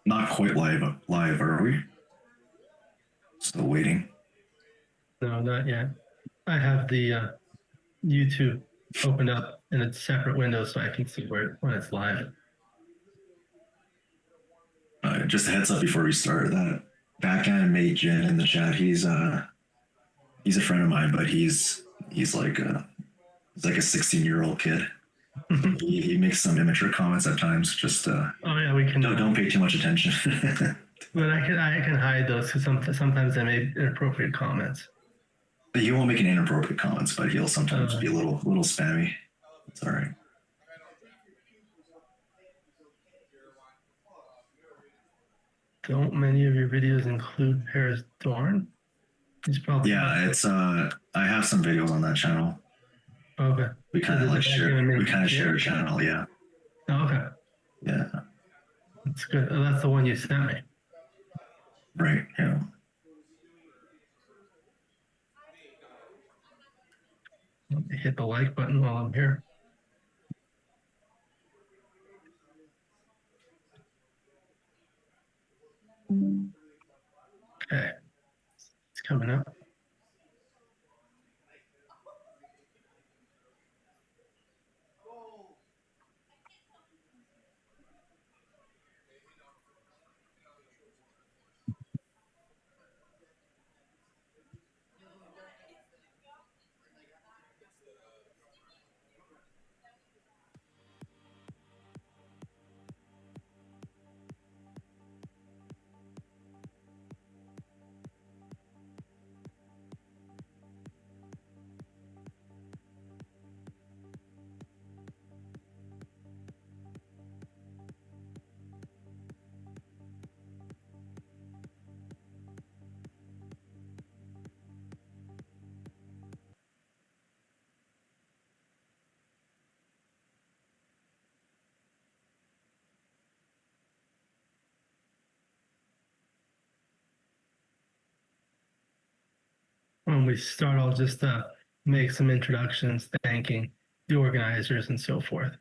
Not quite live, are we? Still waiting. No, not yet. I have the YouTube opened up in a separate window so I can see when it's live. Just a heads up before we start that Backgammon made Jin in the chat. He's a friend of mine, but he's like a 16-year-old kid. he makes some immature comments at times. Just oh yeah, we can. Don't pay too much attention. But I can hide those because sometimes they make inappropriate comments. He won't make any inappropriate comments, but he'll sometimes be a little spammy. It's all right. Don't many of your videos include Paris Dorn? He's probably it's I have some videos on that channel. Okay. We kind of share a channel, yeah. Oh, okay. Yeah. That's good. Oh, that's the one you sent me. Right, yeah. Let me hit the like button while I'm here. Okay. It's coming up. When we start, I'll just make some introductions, thanking the organizers and so forth.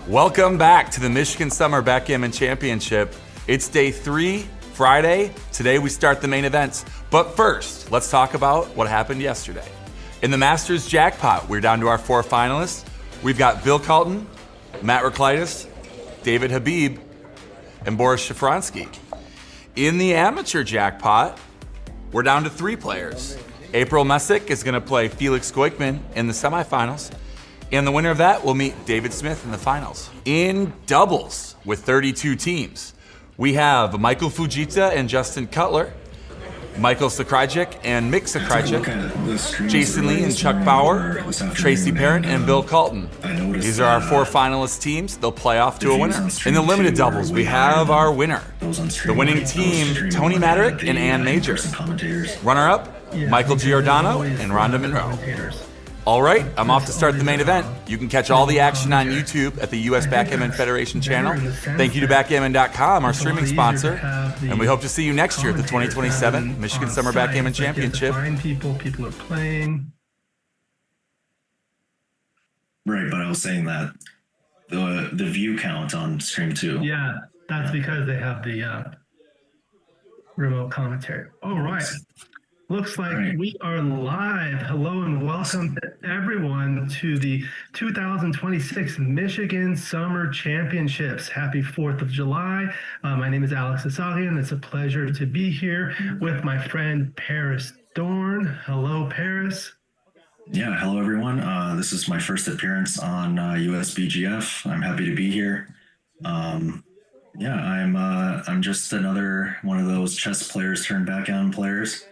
Welcome back to the Michigan Summer Backgammon Championship. It's day 3, Friday. Today we start the main events. But first, let's talk about what happened yesterday. In the Masters Jackpot, we're down to our 4 finalists. We've got Bill Carlton, Matt Roklitis, David Habib, and Boris Shafransky. In the Amateur Jackpot, we're down to 3 players. April Messick is going to play Felix Goikman in the semifinals. And the winner of that will meet David Smith in the finals. In doubles with 32 teams, we have Michael Fujita and Justin Cutler, Michael Sakrajik and Mick Sakrajik, Jason Lee and Chuck Bauer, Tracy Parent and Bill Carlton. These are our 4 finalist teams. They'll play off to a winner. In the limited doubles, we have our winner. The winning team, Tony Maderick and Ann Major. Runner-up, Michael Giordano and Rhonda Monroe. All right, I'm off to start the main event. You can catch all the action on YouTube at the U.S. Backgammon Federation channel. Thank you to Backgammon.com, our streaming sponsor, and we hope to see you next year at the 2027 Michigan Summer Backgammon Championship. People are playing. Right, but I was saying that the view count on stream 2. Yeah, that's because they have the remote commentary. All right. Looks like we are live. Hello and welcome to everyone to the 2026 Michigan Summer Championships. Happy 4th of July. My name is Alex Asagian. It's a pleasure to be here with my friend Paris Dorn. Hello, Paris. Yeah, hello everyone. This is my first appearance on USBGF. I'm happy to be here. Yeah, I'm just another one of those chess players turned backgammon players.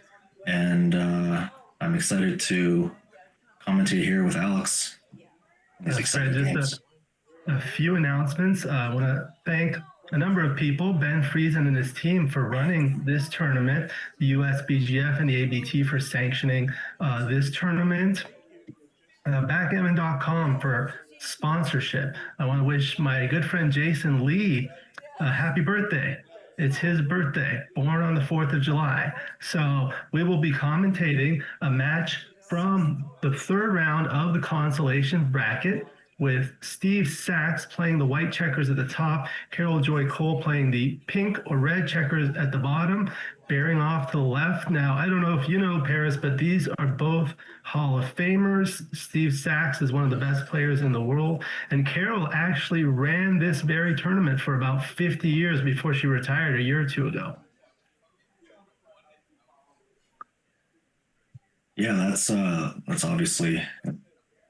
And I'm excited to commentate here with Alex. That's right. Just a few announcements. I want to thank a number of people, Ben Friesen and his team, for running this tournament, the USBGF and the ABT for sanctioning this tournament, Backgammon.com for sponsorship. I want to wish my good friend Jason Lee a happy birthday. It's his birthday, born on the 4th of July. So we will be commentating a match from the third round of the consolation bracket, with Steve Sachs playing the white checkers at the top, Carol Joy Cole playing the pink or red checkers at the bottom, bearing off to the left. Now, I don't know if you know, Paris, but these are both Hall of Famers. Steve Sachs is one of the best players in the world, and Carol actually ran this very tournament for about 50 years before she retired a year or two ago. Yeah, that's obviously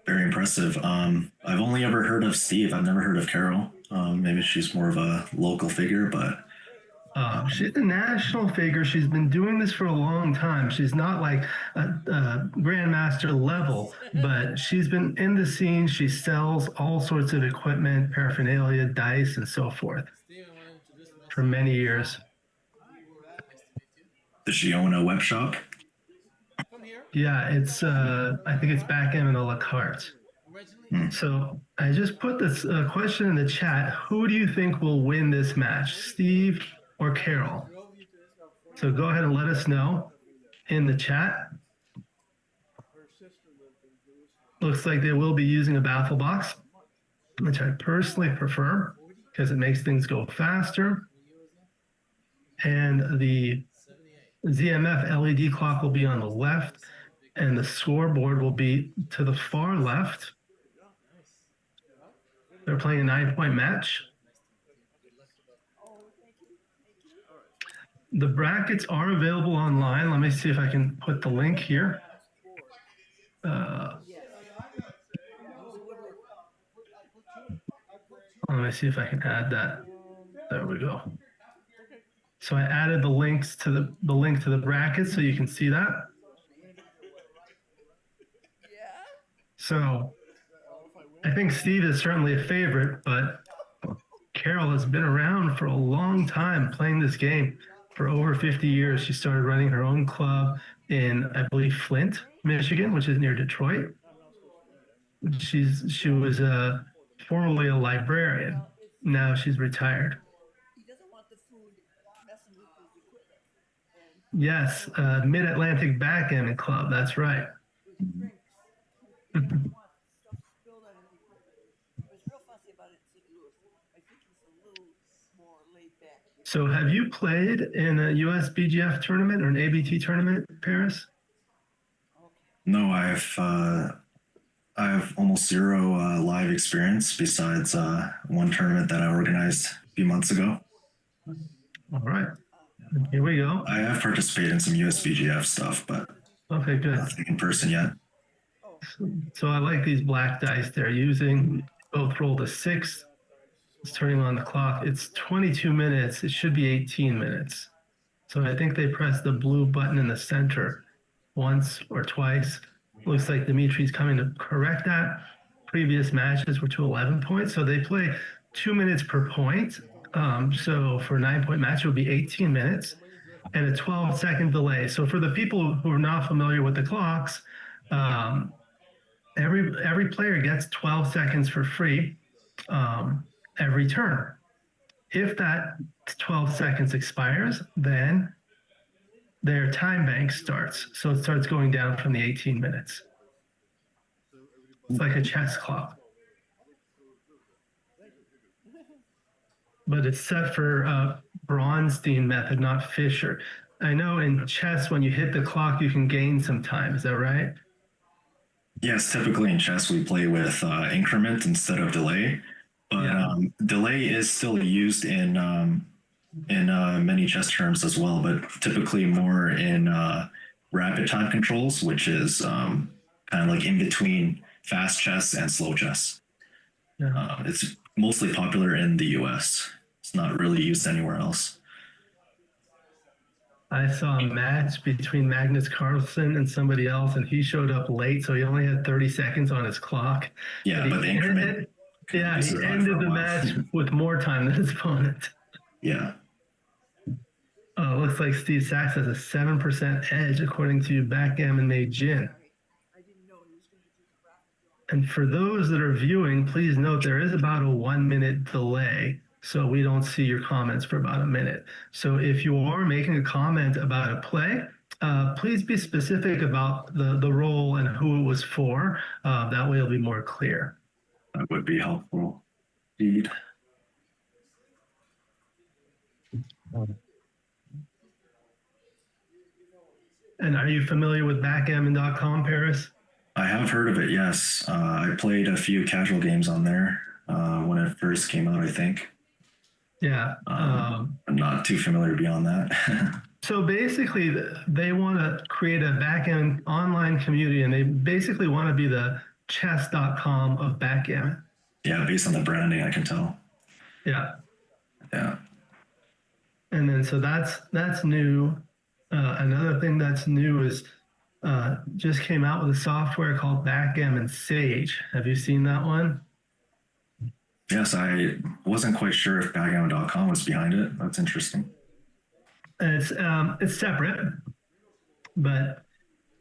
very impressive. I've only ever heard of Steve. I've never heard of Carol. Maybe she's more of a local figure, but she's a national figure. She's been doing this for a long time. She's not like a grandmaster level, but she's been in the scene. She sells all sorts of equipment, paraphernalia, dice, and so forth for many years. Does she own a web shop? Yeah, it's I think it's Backgammon a la carte. So I just put this question in the chat. Who do you think will win this match, Steve or Carol? So go ahead and let us know in the chat. Looks like they will be using a baffle box, which I personally prefer because it makes things go faster. And the ZMF LED clock will be on the left, and the scoreboard will be to the far left. They're playing a 9-point match. The brackets are available online. Let me see if I can put the link here. Let me see if I can add that. There we go. So I added the links to the link to the brackets so you can see that. So I think Steve is certainly a favorite, but Carol has been around for a long time playing this game for over 50 years. She started running her own club in, I believe, Flint, Michigan, which is near Detroit. She was formerly a librarian. Now she's retired. Yes, Mid-Atlantic Backgammon Club. That's right. So have you played in a USBGF tournament or an ABT tournament, Paris? No, I have almost zero live experience besides one tournament that I organized a few months ago. All right. Here we go. I have participated in some USBGF stuff, but okay, good. Nothing in person yet. So I like these black dice they're using. Both rolled a 6. It's turning on the clock. It's 22 minutes. It should be 18 minutes. So I think they pressed the blue button in the center once or twice. Looks like Dimitri's coming to correct that. Previous matches were to 11 points. So they play 2 minutes per point. So for a 9-point match, it would be 18 minutes and a 12-second delay. So for the people who are not familiar with the clocks, every player gets 12 seconds for free every turn. If that 12 seconds expires, then their time bank starts. So it starts going down from the 18 minutes. It's like a chess clock. But it's set for Bronstein method, not Fisher. I know in chess, when you hit the clock, you can gain some time. Is that right? Yes, typically in chess, we play with increment instead of delay. But delay is still used in many chess terms as well, but typically more in rapid time controls, which is kind of like in between fast chess and slow chess. Yeah. It's mostly popular in the US. It's not really used anywhere else. I saw a match between Magnus Carlsen and somebody else, and he showed up late, so he only had 30 seconds on his clock. Yeah, but the increment. Yeah, he ended the match with more time than his opponent. Yeah. Looks like Steve Sachs has a 7% edge according to Backgammon Made Gin. And for those that are viewing, please note there is about a 1 minute delay, so we don't see your comments for about a minute. So if you are making a comment about a play, please be specific about the role and who it was for. That way it'll be more clear. That would be helpful. Indeed. And are you familiar with backgammon.com, Paris? I have heard of it, yes. I played a few casual games on there when it first came out, I think. Yeah. I'm not too familiar beyond that. So basically, they want to create a backgammon online community, and they basically want to be the chess.com of backgammon. Yeah, based on the branding, I can tell. Yeah. Yeah. And then so that's new. Another thing that's new is just came out with a software called Backgammon Sage. Have you seen that one? Yes, I wasn't quite sure if backgammon.com was behind it. That's interesting. It's separate, but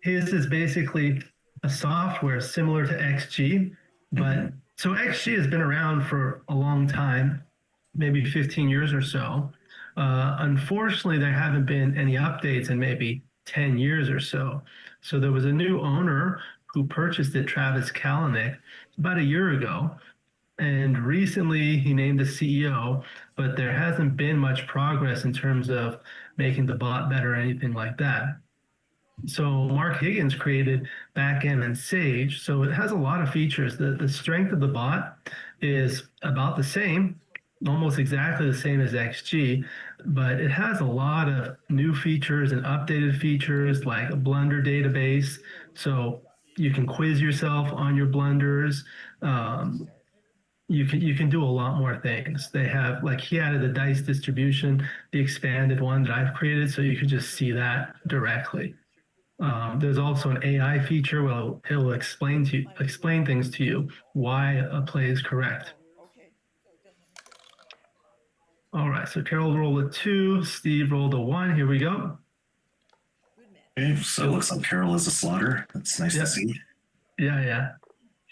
his is basically a software similar to XG. But so XG has been around for a long time, maybe 15 years or so. Unfortunately, there haven't been any updates in maybe 10 years or so. So there was a new owner who purchased it, Travis Kalanick, about a year ago. And recently he named a CEO, but there hasn't been much progress in terms of making the bot better or anything like that. So Mark Higgins created Backgammon Sage. So it has a lot of features. The strength of the bot is about the same, almost exactly the same as XG, but it has a lot of new features and updated features like a blunder database. So you can quiz yourself on your blunders. You can do a lot more things. They have, like, he added the dice distribution, the expanded one that I've created, so you can just see that directly. There's also an AI feature where it'll explain things to you, why a play is correct. All right, so Carol rolled a 2, Steve rolled a 1. Here we go. Okay, so it looks like Carol is a slaughter. That's nice to see. Yeah.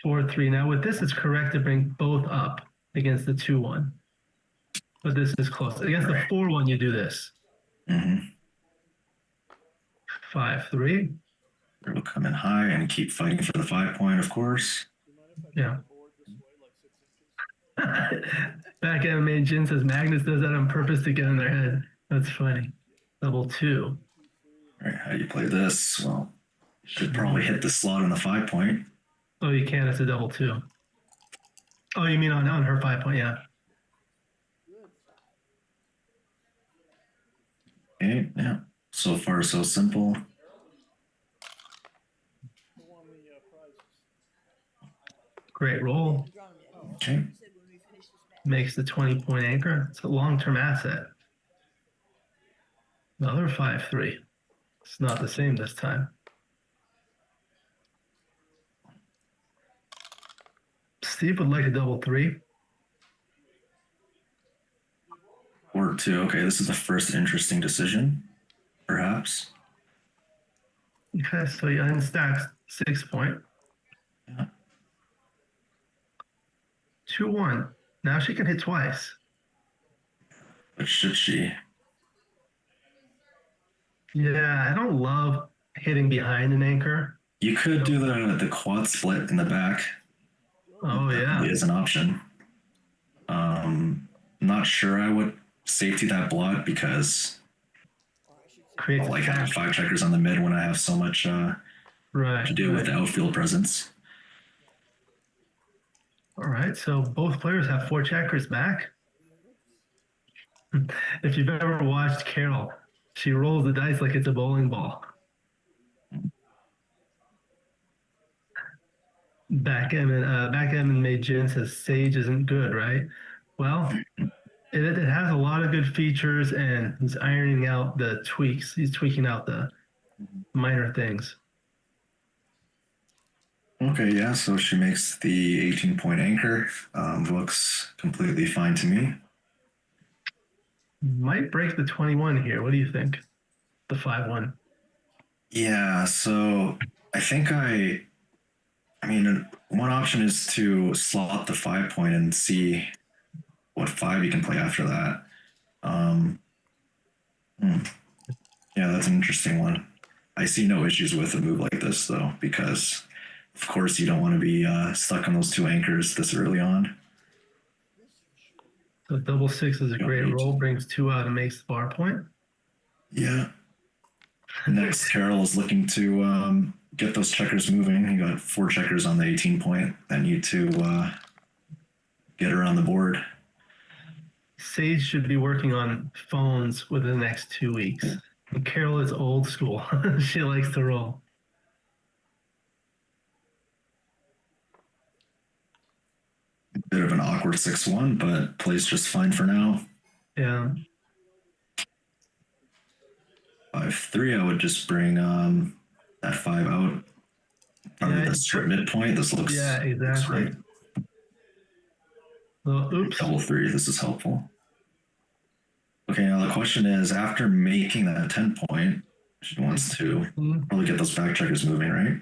4-3. Now with this, it's correct to bring both up against the 2-1. But this is close. Against the 4-1, you do this. 5-3. We'll come in high and keep fighting for the 5-point, of course. Yeah. Backgammon Main Gin says Magnus does that on purpose to get in their head. That's funny. Double 2. All right, how do you play this? Well, you should probably hit the slot on the 5-point. Oh, you can. It's a double 2. Oh, you mean on her 5-point? Yeah. Okay, yeah. So far, so simple. Great roll. Okay. Makes the 20-point anchor. It's a long-term asset. Another 5-3. It's not the same this time. Steve would like a double 3. Or 2. Okay, this is the first interesting decision, perhaps. Okay, so you unstacks 6-point. Yeah. 2-1. Now she can hit twice. But should she? Yeah, I don't love hitting behind an anchor. You could do the quad split in the back. Oh, yeah. Is an option. Not sure I would safety that blot because Creates I like having 5 checkers on the mid when I have so much to do with the outfield presence. All right, so both players have 4 checkers back. If you've ever watched Carol, she rolls the dice like it's a bowling ball. Backgammon Made Gin says Sage isn't good, right? Well, It has a lot of good features, and he's ironing out the tweaks. He's tweaking out the minor things. Okay, yeah, so she makes the 18-point anchor. Looks completely fine to me. Might break the 21 here. What do you think? The 5-1. Yeah, so I think I mean, one option is to slot the 5-point and see what 5 you can play after that. Um, yeah, that's an interesting one. I see no issues with a move like this, though, because, of course, you don't want to be stuck on those 2 anchors this early on. So double 6 is a great roll, brings 2 out and makes the bar point. Yeah. Next, Carol is looking to get those checkers moving. You got 4 checkers on the 18-point that need to get her on the board. Sage should be working on phones within the next 2 weeks. And Carol is old school. She likes to roll. Bit of an awkward 6-1, but plays just fine for now. Yeah. 5-3, I would just bring that 5 out. Probably the straight midpoint. This looks. Yeah, exactly. Looks right. Well, oops. Double 3. This is helpful. Okay, now the question is, after making that 10-point, she wants to probably get those back checkers moving, right?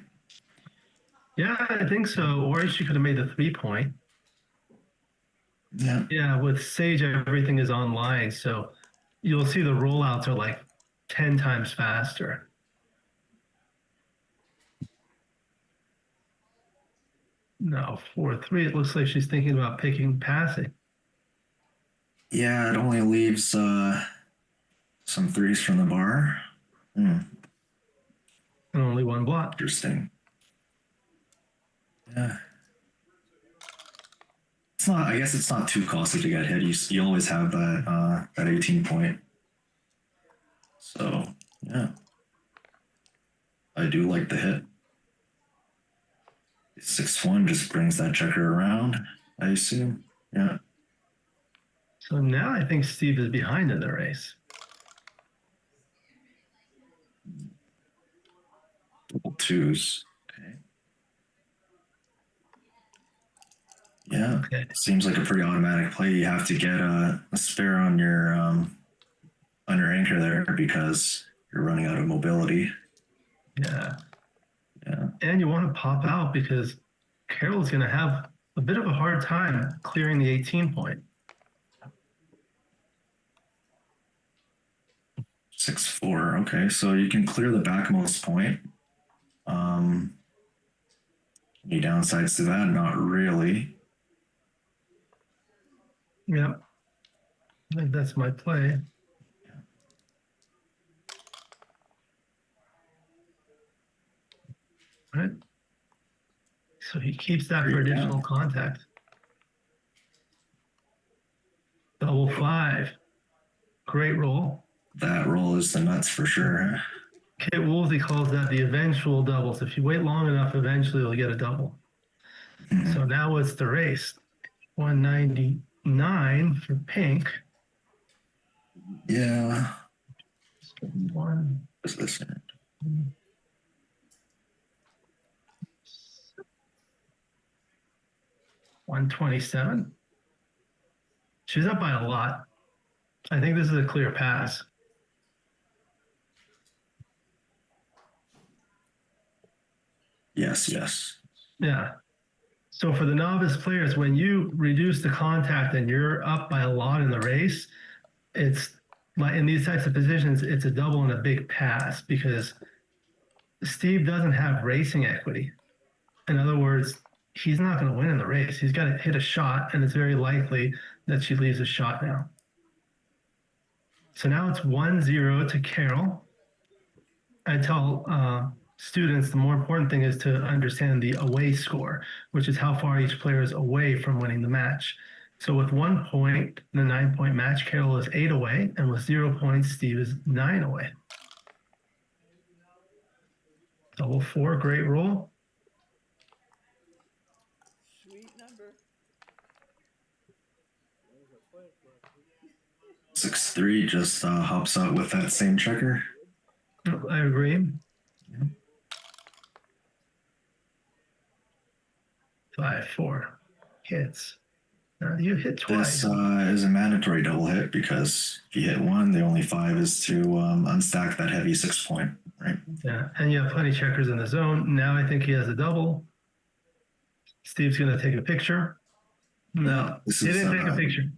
Yeah, I think so. Or she could have made the 3-point. Yeah. Yeah, with Sage, everything is online. So you'll see the rollouts are like 10 times faster. No, 4-3. It looks like she's thinking about picking passing. Yeah, it only leaves some 3s from the bar. And only 1 block. Interesting. Yeah. It's not. I guess it's not too costly to get hit. You always have that 18-point. So yeah, I do like the hit. 6-1 just brings that checker around, I assume. Yeah. So now I think Steve is behind in the race. Double 2s. Okay. Yeah. Okay. Seems like a pretty automatic play. You have to get a spare on your anchor there because you're running out of mobility. Yeah. Yeah. And you want to pop out because Carol's going to have a bit of a hard time clearing the 18-point. 6-4. Okay, so you can clear the backmost point. Any downsides to that? Not really. Yep. I think that's my play. Right. So he keeps that for additional contact. Double 5. Great roll. That roll is the nuts for sure. Kit Woolsey calls that the eventual doubles. If you wait long enough, eventually you'll get a double. So now it's the race. 199 for pink. Yeah. 1. What's this? 127. She's up by a lot. I think this is a clear pass. Yes, yes. Yeah. So for the novice players, when you reduce the contact and you're up by a lot in the race, it's like in these types of positions, it's a double and a big pass because Steve doesn't have racing equity. In other words, he's not going to win in the race. He's got to hit a shot, and it's very likely that she leaves a shot now. So now it's 1-0 to Carol. I tell students the more important thing is to understand the away score, which is how far each player is away from winning the match. So with 1 point, the 9-point match, Carol is 8 away, and with 0 points, Steve is 9 away. Double 4, great roll. Sweet number. 6-3 just hops out with that same checker. I agree. 5-4 hits. You hit twice. This is a mandatory double hit because if you hit one, the only 5 is to unstack that heavy 6-point, right? Yeah, and you have plenty of checkers in the zone. Now I think he has a double. Steve's going to take a picture. No, he didn't take a picture.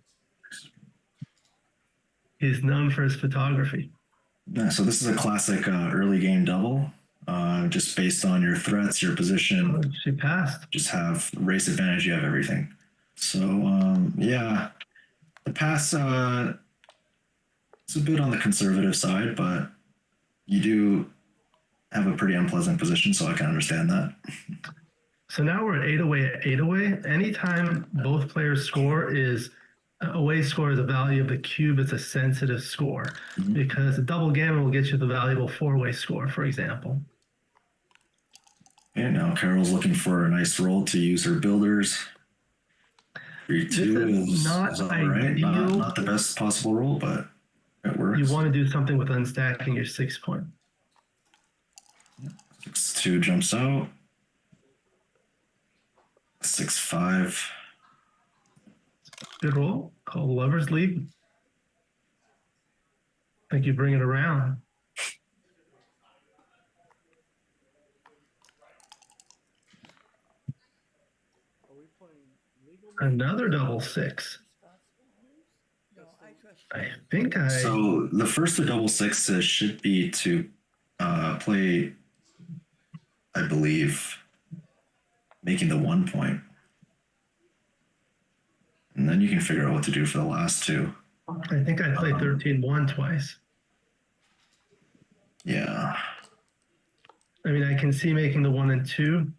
He's known for his photography. Yeah, so this is a classic early game double. Just based on your threats, your position. Oh, she passed. Just have race advantage. You have everything. So yeah, the pass it's a bit on the conservative side, but you do have a pretty unpleasant position, so I can understand that. So now we're at 8 away. Anytime both players score is away score is a value of the cube. It's a sensitive score because a double gammon will get you the valuable 4-way score, for example. And now Carol's looking for a nice roll to use her builders. 3-2 is all right. Not the best possible roll, but it works. You want to do something with unstacking your 6-point. 6-2 jumps out. 6-5. Good roll. Called Lover's Leap. I think you bring it around. Another double 6. I think So the first of double 6s should be to play, I believe, making the 1 point. And then you can figure out what to do for the last 2. I think I played 13-1 twice. Yeah. I mean, I can see making the 1 and 2.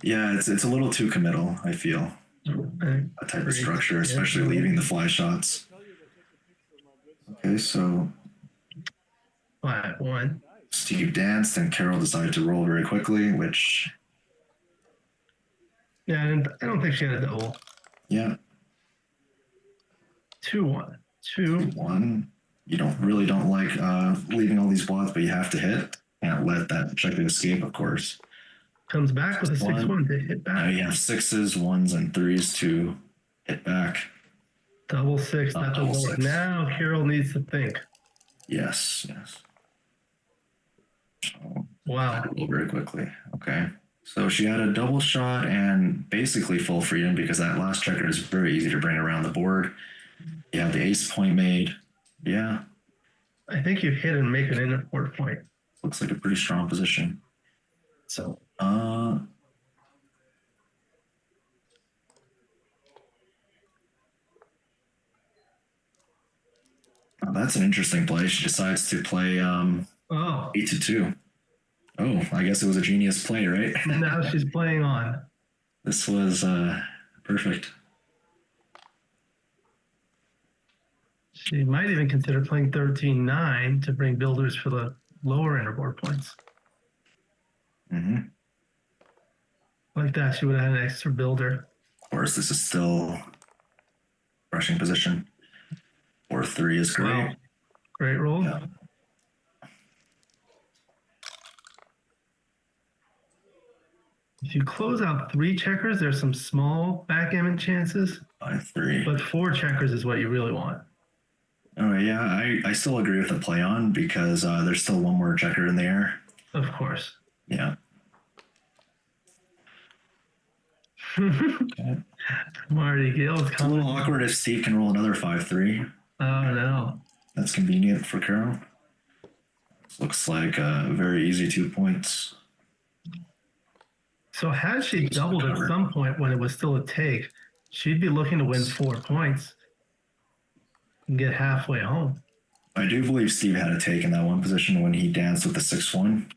Yeah, it's a little too committal, I feel. That type of structure, especially leaving the fly shots. Okay, so 5-1. Steve danced and Carol decided to roll very quickly, which... Yeah, and I don't think she had a double. Yeah. 2-1. 2-1. You don't like leaving all these blots, but you have to hit. Can't let that checker escape, of course. Comes back with a 6-1 to hit back. Now you have 6s, 1s, and 3s to hit back. Double 6, not double 6. Now Carol needs to think. Yes. Wow. Very quickly. Okay. So she had a double shot and basically full freedom because that last checker is very easy to bring around the board. You have the ace point made. Yeah. I think you hit and make an in-board point. Looks like a pretty strong position. So. That's an interesting play. She decides to play 8-2. Oh, I guess it was a genius play, right? Now she's playing on. This was perfect. She might even consider playing 13-9 to bring builders for the lower interboard points. Like that, she would have had an extra builder. Of course, this is still rushing position. 4-3 is great. Wow. Great roll. Yeah. If you close out 3 checkers, there's some small backgammon chances. 5-3. But 4 checkers is what you really want. Oh, yeah, I still agree with the play on because there's still one more checker in the air. Of course. Yeah. Okay. Marty Gale's It's a little awkward if Steve can roll another 5-3. Oh, no. That's convenient for Carol. Looks like a very easy 2 points. So had she doubled at some point when it was still a take, she'd be looking to win 4 points and get halfway home. I do believe Steve had a take in that one position when he danced with the 6-1.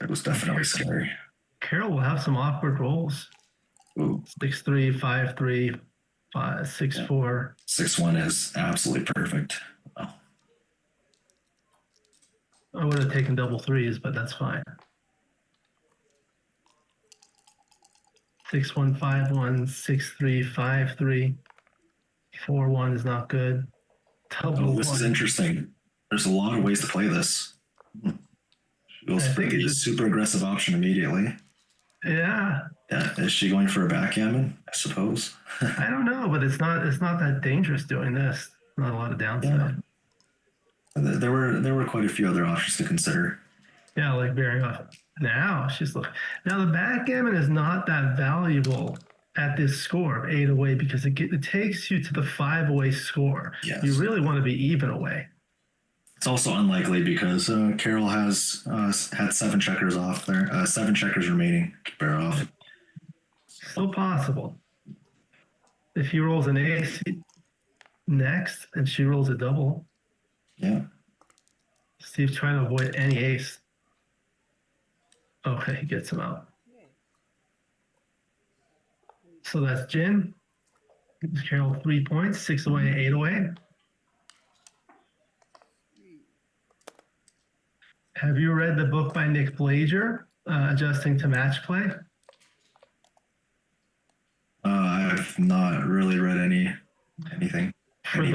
It was definitely scary. Carol will have some awkward rolls. Ooh. 6-3, 5-3, 6-4. 6-1 is absolutely perfect. Oh. I would have taken double 3s, but that's fine. 6-1, 5-1, 6-3, 5-3. 4-1 is not good. Double Oh, this is one. interesting. There's a lot of ways to play this. She goes for the super aggressive option immediately. Yeah. Yeah. Is she going for a backgammon? I suppose. I don't know, but it's not that dangerous doing this. Not a lot of downside. Yeah. There were quite a few other options to consider. Yeah, like bearing off. Now she's looking. Now the backgammon is not that valuable at this score of 8 away because it takes you to the 5 away score. Yes. You really want to be even away. It's also unlikely because Carol has had 7 checkers off there. 7 checkers remaining to bear off. Still possible. If he rolls an ace next and she rolls a double. Yeah. Steve's trying to avoid any ace. Okay, he gets him out. So that's Jin. Gives Carol 3 points, 6 away, 8 away. Have you read the book by Nick Blager, Adjusting to Match Play? I've not really read anything. For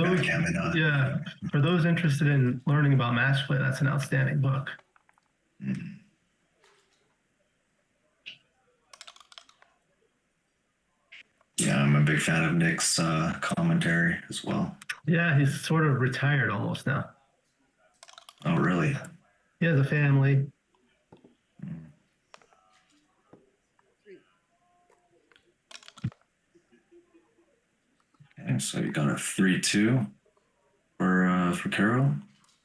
those interested in learning about match play, that's an outstanding book. Mm. Yeah, I'm a big fan of Nick's commentary as well. Yeah, he's sort of retired almost now. Oh, really? He has a family. Okay, so you got a 3-2 for Carol.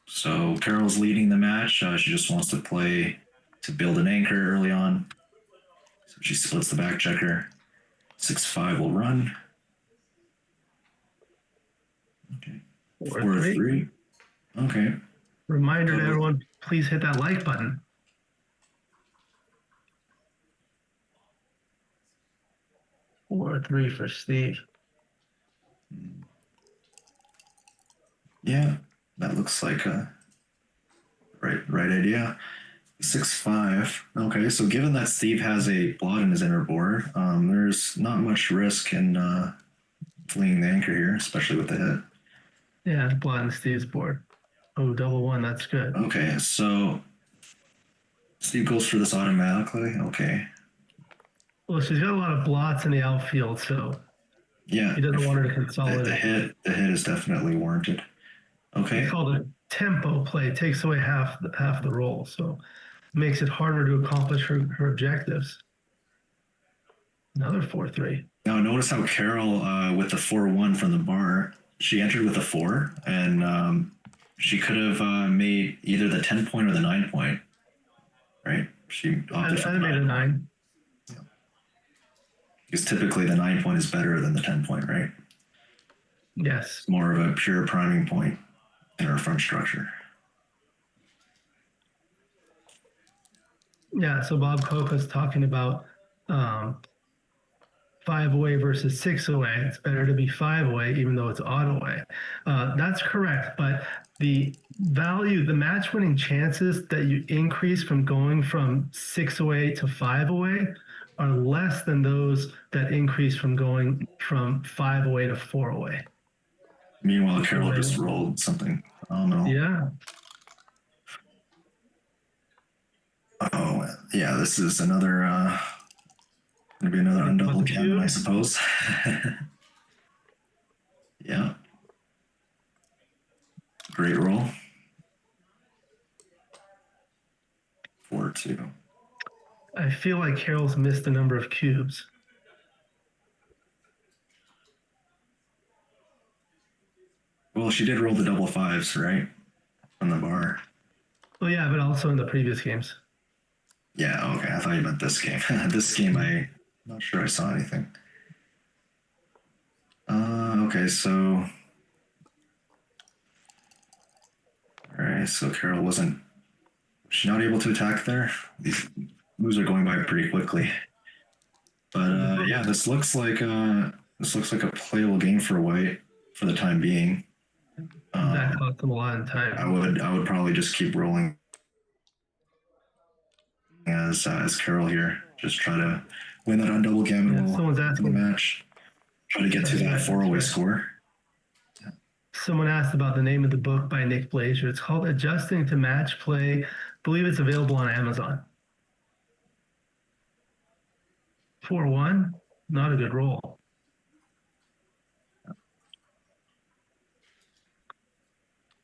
So Carol's leading the match. She just wants to play to build an anchor early on. So she splits the back checker. 6-5 will run. Okay. 4-3. Okay. Reminder to everyone, please hit that like button. 4-3 for Steve. Yeah, that looks like a right idea. 6-5. Okay, so given that Steve has a blot in his inner board, there's not much risk in fleeing the anchor here, especially with the hit. Yeah, blot in Steve's board. Oh, double one, that's good. Okay, so Steve goes for this automatically. Okay. Well, she's got a lot of blots in the outfield, so yeah, he doesn't want her to consolidate. The hit is definitely warranted. Okay. It's called a tempo play. It takes away half the roll, so it makes it harder to accomplish her objectives. Another 4-3. Now notice how Carol with the 4-1 from the bar, she entered with a 4, and she could have made either the 10 point or the 9 point, right? She opted for I made a 9. Yeah. Because typically the 9 point is better than the 10 point, right? Yes. It's more of a pure priming point in our front structure. Yeah, so Bob Copa's talking about 5 away versus 6 away. It's better to be 5 away, even though it's odd away. That's correct, but the match winning chances that you increase from going from 6 away to 5 away are less than those that increase from going from 5 away to 4 away. Meanwhile, Carol just rolled something phenomenal. Yeah. Oh, yeah, this is another, going to be another undoubled gammon, I suppose. Yeah. Great roll. 4-2. I feel like Carol's missed a number of cubes. Well, she did roll the double 5s, right? On the bar. Oh, yeah, but also in the previous games. Yeah, okay. I thought you meant this game. This game, I'm not sure I saw anything. Okay, so... All right, so Carol wasn't... She's not able to attack there. These moves are going by pretty quickly. But yeah, this looks like a playable game for White for the time being. That cost them a lot of time. I would probably just keep rolling as Carol here. Just try to win that on double gammon, Yeah, will someone's win the asking. match. Try to get to that Right, 4-way right. score. Someone asked about the name of the book by Nick Blazer. It's called Adjusting to Match Play. I believe it's available on Amazon. 4-1, not a good roll.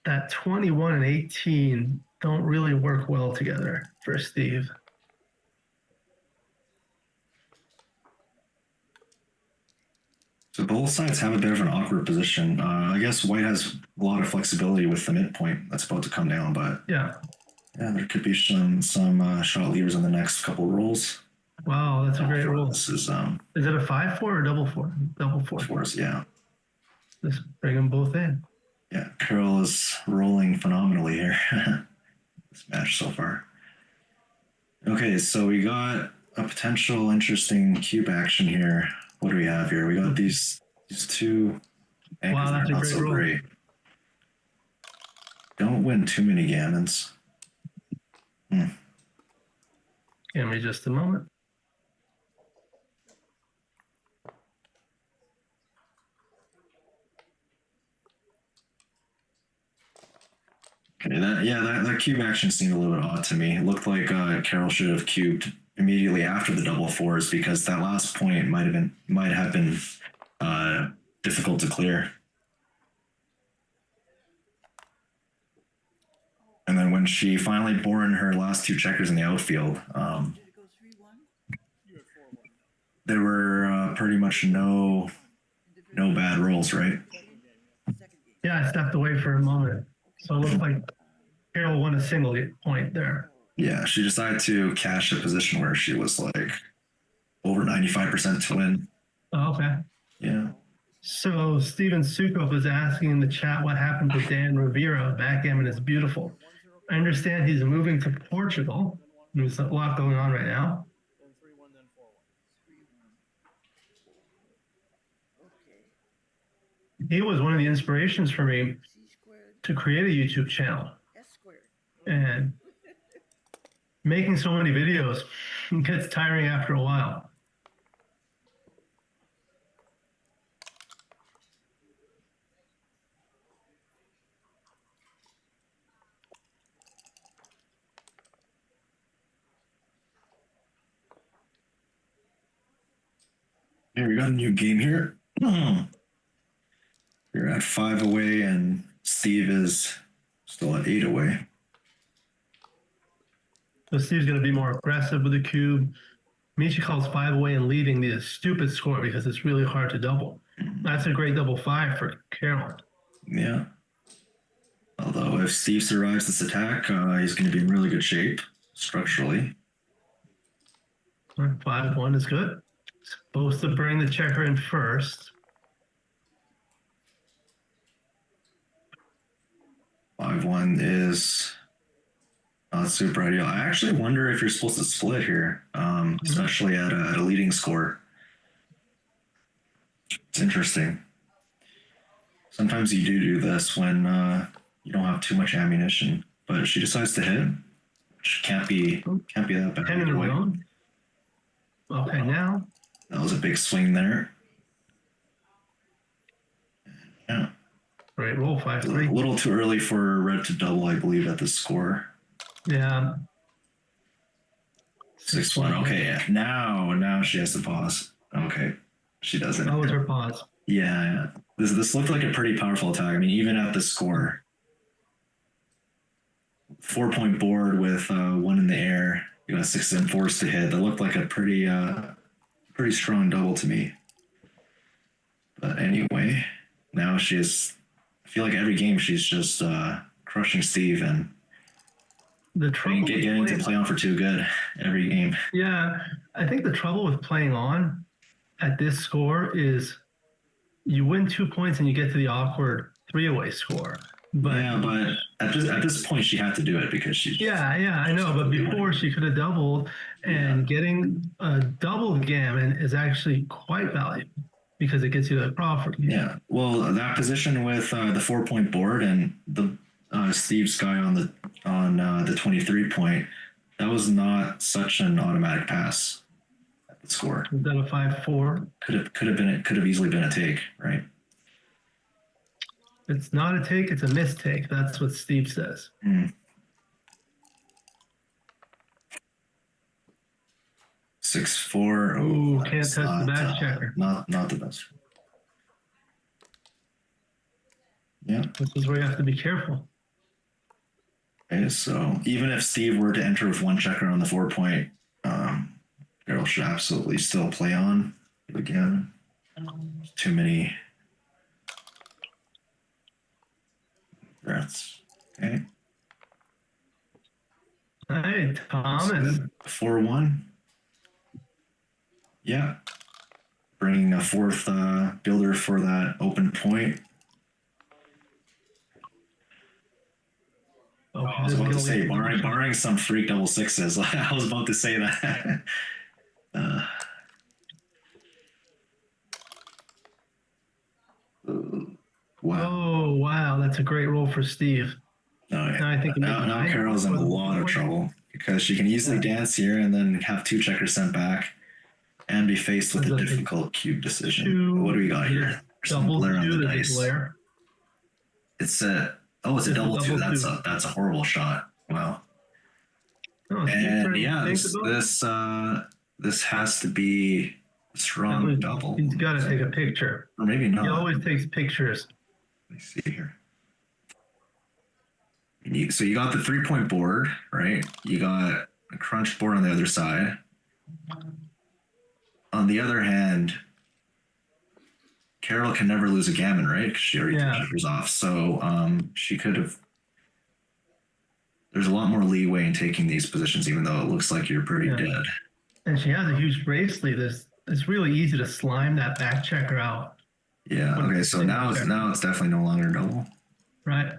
That 21 and 18 don't really work well together for Steve. So both sides have a bit of an awkward position. I guess white has a lot of flexibility with the midpoint that's about to come down, but yeah, there could be some shot leaders in the next couple rolls. Wow, that's a great roll. This is it a 5-4 or double four? Double four. fours, yeah. Just bring them both in. Yeah, Carol is rolling phenomenally here. This match so far. Okay, so we got a potential interesting cube action here. What do we have here? We got these two anchors Wow, that that's are a not great so roll. great. Don't win too many gammons. Give me just a moment. Okay, that cube action seemed a little bit odd to me. It looked like Carol should have cubed immediately after the double fours because that last point might have been difficult to clear. And then when she finally bore in her last two checkers in the outfield, there were pretty much no bad rolls, right? Yeah, I stepped away for a moment. So it looked like Carol won a single point there. Yeah, she decided to cash a position where she was like over 95% to win. Oh, okay. Yeah. So Steven Sukov is asking in the chat what happened to Dan Rivera. Backgammon is beautiful. I understand he's moving to Portugal. There's a lot going on right now. He was one of the inspirations for me to create a YouTube channel. And making so many videos gets tiring after a while. Here, we got a new game here. You're at 5 away, and Steve is still at 8 away. So Steve's going to be more aggressive with the cube. Michi calls 5 away and leading the stupid score because it's really hard to double. That's a great double 5 for Carol. Yeah. Although if Steve survives this attack, he's going to be in really good shape structurally. 5-1 is good. Supposed to bring the checker in first. 5-1 is not super ideal. I actually wonder if you're supposed to split here, especially at a leading score. It's interesting. Sometimes you do this when you don't have too much ammunition, but she decides to hit, which can't be that bad. 10 in a row. Okay, now. That was a big swing there. Yeah. Great roll, 5-3. A little too early for red to double, I believe, at the score. Yeah. 6-1. Okay, yeah. Now she has to pause. Okay. She doesn't. That was her pause. Yeah. This looked like a pretty powerful attack. I mean, even at the score. 4-point board with 1 in the air. You got 6 and 4s to hit. That looked like a pretty strong double to me. But anyway, now she's, I feel like every game she's just crushing Steve and the trouble getting to play on for too good every game. Yeah, I think the trouble with playing on at this score is you win 2 points and you get to the awkward 3-away score. But yeah, but at this point she had to do it because she. Yeah, I know. But before she could have doubled, and getting a double gammon is actually quite valuable because it gets you the profit. Yeah, well, that position with the 4-point board and the Steve's guy on the 23 point, that was not such an automatic pass score. Is that a 5-4? Could have easily been a take, right? It's not a take, it's a mistake. That's what Steve says. 6-4. Ooh, can't touch the back checker. Not the best. Yeah. This is where you have to be careful. Okay, so even if Steve were to enter with one checker on the 4-point, Carol should absolutely still play on again. Too many breaths. Okay. Hey, Thomas. 4-1. Yeah. Bringing a fourth builder for that open point. I was about to say, barring some freak double sixes. I was about to say that. Wow. Oh, wow. That's a great roll for Steve. Now Carol's in a lot of trouble because she can easily dance here and then have 2 checkers sent back and be faced with a difficult cube decision. What do we got here? Double 2, there's a glare. It's a double 2. That's a horrible shot. Wow. And yeah, this has to be a strong double. He's got to take a picture. Or maybe not. He always takes pictures. Let me see here. So you got the 3-point board, right? You got a crunched board on the other side. On the other hand, Carol can never lose a gammon, right? Because she already took checkers off. So she could have. There's a lot more leeway in taking these positions, even though it looks like you're pretty dead. And she has a huge race lead. It's really easy to slime that back checker out. Yeah. Okay. So now it's definitely no longer double. Right.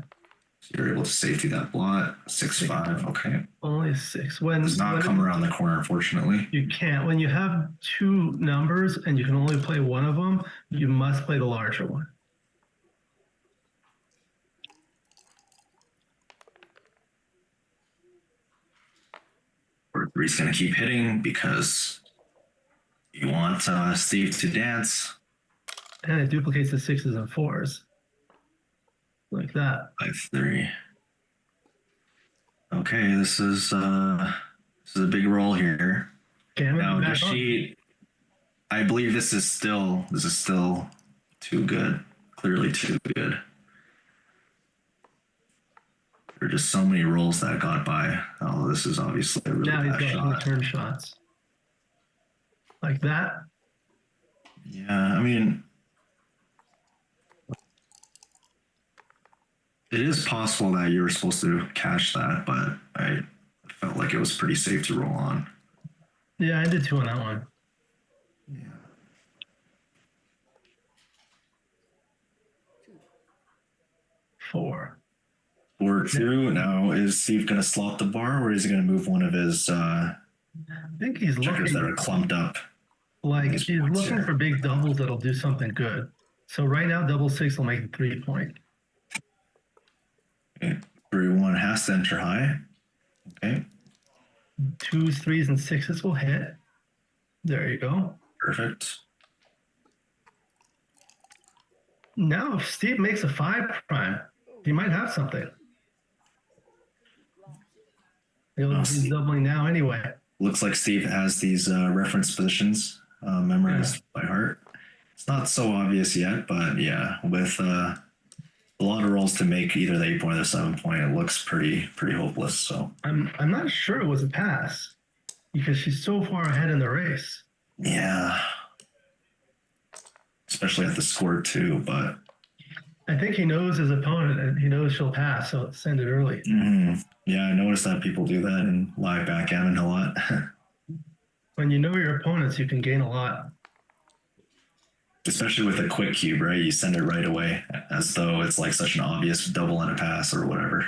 So you're able to safety that blot. 6-5. Okay. Only 6. Does not come around the corner, unfortunately. You can't. When you have 2 numbers and you can only play one of them, you must play the larger one. Board 3's going to keep hitting because you want Steve to dance. And it duplicates the 6s and 4s. Like that. 5-3. Okay, this is a big roll here. Now does she? I believe this is still too good. Clearly too good. There are just so many rolls that got by. Oh, this is obviously a really bad shot. Turn shots. Like that. Yeah, I mean, it is possible that you were supposed to cash that, but I felt like it was pretty safe to roll on. Yeah, I did 2 on that one. Yeah. 4. 4-2. Now, is Steve going to slot the bar, or is he going to move one of his I think he's checkers looking that are clumped up? like he's looking for big doubles that'll do something good. So right now, double 6 will make it 3-point. Okay. 3-1 has to enter high. Okay. 2s, 3s, and 6s will hit. There you go. Perfect. Now, if Steve makes a 5 prime, he might have something. He's doubling now anyway. Looks like Steve has these reference positions memorized by heart. It's not so obvious yet, but yeah, with a lot of rolls to make either the 8-point or the 7-point, it looks pretty hopeless. So I'm not sure it was a pass because she's so far ahead in the race. Yeah, especially at the score too. But I think he knows his opponent and he knows she'll pass, so send it early. Mm-hmm. Yeah, I noticed that people do that in live backgammon a lot. When you know your opponents, you can gain a lot. Especially with a quick cube, right? You send it right away as though it's like such an obvious double and a pass or whatever.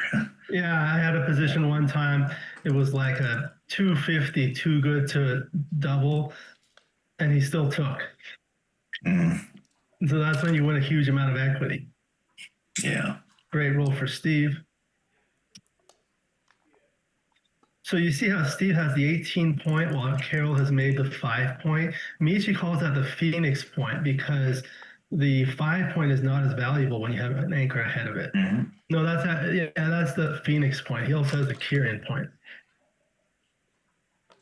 Yeah, I had a position one time. It was like a 250, too good to double, and he still took. So that's when you win a huge amount of equity. Yeah. Great roll for Steve. So you see how Steve has the 18 point while Carol has made the 5 point. Michi calls that the Phoenix point because the 5 point is not as valuable when you have an anchor ahead of it. Mm-hmm. No, that's the Phoenix point. He also has the Kirin point.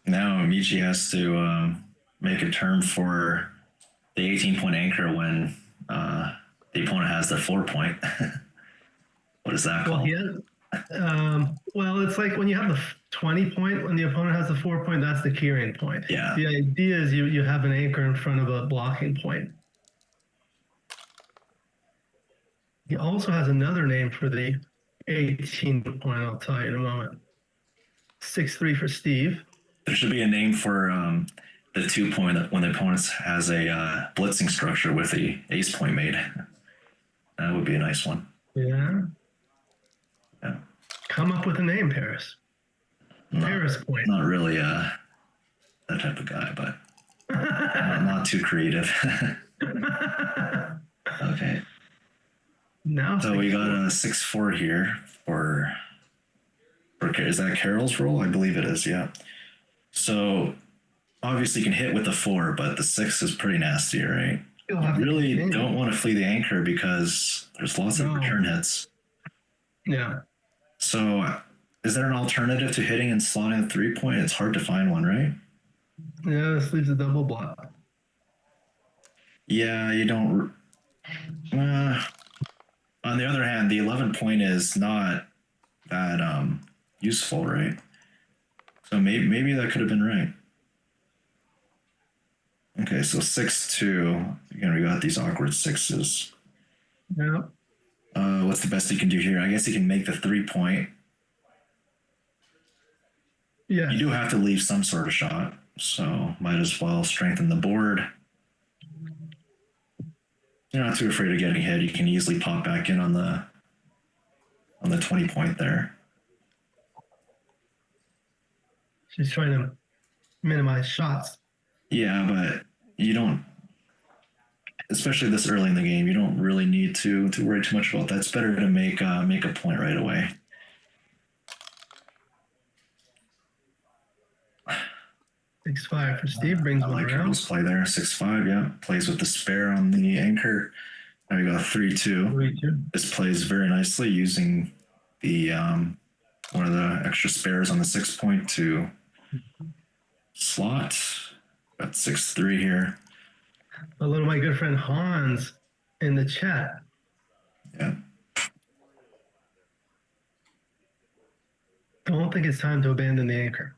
Now Michi has to make a term for the 18-point anchor when the opponent has the 4 point. What is that called? Well, it's like when you have the 20 point, when the opponent has the 4 point, that's the Kirin point. Yeah. The idea is you have an anchor in front of a blocking point. He also has another name for the 18 point, I'll tell you in a moment. 6-3 for Steve. There should be a name for the 2 point when the opponent has a blitzing structure with the ace point made. That would be a nice one. Yeah. Yeah. Come up with a name, Paris. Paris point. Not really that type of guy, but not too creative. Okay. Now, so we got a 6-4 here for is that Carol's roll? I believe it is, yeah. So obviously you can hit with the 4, but the 6 is pretty nasty, right? You really don't want to flee the anchor because there's lots of return hits. Yeah. So is there an alternative to hitting and slotting a 3 point? It's hard to find one, right? Yeah, this leaves a double block. Yeah, you don't. On the other hand, the 11 point is not that useful, right? So maybe that could have been right. Okay, so 6-2. Again, we got these awkward 6s. Yeah. What's the best he can do here? I guess he can make the 3 point. Yeah. You do have to leave some sort of shot, so might as well strengthen the board. You're not too afraid of getting hit. You can easily pop back in on the 20 point there. She's trying to minimize shots. Yeah, but you don't, especially this early in the game, you don't really need to worry too much about that. It's better to make a point right away. 6-5 for Steve brings I one like around. Carol's play there. 6-5, yeah. Plays with the spare on the anchor. Now we got 3-2. 3-2. This plays very nicely using the one of the extra spares on the 6 point to slot. Got 6-3 here. Hello to my good friend Hans in the chat. Yeah. Don't think it's time to abandon the anchor.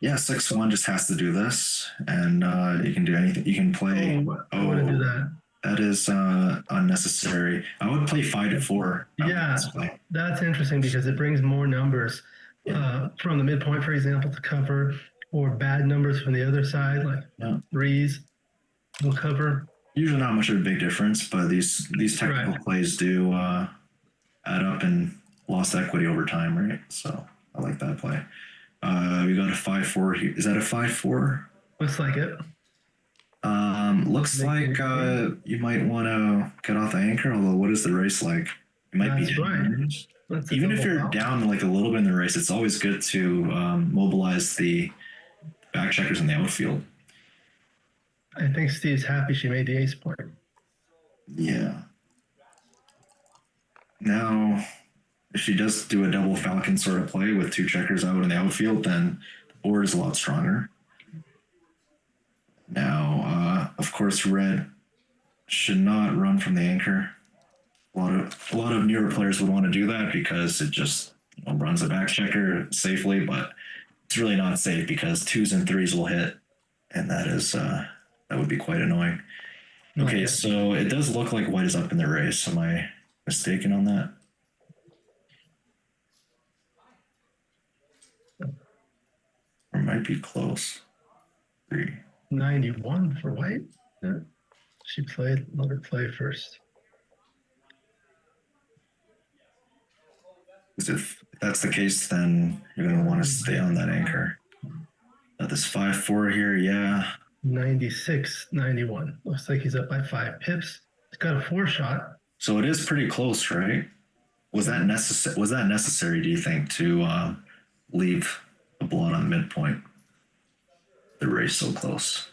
Yeah, 6-1 just has to do this, and you can do anything. You can play. I want to do that. That is unnecessary. I would play 5-4. Yeah, that's interesting because it brings more numbers from the midpoint, for example, to cover, or bad numbers from the other side, like threes will cover. Usually not much of a big difference, but these technical plays do add up and lost equity over time, right? So I like that play. We got a 5-4 here. Is that a 5-4? Looks like it. Looks like you might want to get off the anchor, although what is the race like? It might be down. Right. Even if you're down like a little bit in the race, it's always good to mobilize the back checkers in the outfield. I think Steve's happy she made the ace point. Yeah. Now, if she does do a double falcon sort of play with 2 checkers out in the outfield, then the board is a lot stronger. Now, of course, red should not run from the anchor. A lot of newer players would want to do that because it just runs a back checker safely, but it's really not safe because 2s and 3s will hit, and that would be quite annoying. Okay, so it does look like white is up in the race. Am I mistaken on that? Or might be close. 91 for white. Yeah. She played. Let her play first. If that's the case, then you're going to want to stay on that anchor. This 5-4 here, yeah. 96.91. Looks like he's up by 5 pips. He's got a 4 shot. So it is pretty close, right? Was that necessary? Was that necessary? Do you think to leave a blot on the midpoint? The race so close.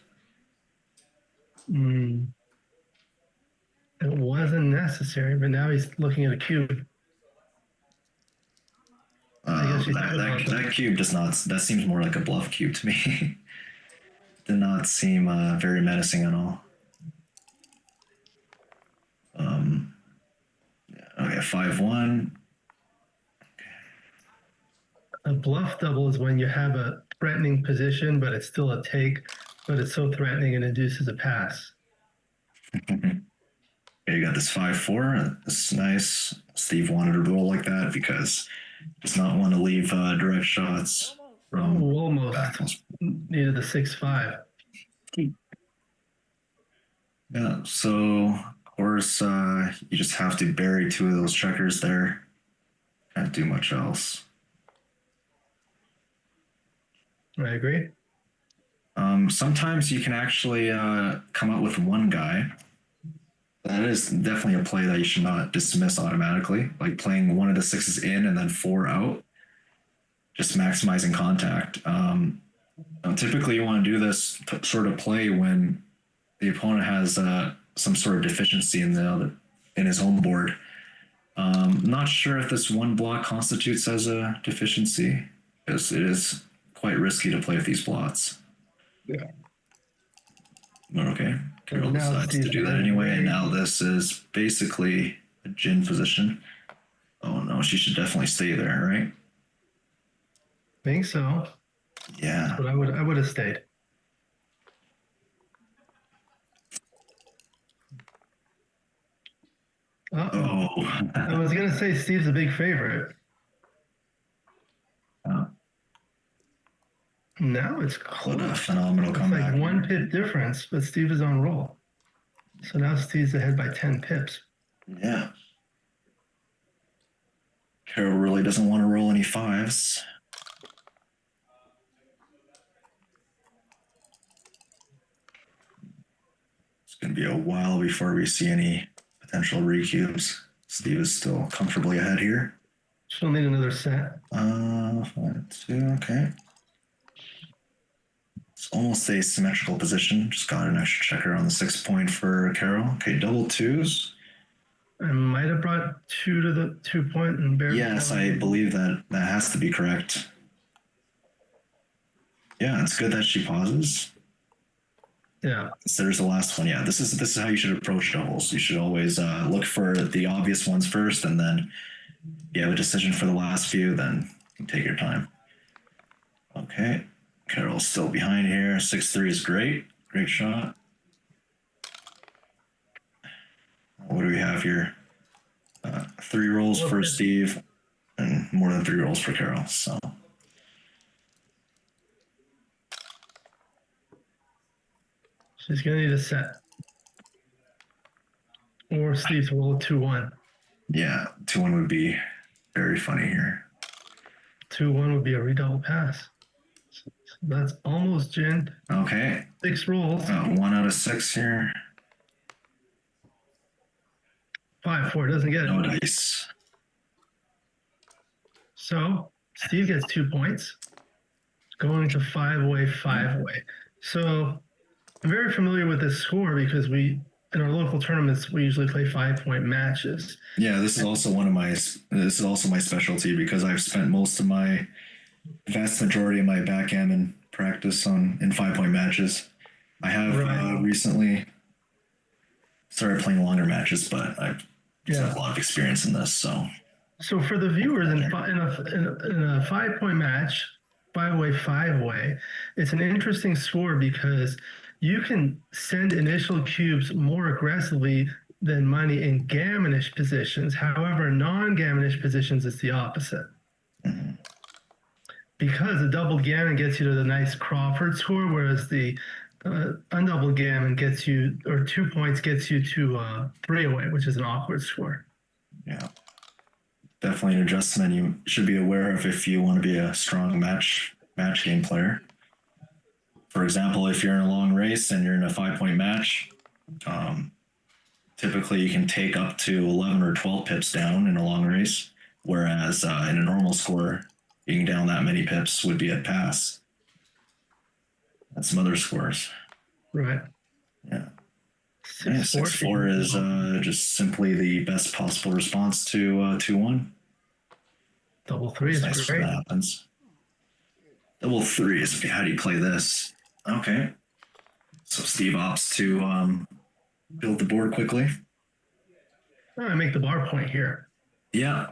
It wasn't necessary, but now he's looking at a cube. That cube does not. That seems more like a bluff cube to me. Did not seem very menacing at all. Okay, 5-1. A bluff double is when you have a threatening position, but it's still a take, but it's so threatening it induces a pass. Okay, you got this 5-4. This is nice. Steve wanted to roll like that because he does not want to leave direct shots from almost needed the 6-5. Yeah, so of course you just have to bury 2 of those checkers there. Can't do much else. I agree. Sometimes you can actually come up with one guy. That is definitely a play that you should not dismiss automatically, like playing one of the 6s in and then 4 out, just maximizing contact. Typically, you want to do this sort of play when the opponent has some sort of deficiency in his home board. Not sure if this one block constitutes as a deficiency, because it is quite risky to play with these blots. Yeah. Okay. Carol decides to do that anyway, and now this is basically a gin position. Oh no, she should definitely stay there, right? Think so. Yeah. But I would have stayed. Oh. I was gonna say Steve's a big favorite. Now it's close. What a phenomenal comeback. It's like 1 pip difference, but Steve is on roll. So now Steve's ahead by 10 pips. Yeah. Carol really doesn't want to roll any 5s. It's going to be a while before we see any potential recubes. Steve is still comfortably ahead here. She'll need another set. 5-2, okay. It's almost a symmetrical position. Just got an extra checker on the 6 point for Carol. Okay, double 2s. I might have brought 2 to the 2 point and barely. Yes, I believe that has to be correct. Yeah, it's good that she pauses. Yeah. There's the last one. Yeah, this is how you should approach doubles. You should always look for the obvious ones first, and then you have a decision for the last few, then you can take your time. Okay. Carol's still behind here. 6-3 is great. Great shot. What do we have here? 3 rolls for Steve and more than 3 rolls for Carol. So she's going to need a set. Or Steve's roll 2-1. yeah, 2-1 would be very funny here. 2-1 would be a redouble pass. So that's almost gin. Okay. 6 rolls. 1 out of 6 here. 5-4 doesn't get it. No dice. So Steve gets 2 points. Going to 5-way, 5-way. So I'm very familiar with this score because in our local tournaments we usually play 5-point matches. Yeah, this is also my specialty because I've spent vast majority of my backgammon practice in 5-point matches. I have recently started playing longer matches, but I've have a lot of experience in this. So for the viewers in a 5-point match, 5-way, 5-way, it's an interesting score because you can send initial cubes more aggressively than money in gammonish positions. However, non-gammonish positions, it's the opposite. Mm-hmm. Because a double gammon gets you to the nice Crawford score, whereas the undouble gammon gets you, or 2 points gets you to 3-away, which is an awkward score. Yeah. Definitely an adjustment you should be aware of if you want to be a strong match game player. for example, if you're in a long race and you're in a 5-point match, typically you can take up to 11 or 12 pips down in a long race, whereas in a normal score, being down that many pips would be a pass. That's some other scores. Right. Yeah. 6-4 is just simply the best possible response to 2-1. Double three is nice great. When that happens. Double three is, okay, how do you play this? Okay. So Steve opts to build the board quickly. I make the bar point here. Yeah.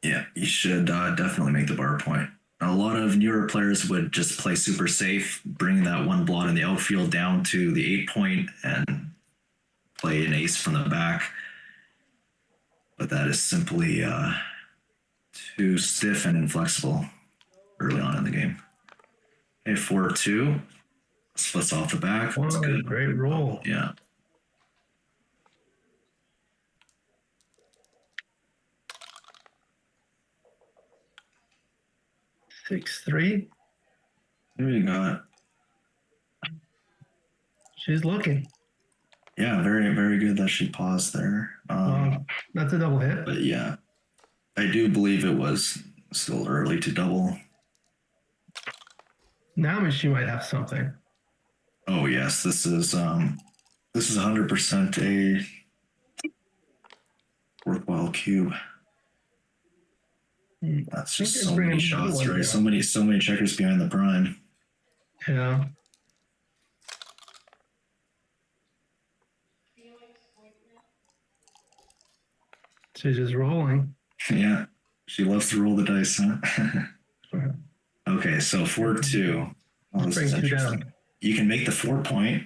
Yeah, you should definitely make the bar point. A lot of newer players would just play super safe, bring that one blot in the outfield down to the 8-point and play an ace from the back. But that is simply too stiff and inflexible early on in the game. Okay, 4-2. Splits off the back. That's good. Great roll. Yeah. Six, 3. There you got. She's looking. Yeah, very, very good that she paused there. That's a double hit. But yeah, I do believe it was still early to double. Now she might have something. Oh yes, this is 100% a worthwhile cube. That's just so many shots, right? So many checkers behind the prime. Yeah. She's just rolling. Yeah, she loves to roll the dice, huh? Okay, so 4-2. Oh, this is interesting. You can make the 4-point.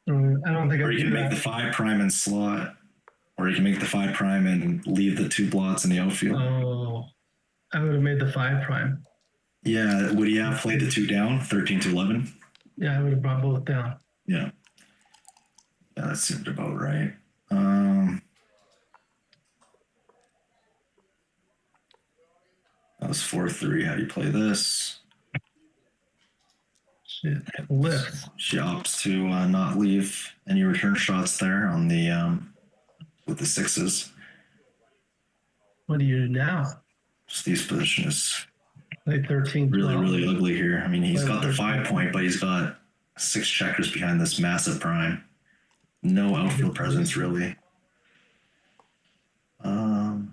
I don't think. Or you can make the 5' and slot. Or you can make the 5' and leave the 2 blots in the outfield. Oh, I would have made the 5'. Yeah, would he have played the 2 down, 13-11? Yeah, I would have brought both down. Yeah. Yeah, that seemed about right. That was 4-3. How do you play this? She lifts. She opts to not leave any return shots there on the with the 6s. What do you do now? Steve's position is like 13, really, really ugly here. I mean, he's got the 5-point, but he's got 6 checkers behind this massive prime. No outfield presence, really. 4-2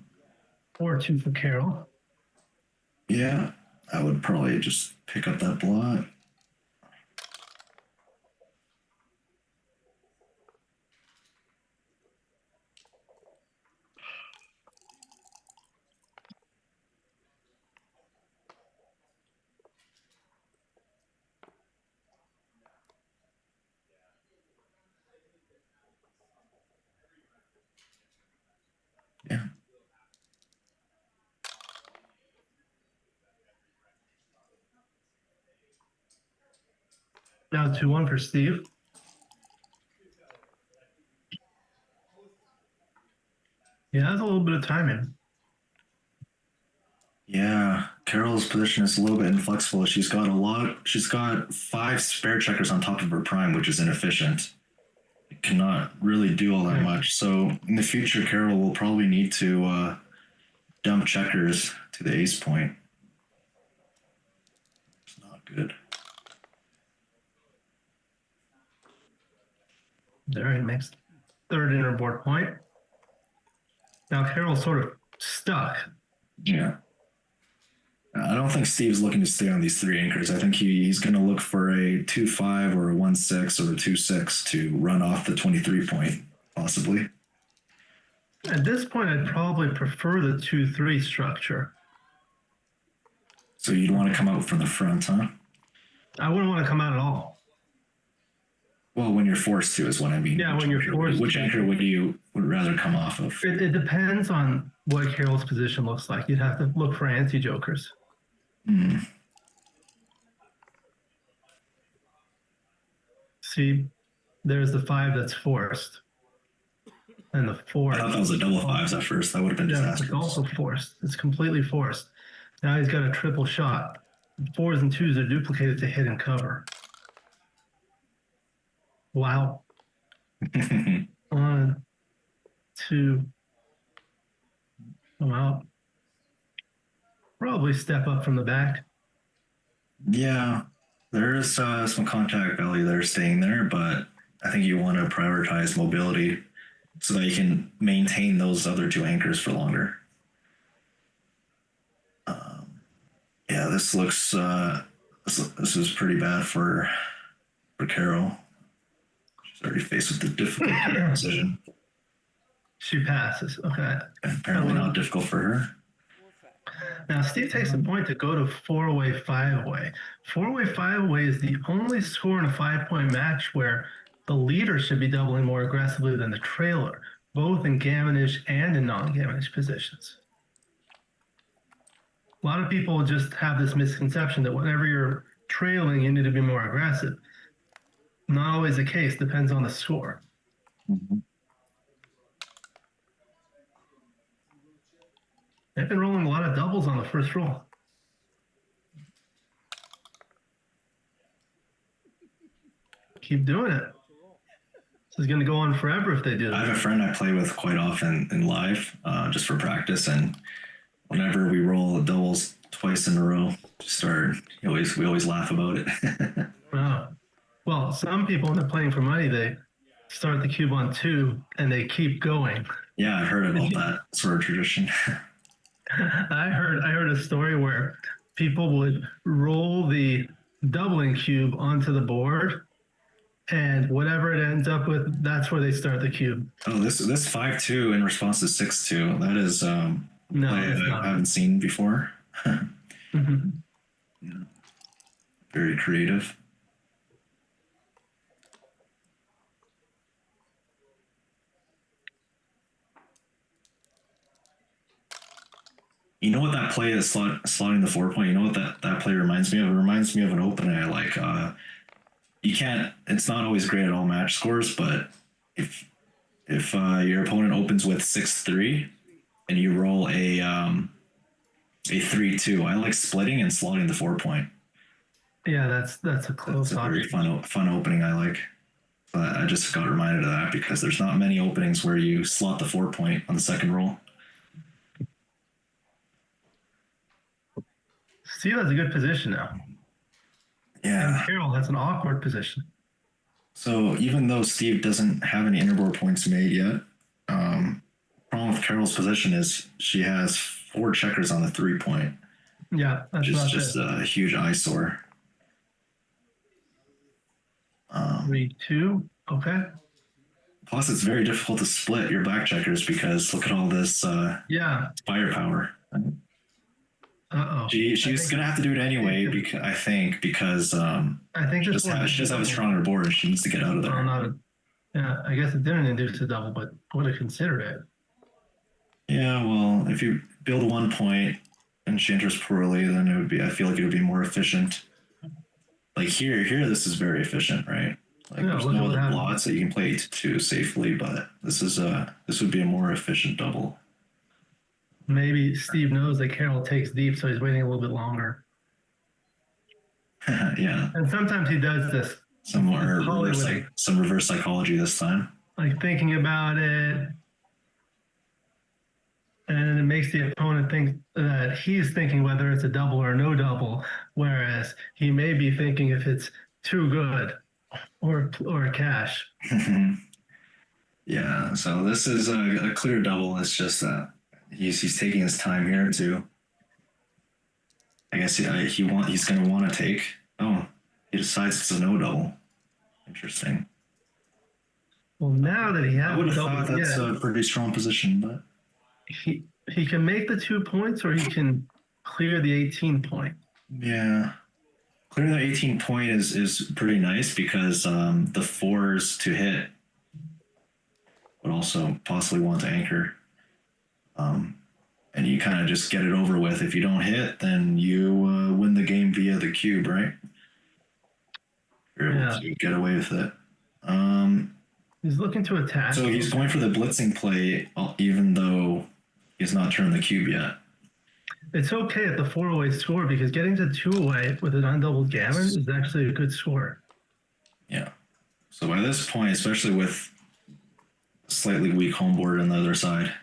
for Carol. Yeah, I would probably just pick up that blot. Yeah. Now 2-1 for Steve. Yeah, that's a little bit of timing. Yeah, Carol's position is a little bit inflexible. She's got 5 spare checkers on top of her prime, which is inefficient. It cannot really do all that much. So in the future, Carol will probably need to dump checkers to the ace point. It's not good. There he makes third inner-board point. Now Carol's sort of stuck. Yeah. I don't think Steve's looking to stay on these 3 anchors. I think he's going to look for a 2-5 or a 1-6 or a 2-6 to run off the 23 point, possibly. At this point, I'd probably prefer the 2-3 structure. So you'd want to come out from the front, huh? I wouldn't want to come out at all. Well, when you're forced to is what I mean. Yeah, when you're forced. Which anchor would rather come off of? It depends on what Carol's position looks like. You'd have to look for anti-jokers. See, there's the 5 that's forced. And the 4. I thought that was a double 5s at first. That would have been disastrous. It's also forced. It's completely forced. Now he's got a triple shot. 4s and 2s are duplicated to hit and cover. Wow. 1, 2. Come out. Probably step up from the back. Yeah, there is some contact value there staying there, but I think you want to prioritize mobility so that you can maintain those other 2 anchors for longer. Yeah, this looks this is pretty bad for Carol. She's already faced with the difficult decision. She passes. Okay. Apparently not difficult for her. Now Steve takes the point to go to 4-way, 5-way. 4-way, 5-way is the only score in a 5-point match where the leader should be doubling more aggressively than the trailer, both in gammonish and in non-gammonish positions. A lot of people just have this misconception that whenever you're trailing, you need to be more aggressive. Not always the case, depends on the score. Mm-hmm. They've been rolling a lot of doubles on the first roll. Keep doing it. This is going to go on forever if they do I that. have a friend I play with quite often in live, just for practice, and whenever we roll doubles twice in a row, we always laugh about it. Oh. Well, some people, when they're playing for money, they start the cube on 2 and they keep going. Yeah, I've heard about that sort of tradition. I heard a story where people would roll the doubling cube onto the board, and whatever it ends up with, that's where they start the cube. Oh, this 5-2 in response to 6-2. That is No, play it's I not. haven't seen before. Mhm. Yeah. Very creative. You know what that play is slotting the 4-point? You know what that play reminds me of? It reminds me of an opening I like. You can't. It's not always great at all match scores, but if your opponent opens with 6-3 and you roll a 3-2, I like splitting and slotting the 4-point. Yeah, that's a close That's a very option. fun opening I like. But I just got reminded of that because there's not many openings where you slot the 4-point on the second roll. Steve has a good position now. Yeah. And Carol has an awkward position. So even though Steve doesn't have any interboard points made yet, problem with Carol's position is she has 4 checkers on the 3-point, Yeah, that's which is not just it. a huge eyesore. 3-2. Okay. Plus, it's very difficult to split your black checkers because look at all this Yeah. firepower. Uh-oh. She's gonna have to do it anyway because I think I think she this one does have a stronger board and she needs to get out of there. Well, not a, yeah, I guess it didn't induce a double, but would have considered it. Yeah, well, if you build 1 point and she enters poorly, then it would be. I feel like it would be more efficient. Like here, this is very efficient, right? Like Yeah, there's look at no what other happened. blots that you can play 2 safely, but this would be a more efficient double. Maybe Steve knows that Carol takes deep, so he's waiting a little bit longer. Yeah, And sometimes he does this, some Hollywood. reverse psychology this time. like thinking about it, and it makes the opponent think that he's thinking whether it's a double or no double, whereas he may be thinking if it's too good or a cash. Yeah, so this is a clear double. It's just he's taking his time here too. I guess he's going to want to take. Oh, he decides it's a no double. Interesting. Well, now that he I has would a have thought double, that's yeah, a pretty strong position, but he can make the 2 points or he can clear the 18 point. yeah, clearing the 18 point is pretty nice because the 4s to hit would also possibly want to anchor. And you kind of just get it over with. If you don't hit, then you win the game via the cube, right? You're able to get away with it. He's looking to attack. So he's going for the blitzing play, even though he's not turned the cube yet. It's okay at the 4-away score because getting to 2-away with an undoubled gammon is actually a good score. Yeah. So by this point, especially with slightly weak home board on the other side,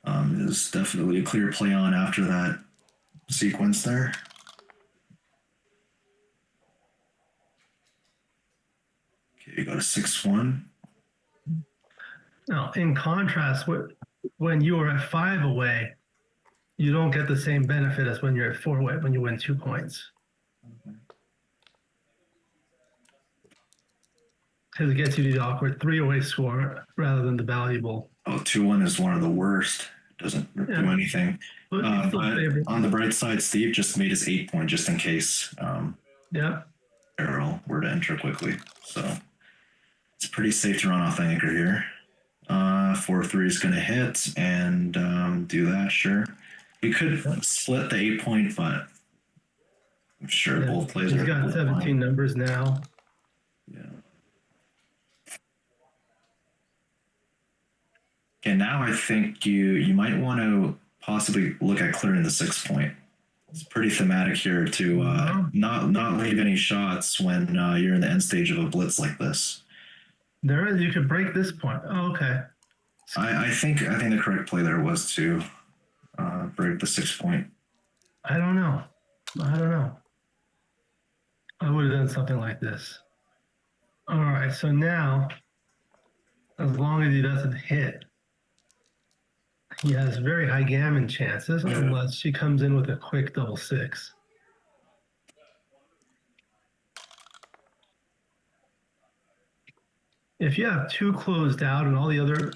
is definitely a clear play on after that sequence there. Okay, you got a 6-1. Now, in contrast, when you are at 5 away, you don't get the same benefit as when you're at 4 away, when you win 2 points. Because it gets you to the awkward 3-away score rather than the valuable. Oh, 2-1 is one of the worst. Doesn't do anything. But on the bright side, Steve just made his 8-point just in case Errol were to enter quickly. So it's pretty safe to run off the anchor here. 4-3 is going to hit and do that, sure. We could split the 8-point, but I'm sure both plays He's are got 17 fine. Numbers now. Yeah. Okay, now I think you might want to possibly look at clearing the 6-point. It's pretty thematic here to not leave any shots when you're in the end stage of a blitz like this. You could break this point. Oh, okay. I think the correct play there was to break the 6-point. I don't know. I would have done something like this. All right, so now, as long as he doesn't hit, he has very high gammon chances unless she comes in with a quick double 6. If you have 2 closed out and all the other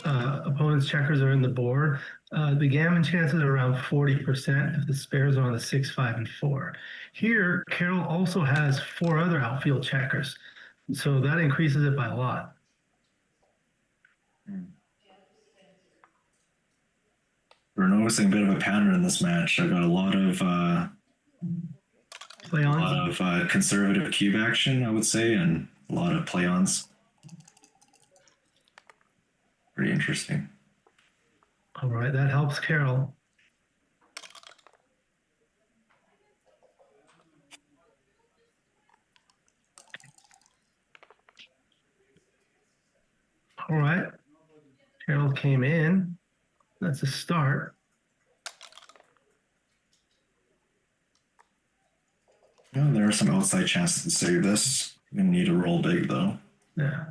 opponent's checkers are in the board, the gammon chances are around 40% if the spares are on the 6, 5, and 4. Here, Carol also has 4 other outfield checkers, so that increases it by a lot. We're noticing a bit of a pattern in this match. I've got a lot of conservative cube action, I would say, and a lot of play-ons. Pretty interesting. All right, that helps Carol. All right, Carol came in. That's a start. Yeah, there are some outside chances to save this. You're gonna need to roll big though. Yeah.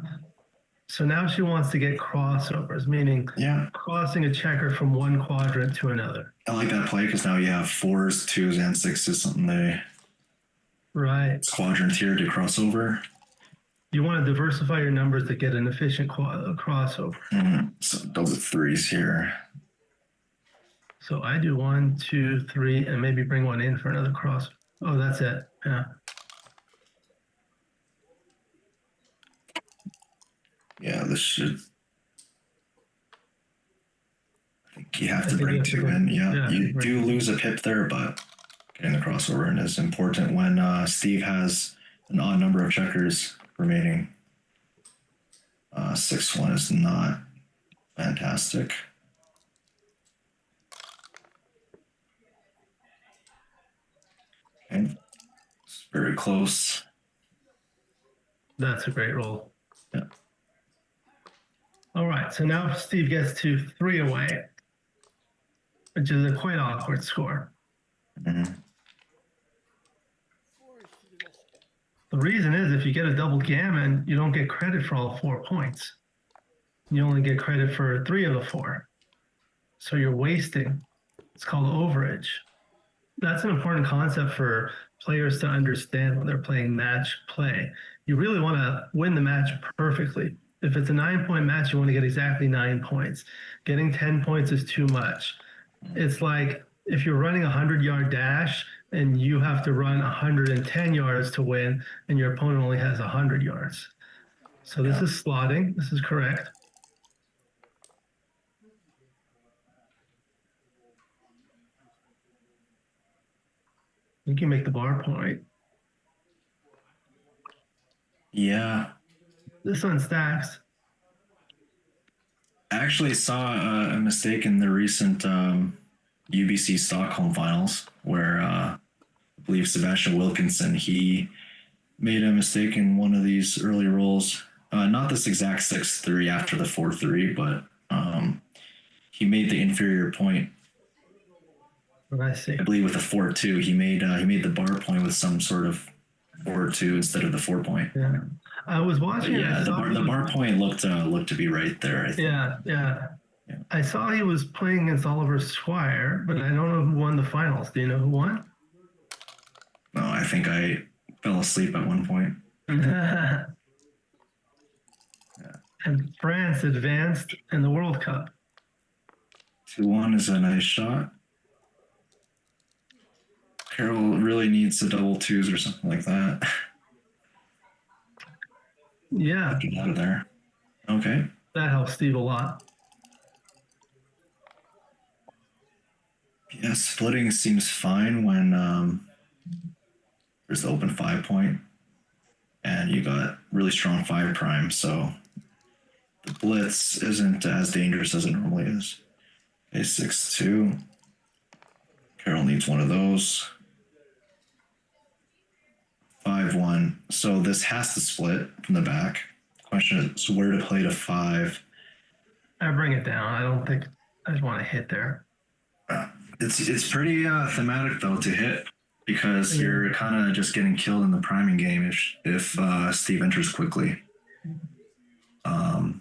So now she wants to get crossovers, meaning crossing a checker from one quadrant to another. I like that play because now you have 4s, 2s, and 6s, something quadrant here to cross over. You want to diversify your numbers to get an efficient crossover. So those are 3s here. So I do 1, 2, 3, and maybe bring one in for another cross. Oh, that's it. Yeah. Yeah, this should. I think you have to bring 2 in. Yeah, you do lose a pip there, but getting the crossover in is important when Steve has an odd number of checkers remaining. 6-1 is not fantastic. Okay, it's very close. That's a great roll. Yeah. All right, so now Steve gets to 3 away, which is a quite awkward score. The reason is if you get a double gammon, you don't get credit for all 4 points. You only get credit for 3 of the 4. So you're wasting. It's called overage. That's an important concept for players to understand when they're playing match play. You really want to win the match perfectly. If it's a 9-point match, you want to get exactly 9 points. Getting 10 points is too much. It's like if you're running a 100-yard dash and you have to run 110 yards to win, and your opponent only has 100 yards. So this is slotting. This is correct. You can make the bar point. Yeah. This one stacks. I actually saw a mistake in the recent UBC Stockholm finals where I believe Sebastian Wilkinson, he made a mistake in one of these early rolls. Not this exact 6-3 after the 4-3, but he made the inferior point. I see. I believe with a 4-2, he made the bar point with some sort of 4-2 instead of the 4 point. Yeah, I was watching. Yeah, the bar point looked to be right there. I think. Yeah. I saw he was playing against Oliver Swire, but I don't know who won the finals. Do you know who won? No, I think I fell asleep at one point. Yeah. And France advanced in the World Cup. 2-1 is a nice shot. Carroll really needs the double twos or something like that. Yeah. Get out of there. Okay. That helps Steve a lot. Yeah, splitting seems fine when there's the open 5 point and you got really strong 5 prime, so the blitz isn't as dangerous as it normally is. Okay, 6-2. Carroll needs one of those. 5-1. So this has to split from the back. Question is where to play to 5. I bring it down. I don't think I just want to hit there. It's pretty thematic though to hit because you're kind of just getting killed in the priming game if Steve enters quickly. I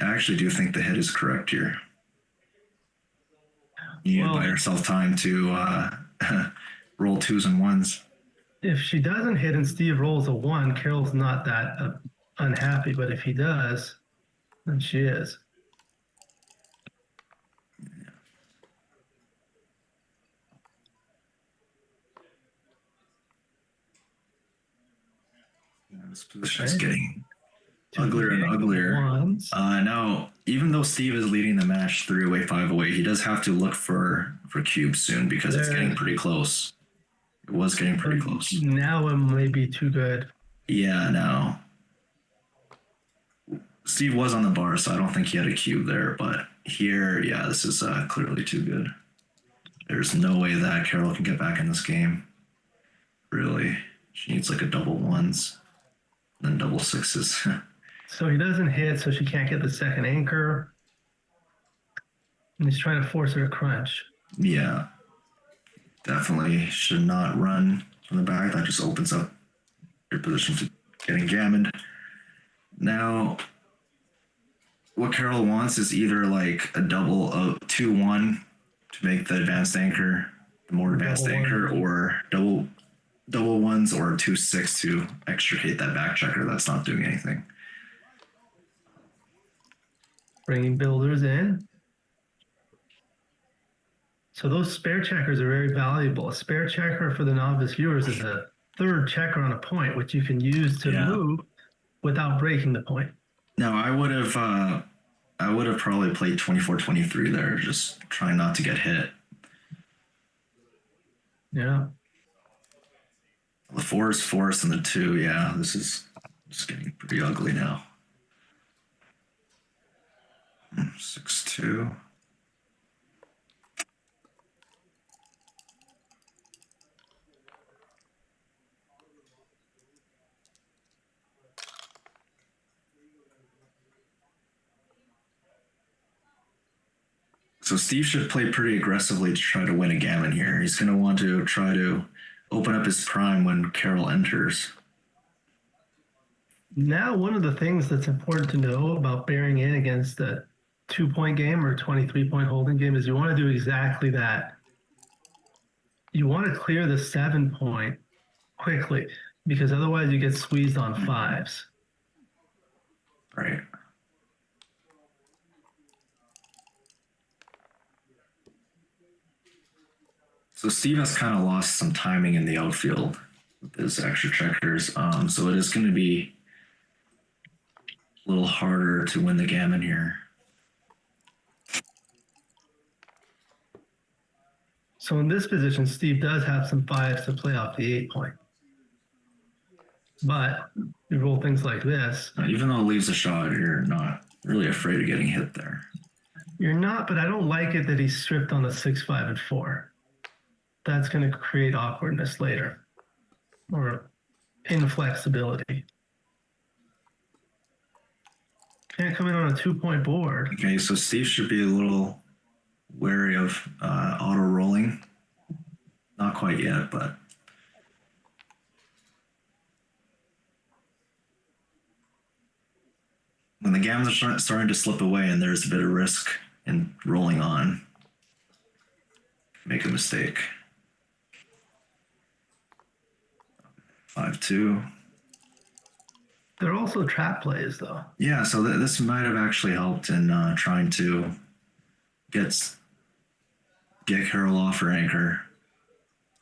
actually do think the hit is correct here. You need to buy yourself time to roll 2s and 1s. If she doesn't hit and Steve rolls a 1, Carol's not that unhappy, but if he does, then she is. This position is getting uglier and uglier. Now, even though Steve is leading the match 3 away, 5 away, he does have to look for cubes soon because it's getting pretty close. It was getting pretty close. Now it may be too good. Yeah, now. Steve was on the bar, so I don't think he had a cube there, but here, yeah, this is clearly too good. There's no way that Carroll can get back in this game. Really. She needs like a double 1s, then double 6s. So he doesn't hit, so she can't get the second anchor. And he's trying to force her to crunch. Yeah. Definitely should not run from the back. That just opens up your position to getting gammoned. Now, what Carroll wants is either like a double 2-1 to make the advanced anchor the more advanced anchor, or double 1s or 2-6 to extricate that back checker that's not doing anything. Bringing builders in. So those spare checkers are very valuable. A spare checker for the novice viewers is a third checker on a point, which you can use to move without breaking the point. Now, I would have probably played 24-23 there, just trying not to get hit. Yeah. The 4 is forced and the 2, yeah, this is just getting pretty ugly now. 6-2. So Steve should play pretty aggressively to try to win a gammon here. He's going to want to try to open up his prime when Carroll enters. Now, one of the things that's important to know about bearing in against a 2-point game or 23-point holding game is you want to do exactly that. You want to clear the 7-point quickly because otherwise you get squeezed on 5s. Right. So Steve has kind of lost some timing in the outfield with his extra checkers. So it is going to be a little harder to win the gammon here. So in this position, Steve does have some 5s to play off the 8-point. But you roll things like this. Even though it leaves a shot, you're not really afraid of getting hit there. You're not, but I don't like it that he's stripped on the 6, 5, and 4. That's going to create awkwardness later or inflexibility. Can't come in on a 2-point board. Okay, so Steve should be a little wary of auto rolling. Not quite yet, but when the gammons are starting to slip away and there's a bit of risk in rolling on, make a mistake. 5-2. They're also trap plays, though. Yeah, so this might have actually helped in trying to get Carol off her anchor.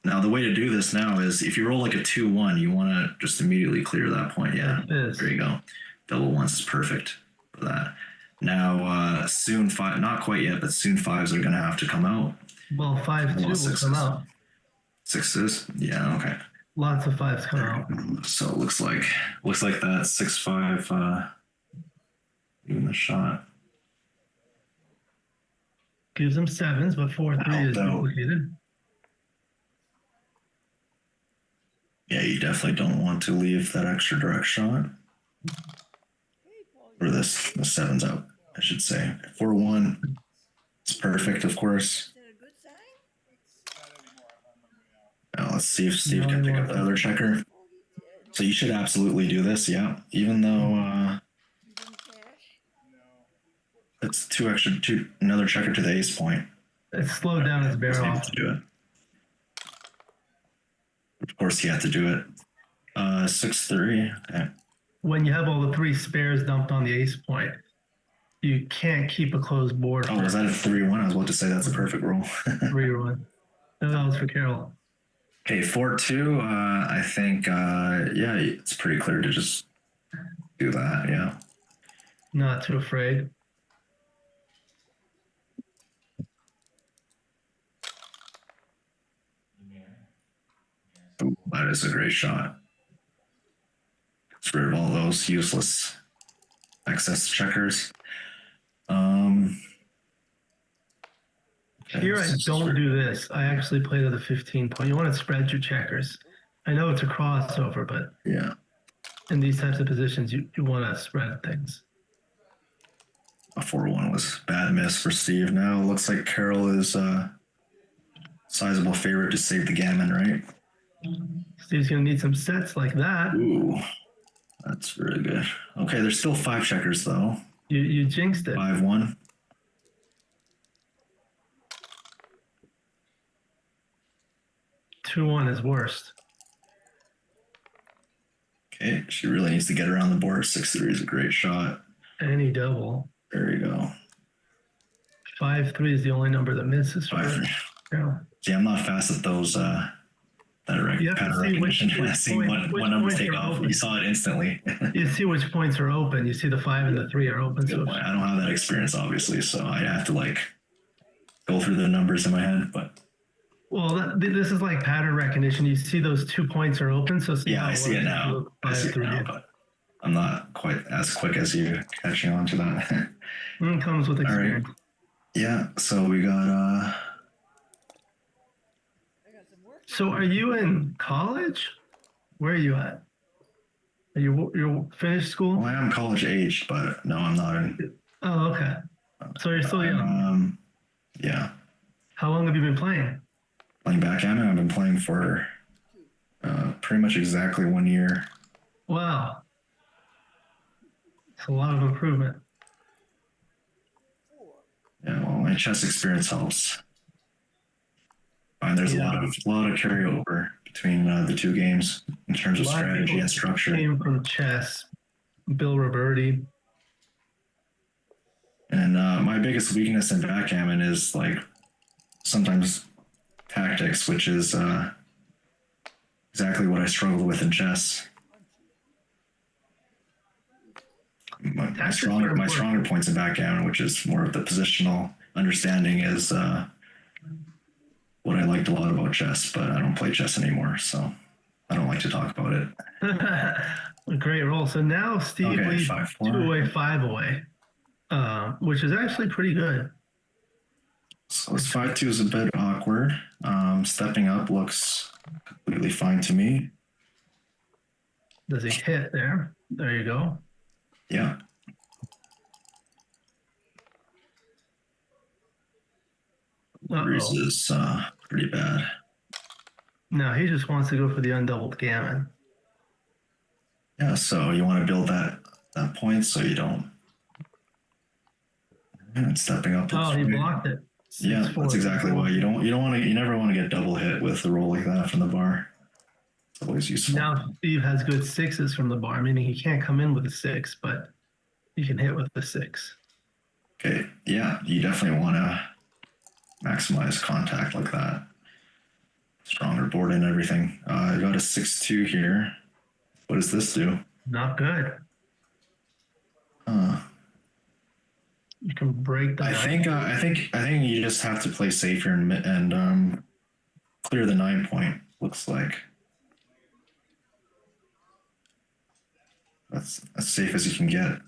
Now, the way to do this now is if you roll like a 2-1, you want to just immediately clear that point. Yeah, there you go. Double ones is perfect for that. Now, soon five, not quite yet, but soon 5s are going to have to come out. Well, 5-2 will come out. 6s? Yeah, okay. Lots of 5s come out. So it looks like that 6-5 even the shot. Gives them 7s, but 4-3 is duplicated. Yeah, you definitely don't want to leave that extra direct shot. Or the 7's out, I should say. 4-1. It's perfect, of course. Now let's see if Steve can pick up the other checker. So you should absolutely do this, yeah. Even though it's another checker to the ace point. It's slowed down his barrel. To do it. Of course, he had to do it. 6-3. Okay. When you have all the 3 spares dumped on the ace point, you can't keep a closed board. Oh, was that a 3-1? I was about to say that's a perfect roll. 3-1. No, that was for Carol. Okay, 4-2. I think, yeah, it's pretty clear to just do that. Yeah. Not too afraid. Ooh, that is a great shot. Gets rid of all those useless excess checkers. Here I don't do this. I actually play to the 15 point. You want to spread your checkers. I know it's a crossover, but yeah, in these types of positions, you want to spread things. A 4-1 was bad miss for Steve. Now it looks like Carol is a sizable favorite to save the gammon, right? Steve's going to need some sets like that. Ooh, that's really good. Okay, there's still 5 checkers, though. You jinxed it. 5-1. Two one is worst. Okay, she really needs to get around the board. 6-3 is a great shot. Any double. There you go. 5-3 is the only number that misses. 5-3. Yeah. See, I'm not fast at those that pattern recognition. Seeing what numbers take off. You saw it instantly. You see which points are open. You see the 5 and the 3 are open. So I don't have that experience, obviously, so I have to like go through the numbers in my head. But well, this is like pattern recognition. You see those 2 points are open. So yeah, I see it now. I see it now, but I'm not quite as quick as you catching on to that. It comes with experience. Right. Yeah. So we got. So are you in college? Where are you at? Are you're finished school? Well, I am college aged, but no, I'm not in. Oh, okay. So you're still young. Yeah. How long have you been playing? Playing backgammon, I've been playing for pretty much exactly 1 year. Wow. It's a lot of improvement. Yeah, well, my chess experience helps. And there's a lot of carryover between the 2 games in terms of strategy and structure. Came from chess, Bill Roberti. And my biggest weakness in backgammon is like sometimes tactics, which is exactly what I struggled with in chess. My stronger points in backgammon, which is more of the positional understanding, is what I liked a lot about chess, but I don't play chess anymore, so I don't like to talk about it. A great roll. So now Steve leads 2 away, 5 away, which is actually pretty good. So this 5-2 is a bit awkward. Stepping up looks completely fine to me. Does he hit there? There you go. Yeah. Breeze is pretty bad. No, he just wants to go for the undoubled gammon. Yeah, so you want to build that point so you don't. And stepping up. Oh, he blocked it. Yeah, that's exactly why you never want to get double hit with a roll like that from the bar. It's always useful. Now Steve has good sixes from the bar, meaning he can't come in with a 6, but he can hit with the 6. Okay, yeah, you definitely want to maximize contact like that. Stronger board and everything. I got a 6-2 here. What does this do? Not good. You can break the. I think you just have to play safe here and clear the 9 point. Looks like that's as safe as you can get, as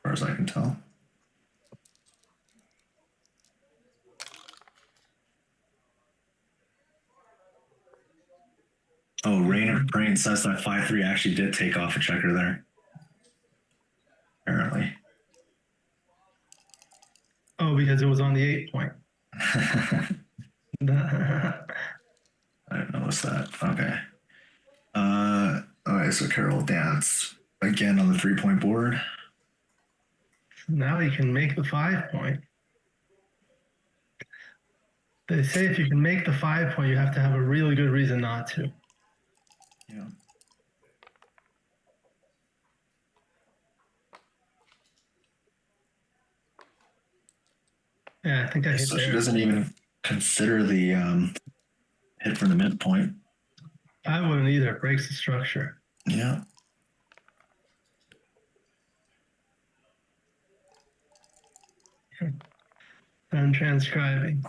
far as I can tell. Oh, Rain of Brain says that 5-3 actually did take off a checker there. Apparently. Oh, because it was on the 8 point. I didn't notice that. Okay. All right, so Carol dance again on the 3-point board. Now he can make the 5 point. They say if you can make the 5 point, you have to have a really good reason not to. Yeah. Yeah, I think I hit So there. she doesn't even consider the hit from the midpoint. I wouldn't either. It breaks the structure. Yeah. I'm transcribing.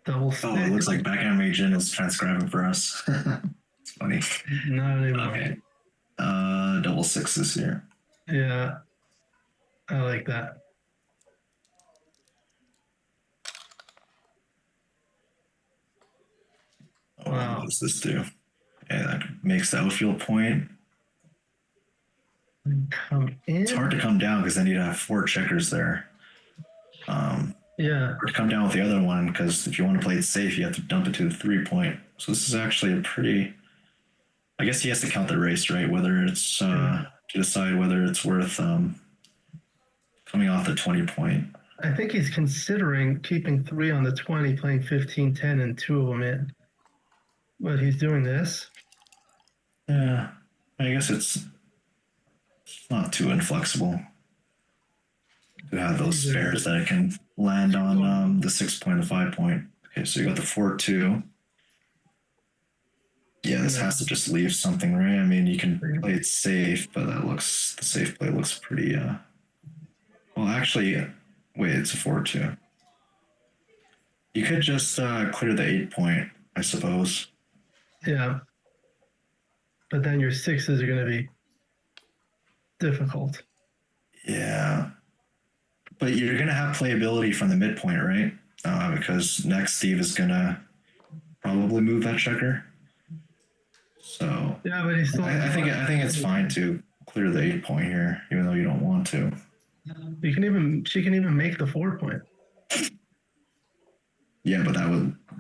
Double stick. Oh, it looks like Backgammon Begins is transcribing for us. It's funny. Not anymore. Okay. Double sixes here. Yeah. I like that. Oh, Wow. what does this do? Yeah, that makes the outfield point. Come in. It's hard to come down because then you'd have 4 checkers there. Yeah. Or to come down with the other one, because if you want to play it safe, you have to dump it to the 3-point. So this is actually a pretty. I guess he has to count the race, right? Whether it's to decide whether it's worth coming off the 20-point. I think he's considering keeping 3 on the 20, playing 15, 10, and 2 of them in. But he's doing this. Yeah, I guess it's not too inflexible to have those spares that it can land on the 6-point and 5-point. Okay, so you got the 4-2. Yeah, this has to just leave something, right? I mean, you can play it safe, but the safe play looks pretty. Well, actually, wait, it's a 4-2. You could just clear the 8-point, I suppose. Yeah. But then your 6s are going to be difficult. Yeah. But you're going to have playability from the midpoint, right? Because next Steve is going to probably move that checker. So yeah, but he's still. I think it's fine to clear the 8-point here, even though you don't want to. She can even make the 4-point. Yeah, but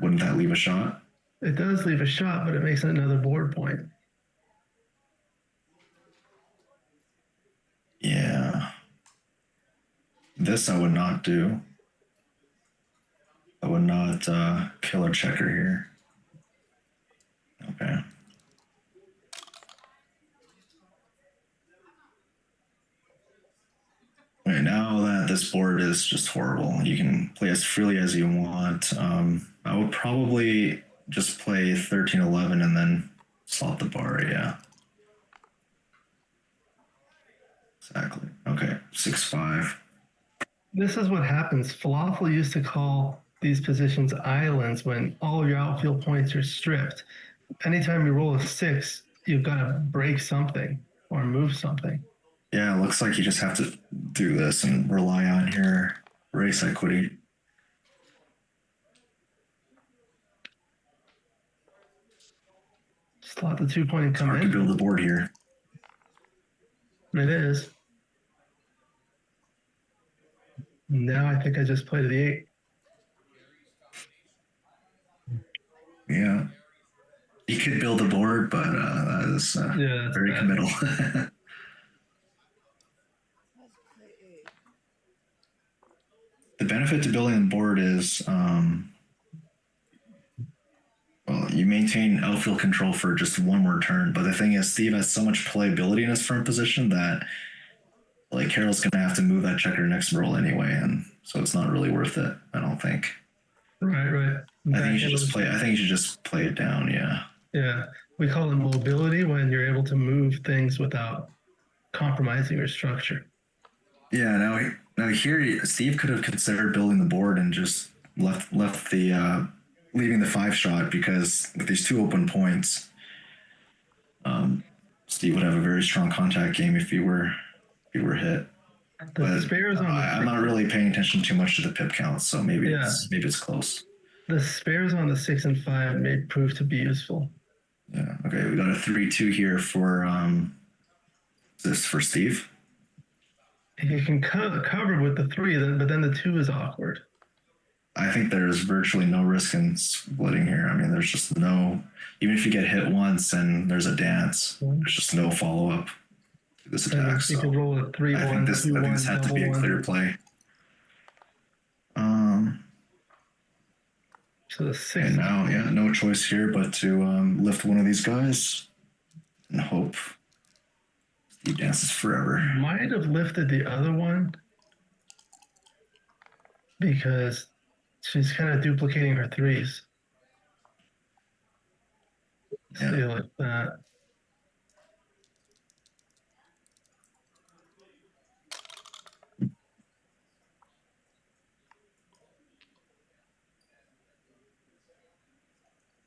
wouldn't that leave a shot? It does leave a shot, but it makes another board point. Yeah. This I would not do. I would not kill a checker here. Okay. Okay, now that this board is just horrible, you can play as freely as you want. I would probably just play 13-11 and then slot the bar, yeah. Exactly. Okay, 6-5. This is what happens. Falafel used to call these positions islands when all of your outfield points are stripped. Anytime you roll a 6, you've got to break something or move something. Yeah, it looks like you just have to do this and rely on your race equity. Slot the 2-point and come Hard to in. build a board here. It is. Now I think I just play to the 8. Yeah. He could build a board, but that is Yeah, very bad. committal. The benefit to building the board is, well, you maintain outfield control for just one more turn. But the thing is, Steve has so much playability in his front position that, like, Carroll's going to have to move that checker next roll anyway, and so it's not really worth it. I don't think. Right. I think you should just play. I think you should just play it down. Yeah. Yeah, we call it mobility when you're able to move things without compromising your structure. Yeah. Now here, Steve could have considered building the board and just left the leaving the 5 shot, because with these 2 open points, Steve would have a very strong contact game if he were hit. The spares on I'm not really paying attention too much to the pip count, so maybe it's close. The spares on the 6 and 5 may prove to be useful. Yeah. Okay. We got a 3-2 here for this for Steve. You can cover with the 3, but then the 2 is awkward. I think there's virtually no risk in splitting here. I mean, there's just no, even if you get hit once and there's a dance, there's just no follow up to this attack. You can roll a 3-1. I think this had to be a clear play. So the 6. And now, yeah, no choice here but to lift one of these guys and hope Steve dances forever. Might have lifted the other one because she's kind of duplicating her 3s. Yeah. See, like that.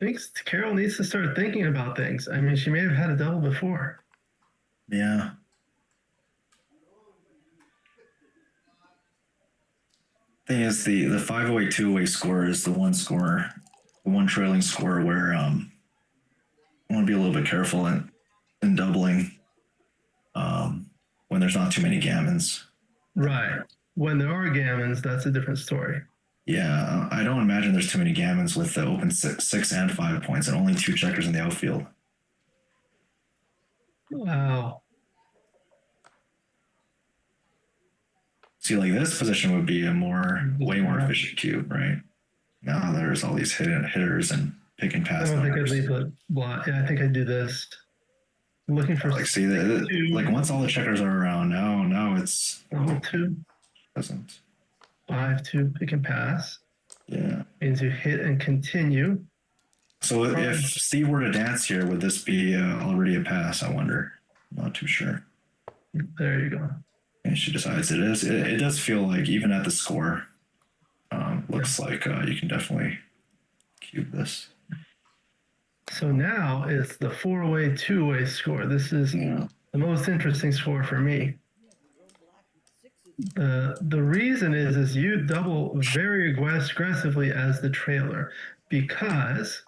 I think Carol needs to start thinking about things. I mean, she may have had a double before. Yeah. Thing is, the 508 2-way score is the one trailing score where I want to be a little bit careful in doubling when there's not too many gammons. Right. When there are gammons, that's a different story. Yeah, I don't imagine there's too many gammons with the open 6 and 5 points and only 2 checkers in the outfield. Wow. See, like this position would be way more efficient cube, right? Now there's all these hitters and pick and pass. I don't numbers. think I'd leave a blot. Yeah, I think I'd do this. I'm looking for like see like once all the checkers are around, now it's 2, doesn't 5, 2, pick and pass. Yeah. Into hit and continue. So if Steve were to dance here, would this be already a pass? I wonder. I'm not too sure. There you go. And she decides it is. It does feel like even at the score, looks like you can definitely cube this. So now it's the 4-way, 2-way score. This is the most interesting score for me. The reason is you double very aggressively as the trailer, because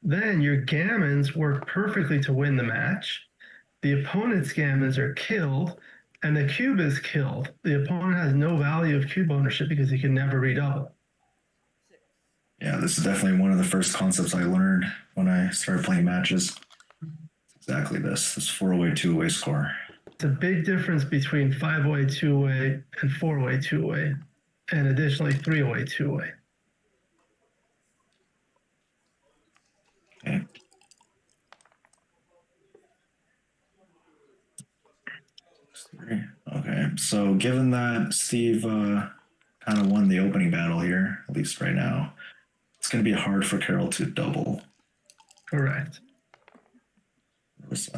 then your gammons work perfectly to win the match. The opponent's gammons are killed, and the cube is killed. The opponent has no value of cube ownership because he can never redouble. Yeah, this is definitely one of the first concepts I learned when I started playing matches. Exactly this 4-way, 2-way score. It's a big difference between 5-way, 2-way, and 4-way, 2-way, and additionally 3-way, 2-way. Okay. Okay, so given that Steve kind of won the opening battle here, at least right now, it's going to be hard for Carol to double. Correct. There was,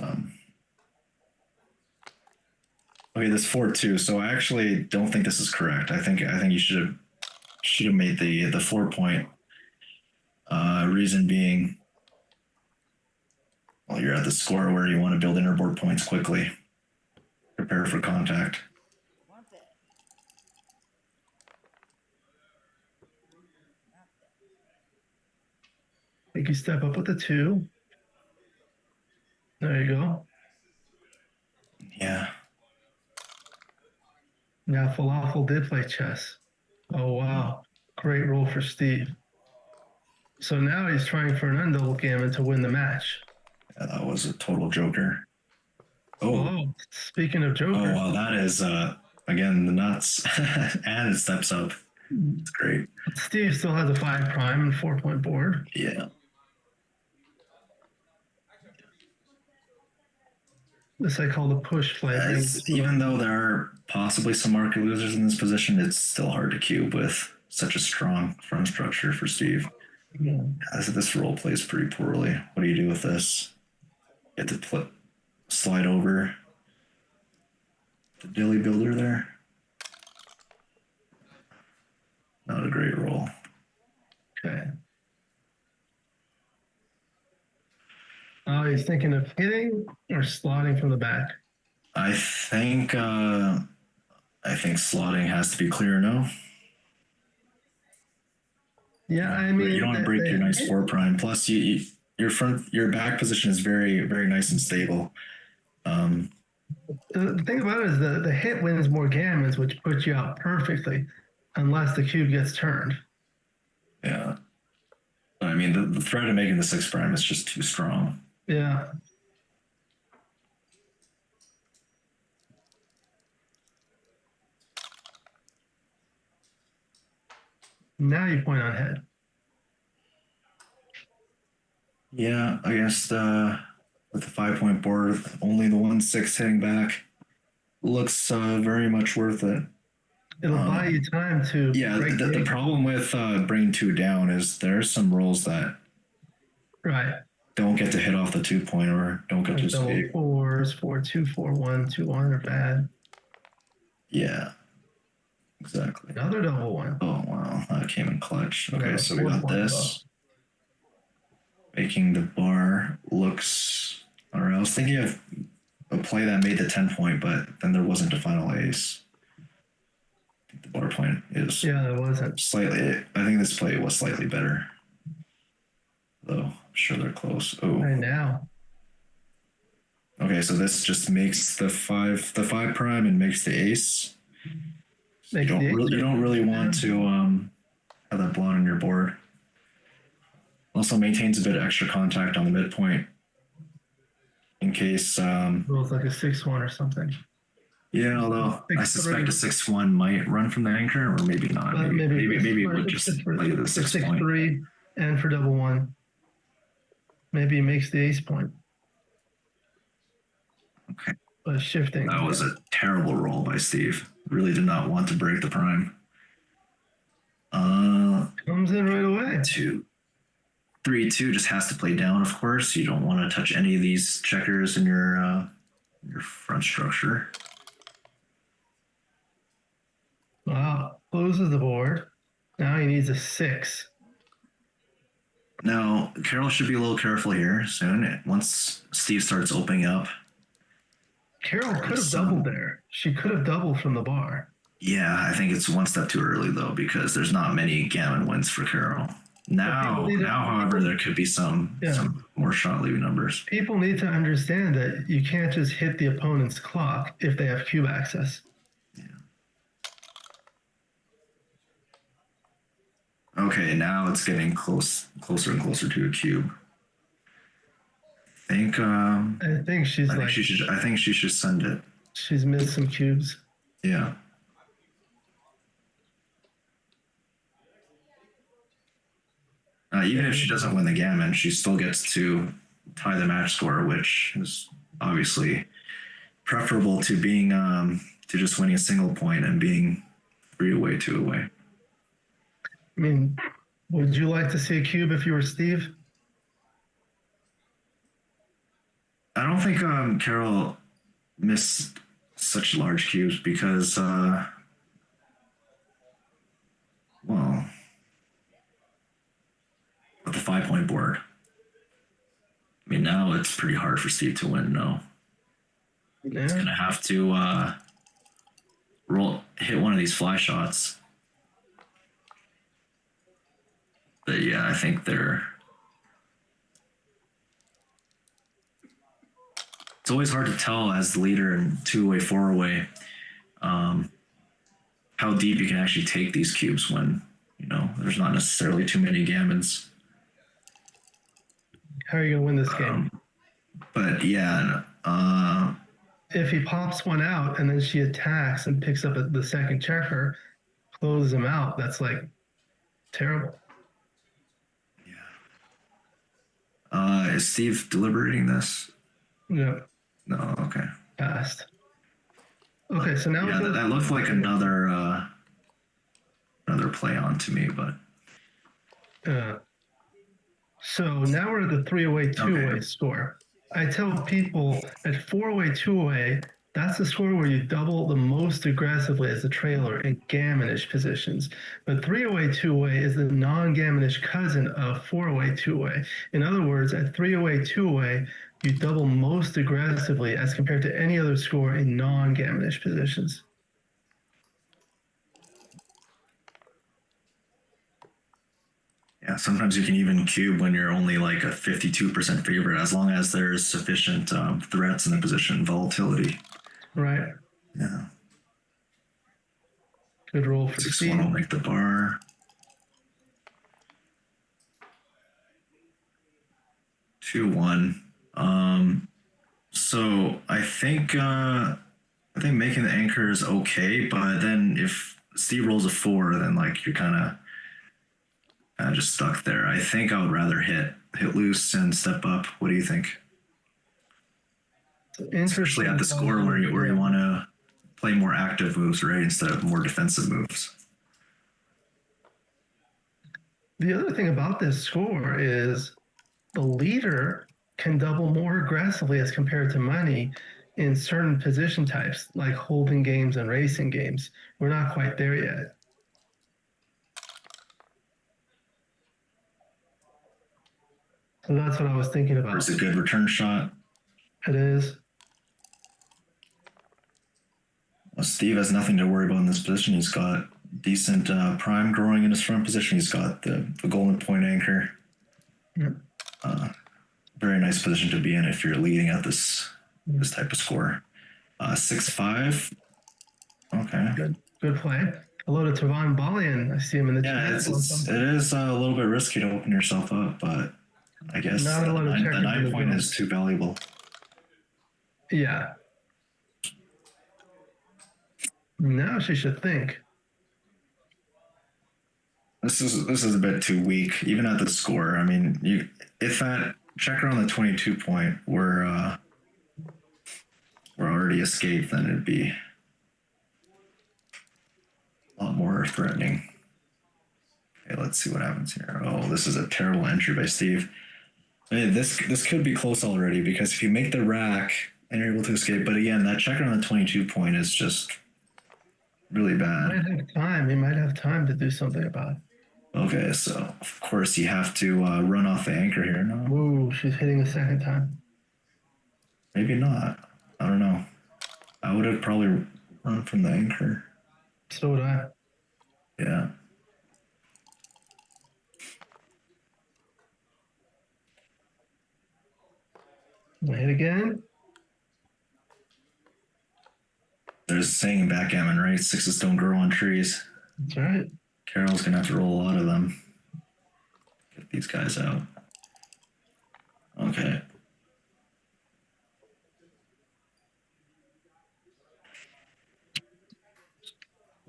okay, this 4-2. So I actually don't think this is correct. I think you should have made the 4-point. Reason being, well, you're at the score where you want to build interboard points quickly. Prepare for contact. I think you step up with the 2. There you go. Yeah. Now Falafel did play chess. Oh, wow. Great roll for Steve. So now he's trying for an undouble gammon to win the match. Yeah, that was a total joker. Oh, Speaking of oh jokers. wow, that is again the nuts. And it steps up. It's great. Steve still has a 5 prime and 4-point board. Yeah. This I call the push play. Even though there are possibly some market losers in this position, it's still hard to cube with such a strong front structure for Steve. Yeah. This roll plays pretty poorly. What do you do with this? You have to slide over the dilly builder there. Not a great roll. Okay. Oh, he's thinking of hitting or slotting from the back. I think slotting has to be clear now. Yeah, I mean, you don't want to break your nice 4 prime. Plus, your back position is very, very nice and stable. The thing about it is the hit wins more gammons, which puts you out perfectly, unless the cube gets turned. Yeah. I mean, the threat of making the 6 prime is just too strong. Yeah. Now you point on head. Yeah, I guess with the 5-point board, only the 1/6 hitting back looks very much worth it. It'll buy you time to. Yeah, the problem with bringing 2 down is there's some rolls that don't get to hit off the 2-point or don't get to escape. Double 4s, 4-2, 4-1, 2-1 are bad. Yeah, exactly. Another double 1. Oh wow, that came in clutch. Okay, so we got this. Making the bar looks. Or I was thinking of a play that made the 10-point, but then there wasn't a final ace. I think the bar point is. Yeah, there wasn't. Slightly. I think this play was slightly better. Though I'm sure they're close. Oh. Right now. Okay, so this just makes the 5 prime and makes the ace. You don't really want to have that blonde on your board. Also maintains a bit of extra contact on the midpoint in case. Rolls like a 6-1 or something. Yeah, although I suspect a 6-1 might run from the anchor, or maybe not. Maybe it would just play the 6-point. 6-3 and for double 1. Maybe he makes the ace point. Okay. But shifting. That was a terrible roll by Steve. Really did not want to break the prime. Comes in right away. 3-2 just has to play down, of course. You don't want to touch any of these checkers in your front structure. Wow, closes the board. Now he needs a 6. Now, Carol should be a little careful here soon. Once Steve starts opening up. Carol could have doubled there. She could have doubled from the bar. Yeah, I think it's one step too early, though, because there's not many gammon wins for Carol. Now, however, there could be some more shot leaving numbers. People need to understand that you can't just hit the opponent's clock if they have cube access. Yeah. Okay, now it's getting closer and closer to a cube. I think she should send it. She's missed some cubes. Yeah. Even if she doesn't win the gammon, she still gets to tie the match score, which is obviously preferable to being to just winning a single point and being 3 away, 2 away. I mean, would you like to see a cube if you were Steve? I don't think Carol missed such large cubes because, with the 5-point board. I mean, now it's pretty hard for Steve to win. No, he's gonna have to hit one of these fly shots. But yeah, I think they're. it's always hard to tell as the leader in 2-way, 4-way, how deep you can actually take these cubes when, there's not necessarily too many gammons. How are you going to win this game? But yeah, if he pops one out and then she attacks and picks up the second checker, closes him out, that's like terrible. Yeah. Is Steve deliberating this? No. No, okay. Passed. Okay, so now that looked like another play on to me, but so now we're at the 3-way, 2-way score. I tell people at 4-way, 2-way, that's the score where you double the most aggressively as a trailer in gammonish positions. But 3-way, 2-way is the non-gammonish cousin of 4-way, 2-way. In other words, at 3-way, 2-way, you double most aggressively as compared to any other score in non-gammonish positions. Yeah, sometimes you can even cube when you're only like a 52% favorite, as long as there's sufficient threats in the position, volatility. Right. Yeah. Good roll for 6-1 will make the bar. 2-1. So I think making the anchor is okay, but then if Steve rolls a 4, then like you're kind of just stuck there. I think I would rather hit loose and step up. What do you think? Especially at the score where you want to play more active moves, right, instead of more defensive moves. The other thing about this score is the leader can double more aggressively as compared to money in certain position types, like holding games and racing games. We're not quite there yet. So that's what I was thinking about. It's a good return shot. It is. Well, Steve has nothing to worry about in this position. He's got decent prime growing in his front position. He's got the golden point anchor. Yep. Very nice position to be in if you're leading at this type of score. 6-5. Okay. Good play. Hello to Tavon Balian. I see him in the chat. Yeah, it is a little bit risky to open yourself up, but I guess the 9 point is too valuable. Yeah. Now she should think. This is a bit too weak, even at the score. I mean, if that checker on the 22 point were already escaped, then it'd be a lot more threatening. Okay, let's see what happens here. Oh, this is a terrible entry by Steve. I mean, this could be close already, because if you make the rack and you're able to escape, but again, that checker on the 22 point is just really bad. He might have time to do something about it. Okay, so of course you have to run off the anchor here. No, Ooh, she's hitting a second time. maybe not. I don't know. I would have probably run from the anchor. So would I. Yeah. Hit again. There's a saying in backgammon, right? 6s don't grow on trees. That's right. Carol's gonna have to roll a lot of them. Get these guys out. Okay.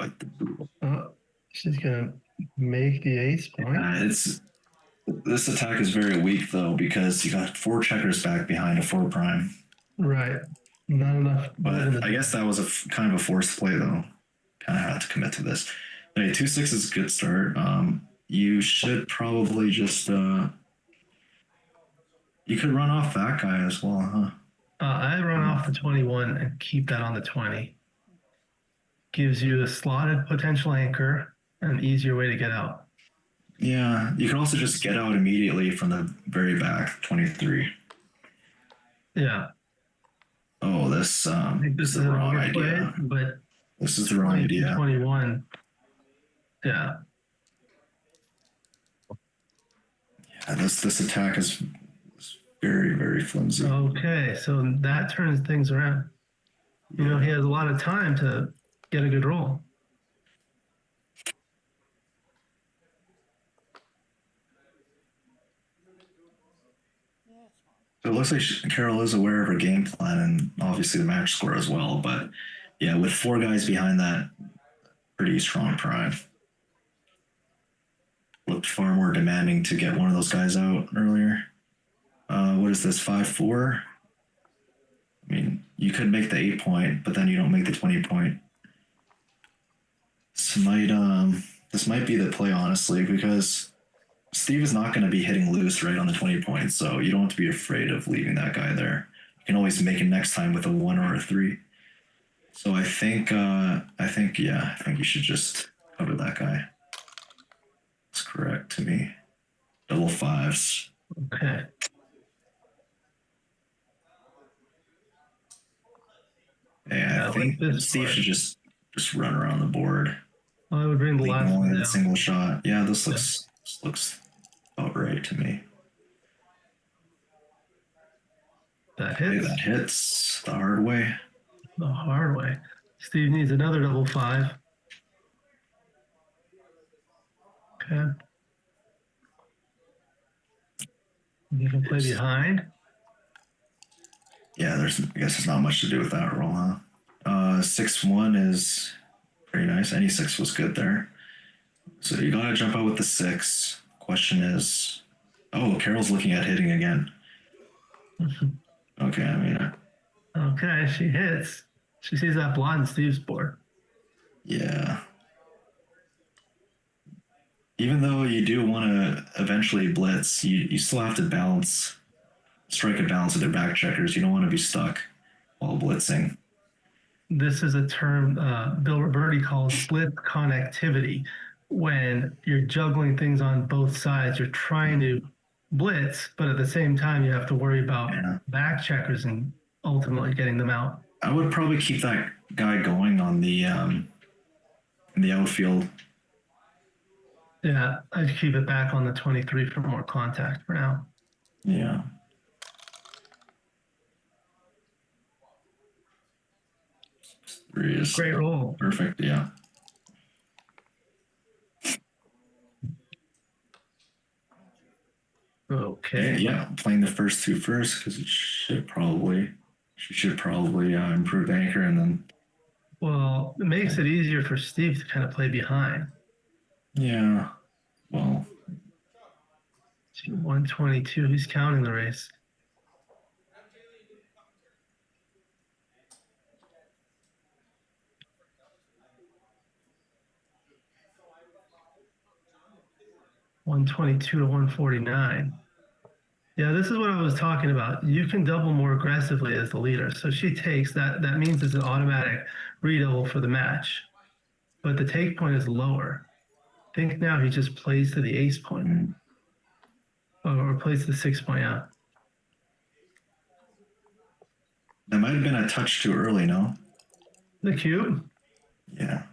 Like the boodle. She's gonna make the ace point. This attack is very weak though, because you got 4 checkers back behind a 4 prime. Right. Not enough. But I guess that was a kind of a forced play though. Kind of had to commit to this. Okay, 2-6 is a good start. You should probably just you could run off that guy as well, huh? I run off the 21 and keep that on the 20. Gives you a slotted potential anchor and an easier way to get out. Yeah, you can also just get out immediately from the very back, 23. Yeah. Oh, this I think this is the a wrong wrong idea. play, but This is the wrong idea. 21. Yeah. Yeah, this attack is very, very flimsy. Okay, so that turns things around. You know, he has a lot of time to get a good roll. So it looks like Carol is aware of her game plan and obviously the match score as well. But yeah, with 4 guys behind that, pretty strong prime. Looked far more demanding to get one of those guys out earlier. What is this, 5-4? I mean, you could make the 8-point, but then you don't make the 20-point. This might be the play, honestly, because Steve is not going to be hitting loose right on the 20 points, so you don't have to be afraid of leaving that guy there. You can always make it next time with a 1 or a 3. So I think you should just cover that guy. That's correct to me. Double 5s. Okay. Yeah, I think Steve should just run around the board. I would bring the last one down. Single shot. Yeah, this looks about right to me. That hits. That hits the hard way. The hard way. Steve needs another double 5. Okay. You can play behind. Yeah, I guess there's not much to do with that roll, huh? 6-1 is pretty nice. Any 6 was good there. So you gotta jump out with the 6. Question is, oh, Carol's looking at hitting again. Okay, I mean. Okay, she hits. She sees that blot in Steve's board. Yeah. Even though you do want to eventually blitz, you still have to strike a balance with their back checkers. You don't want to be stuck while blitzing. This is a term Bill Roberti calls blitz connectivity. When you're juggling things on both sides, you're trying to blitz, but at the same time, you have to worry about back checkers and ultimately getting them out. I would probably keep that guy going on the in the outfield. Yeah, I'd keep it back on the 23 for more contact for now. Yeah. Great roll. Perfect, yeah. Okay. Yeah, playing the first 2 first because she should probably improve anchor and then. Well, it makes it easier for Steve to kind of play behind. Yeah. Well. 122. Who's counting the race? $122 to $149. Yeah, this is what I was talking about. You can double more aggressively as the leader. So she takes that. That means it's an automatic redouble for the match. But the take point is lower. I think now he just plays to the ace point. Or plays the 6 point out. That might have been a touch too early, no? The cube? Yeah.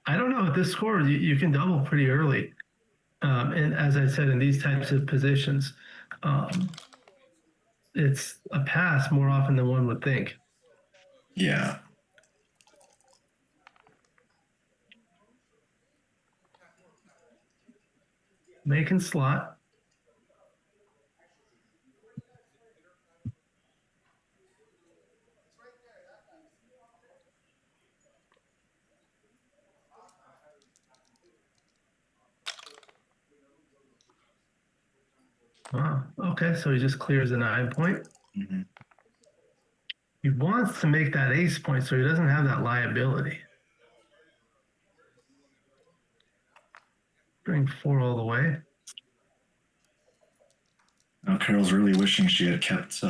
I don't know. At this score, you can double pretty early. And as I said, in these types of positions, it's a pass more often than one would think. Yeah. Making slot. Oh, okay, so he just clears the 9 point. Mm-hmm. He wants to make that ace point so he doesn't have that liability. Bring 4 all the way. Now Carol's really wishing she had kept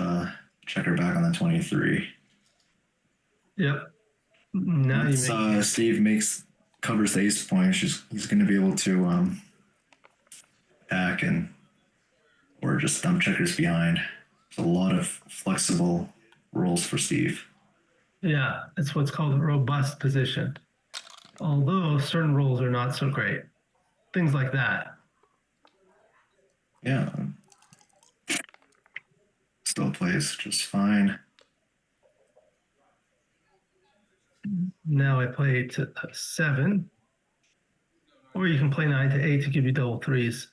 checker back on the 23. Yep. Now Steve covers the ace point. He's going to be able to back or just thumb checkers behind. It's a lot of flexible rolls for Steve. Yeah, it's what's called a robust position. Although certain rolls are not so great. Things like that. Yeah. still plays just fine. Now I play to 7. Or you can play 9 to 8 to give you double threes.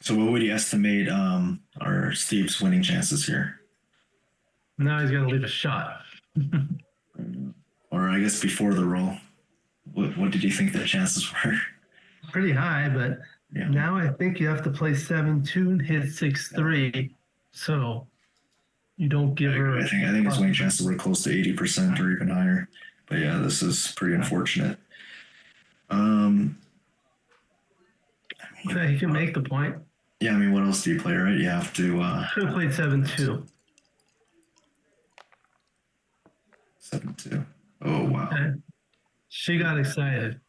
So what would you estimate are Steve's winning chances here? Now he's got to leave a shot. Or I guess before the roll, what did you think the chances were? Pretty high, but Yeah. now I think you have to play 7-2 and hit 6-3. So you don't give her. I think his winning chances were close to 80% or even higher. But yeah, this is pretty unfortunate. Okay, he can make the point. Yeah, I mean, what else do you play, right? You have to... Should have played 7-2. 7-2. Oh, wow. Okay. She got excited.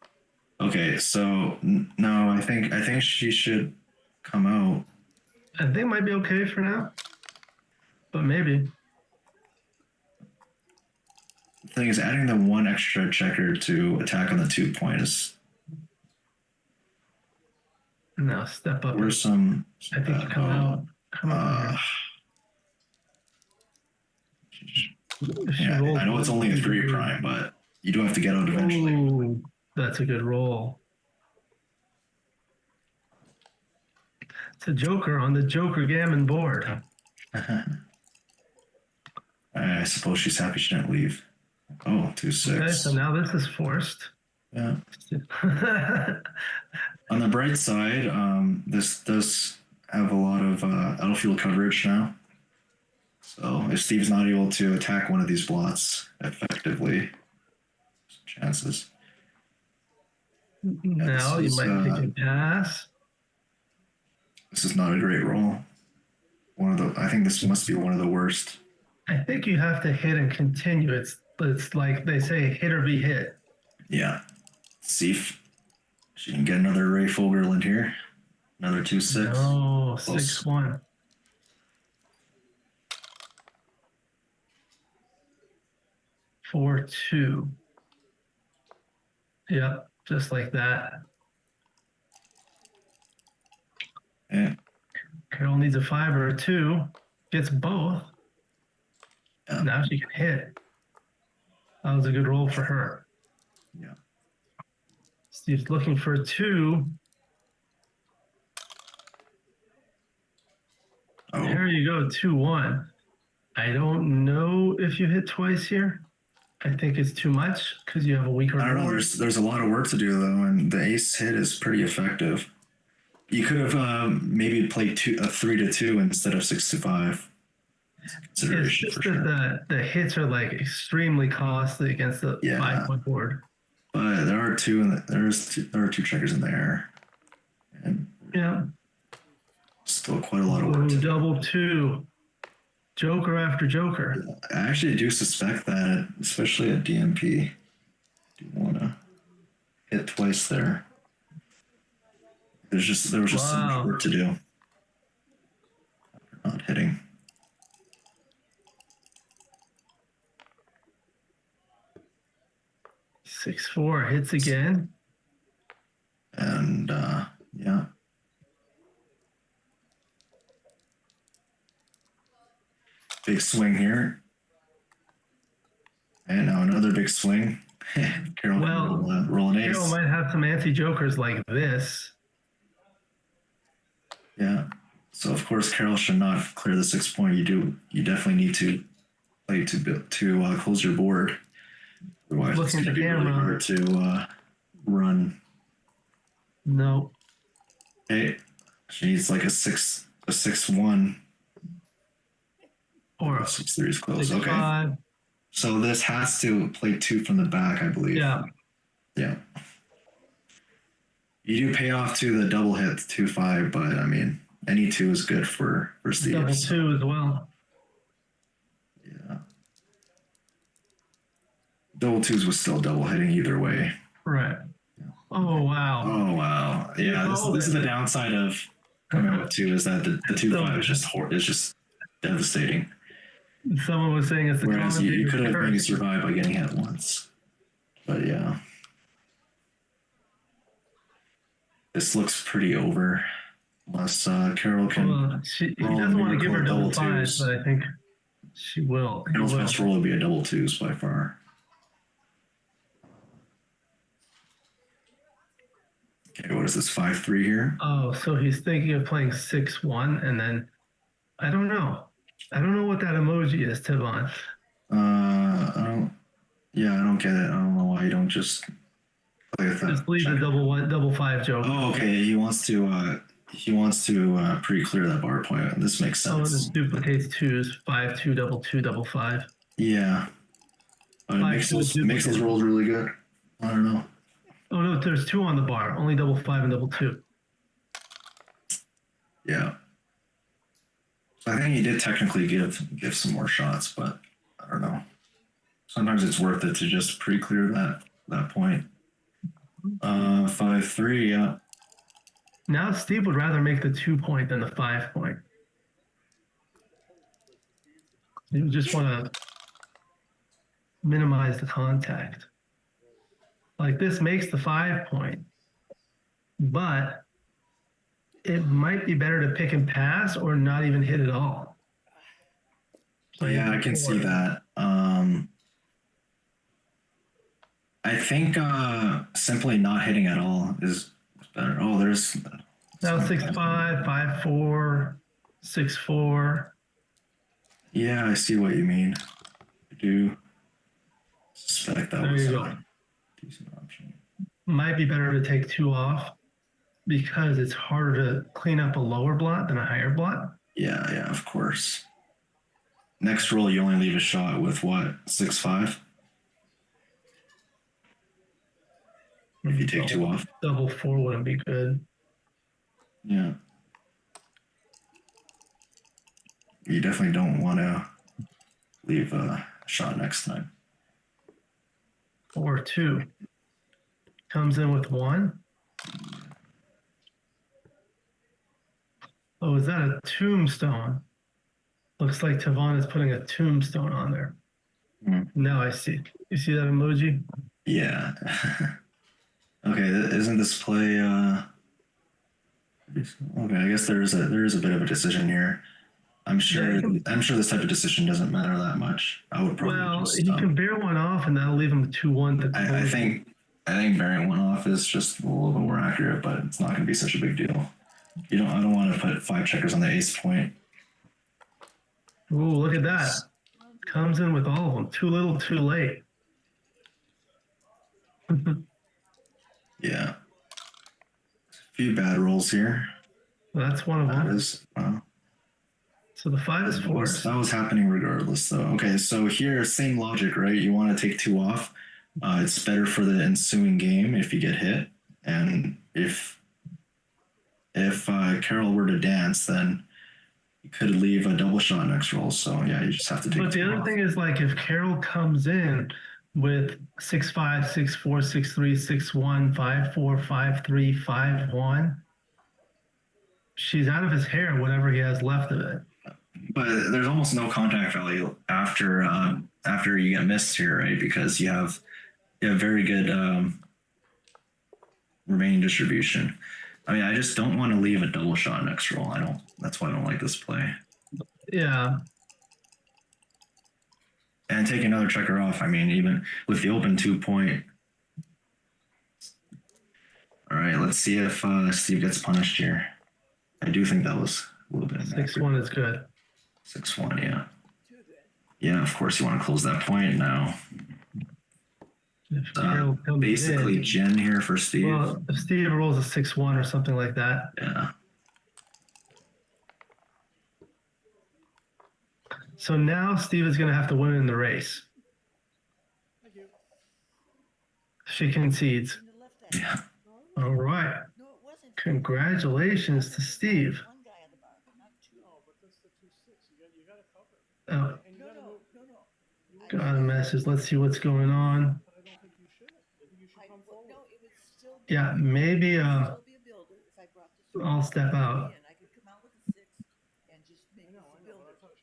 Okay, so no, I think she should come out. I think it might be okay for now. But maybe. The thing is, adding the one extra checker to attack on the 2 point is... No, step up. Where's some... I think you come out. Come out. Yeah, I know it's only a 3 prime, but you do have to get out eventually. Ooh, that's a good roll. It's a joker on the Joker Gammon board. I suppose she's happy she didn't leave. Oh, 2-6. Okay, so now this is forced. Yeah. On the bright side, this does have a lot of outfield coverage now. So if Steve's not able to attack one of these blots effectively, chances. Now you might take a pass. This is not a great roll. I think this must be one of the worst. I think you have to hit and continue. It's like they say, hit or be hit. Yeah. See if she can get another Ray Fogerland here. Another 2-6. Oh, 6-1. Four, 2. Yep, just like that. Yeah. Carol needs a 5 or a 2. Gets both. Yeah. Now she can hit. That was a good roll for her. Yeah. Steve's looking for a 2. Oh. There you go, 2-1. I don't know if you hit twice here. I think it's too much because you have a weaker I don't know. board. There's a lot of work to do though, and the ace hit is pretty effective. You could have maybe played a 3-2 instead of 6-5. It's just that the hits are like extremely costly against the 5-point board. But there are there are 2 checkers in there, and still quite a lot of work. Double 2, joker after joker. I actually do suspect that, especially at DMP, do want to hit twice there. There was just so much work to do. Not hitting. 6-4 hits again. And yeah. Big swing here. And now another big swing. Carol roll an ace. Carol might have some anti-jokers like this. Yeah. So of course Carol should not clear the 6 point. You definitely need to play to close your board. Otherwise it's going to be really hard to run. No. Okay. She needs like a 6-1. Or 6-3 is close. 6-5. Okay. So this has to play 2 from the back, I believe. Yeah. Yeah. You do pay off to the double hit 2-5, but I mean, any 2 is good for Steve. Double 2 as well. Yeah. Double 2s was still double hitting either way. Right. Oh, wow. Oh, wow. Yeah, this is the downside of coming out with 2 is that the 2-5 is just devastating. Someone was saying it's the Whereas you could have maybe survived by getting hit once. But yeah. This looks pretty over. Unless Carol can. Well, he roll doesn't want to give her miracle double fives, twos. but I think she will. He Carol's will. best roll would be a double twos by far. Okay, what is this, 5-3 here? Oh, so he's thinking of playing 6-1, and then I don't know. I don't know what that emoji is, Tavon. I don't get it. I don't know why you don't just play with that. Just leave the double five joke. Oh, okay. He wants to pre-clear that bar point. This makes Oh, sense. this duplicates twos, 5-2, double 2, double 5. Yeah. It makes those rolls really good. I don't know. Oh no, there's 2 on the bar. Only double 5 and double 2. Yeah. So I think he did technically give some more shots, but I don't know. Sometimes it's worth it to just pre-clear that point. 5-3, yeah. Now Steve would rather make the 2 point than the 5 point. You just want to minimize the contact. Like this makes the 5 point, but it might be better to pick and pass or not even hit at all. Yeah, I can see that. I think simply not hitting at all is better. Oh, there's now 6-5, 5-4, 6-4. Yeah, I see what you mean. I do suspect that was a decent option. Might be better to take 2 off because it's harder to clean up a lower blot than a higher blot. Yeah, of course. Next roll, you only leave a shot with what, 6-5? If you take 2 off. Double 4 wouldn't be good. Yeah. You definitely don't want to leave a shot next time. Or 2. Comes in with 1. Oh, is that a tombstone? Looks like Tavon is putting a tombstone on there. Now I see. You see that emoji? Yeah. Okay, isn't this play okay, I guess there is a bit of a decision here. I'm sure this type of decision doesn't matter that much. I would probably he can bear one off and that'll leave him 2-1. I think bearing one off is just a little bit more accurate, but it's not going to be such a big deal. I don't want to put 5 checkers on the ace point. Ooh, look at that. Comes in with all of them. Too little, too late. Yeah. A few bad rolls here. Well, that's one of them. That is, so the 5 is 4. That was happening regardless, though. Okay, so here, same logic, right? You want to take 2 off. It's better for the ensuing game if you get hit. And if Carol were to dance, then you could leave a double shot next roll. So yeah, you just have to take. But the other thing is, like, if Carol comes in with 6-5, 6-4, 6-3, 6-1, 5-4, 5-3, 5-1, she's out of his hair, whatever he has left of it. But there's almost no contact value after you get missed here, right? Because you have very good remaining distribution. I mean, I just don't want to leave a double shot next roll. That's why I don't like this play. Yeah. And take another checker off. I mean, even with the open 2 point. All right, let's see if Steve gets punished here. I do think that was a little bit. 6-1 is good. 6-1, yeah. Yeah, of course you want to close that point now. Basically, Jen here for Steve. Well, if Steve rolls a 6-1 or something like that. Yeah. So now Steve is going to have to win in the race. She concedes. Yeah. All right. Congratulations to Steve. Oh. Got a message. Let's see what's going on. Yeah, maybe I'll step out.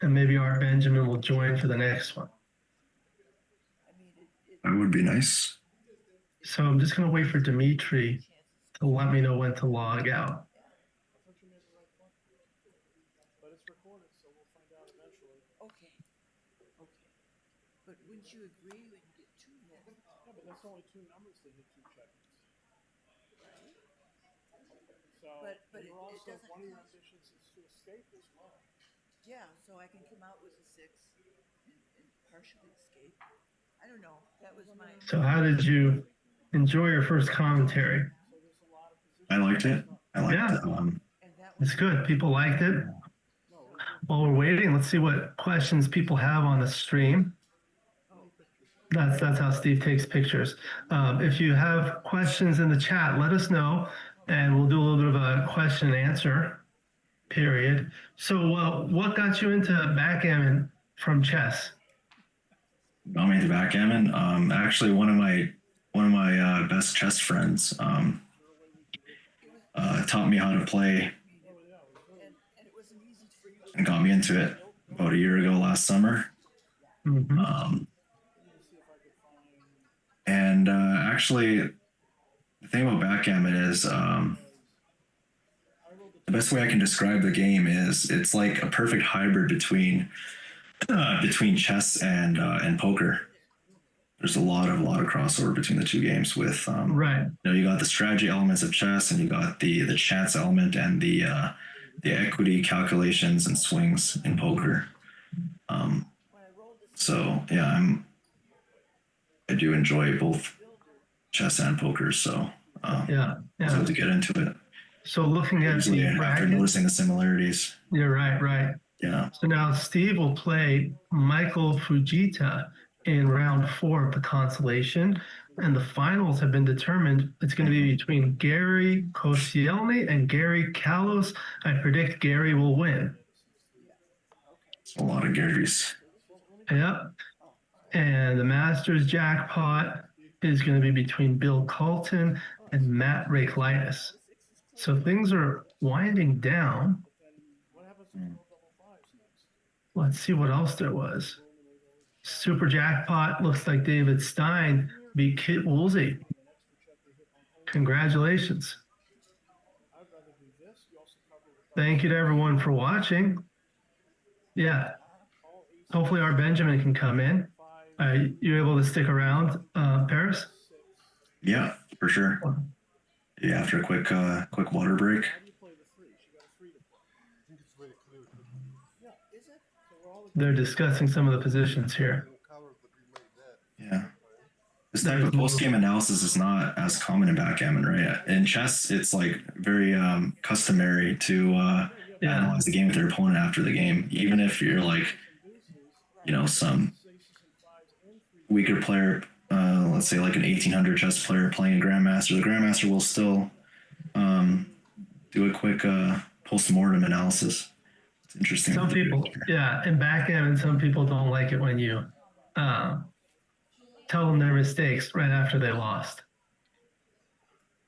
And maybe Art Benjamin will join for the next one. That would be nice. So I'm just going to wait for Dimitri to So let me know when to log out. But it's recorded, so we'll find out eventually. Okay. But wouldn't you agree when you get two more? Yeah, but that's only two numbers to hit two check-ins. So, But and it you're also, doesn't one of your count. ambitions is to escape as well. Yeah, so I can come out with a 6 and partially escape. I don't know. That was my. So how did you enjoy your first commentary? So there's a lot of positions. I liked it. Yeah. And that was It's good. People liked it. While we're waiting, let's see what questions people have on the stream. That's how Steve takes pictures. If you have questions in the chat, let us know, and we'll do a little bit of a question and answer period. So, what got you into backgammon from chess? Got me into backgammon. Actually, one of my best chess friends taught me how to play and it wasn't easy for you. and got me into it about a year ago last summer. Mm-hmm. And actually, the thing about backgammon is the best way I can describe the game is it's like a perfect hybrid between chess and poker. There's a lot of crossover between the two games. With Right. you got the strategy elements of chess, and you got the chance element and the equity calculations and swings in poker. So yeah, I do enjoy both chess and poker. So Yeah. I was to get into it. So looking at Usually the after bracket, noticing the similarities. you're right. Yeah. So now Steve will play Michael Fujita in round 4 of the consolation, and the finals have been determined. It's going to be between Gary Koscielny and Gary Kalos. I predict Gary will win. It's a lot of Garys. Yep. And the Masters jackpot is going to be between Bill Colton and Matt Rakelitis. So things are winding down. Let's see what else there was. Super jackpot looks like David Stein beat Kit Woolsey. Congratulations. Thank you to everyone for watching. Yeah. Hopefully our Benjamin can come in. You able to stick around, Paris? Yeah, for sure. Yeah, after a quick water break. They're discussing some of the positions here. Yeah. This type of post-game analysis is not as common in backgammon, right? In chess, it's like very customary to analyze the game with their opponent after the game, even if you're like, some weaker player, let's say like an 1800 chess player playing a grandmaster. The grandmaster will still do a quick post-mortem analysis. It's interesting. Some people, in backgammon, some people don't like it when you tell them their mistakes right after they lost.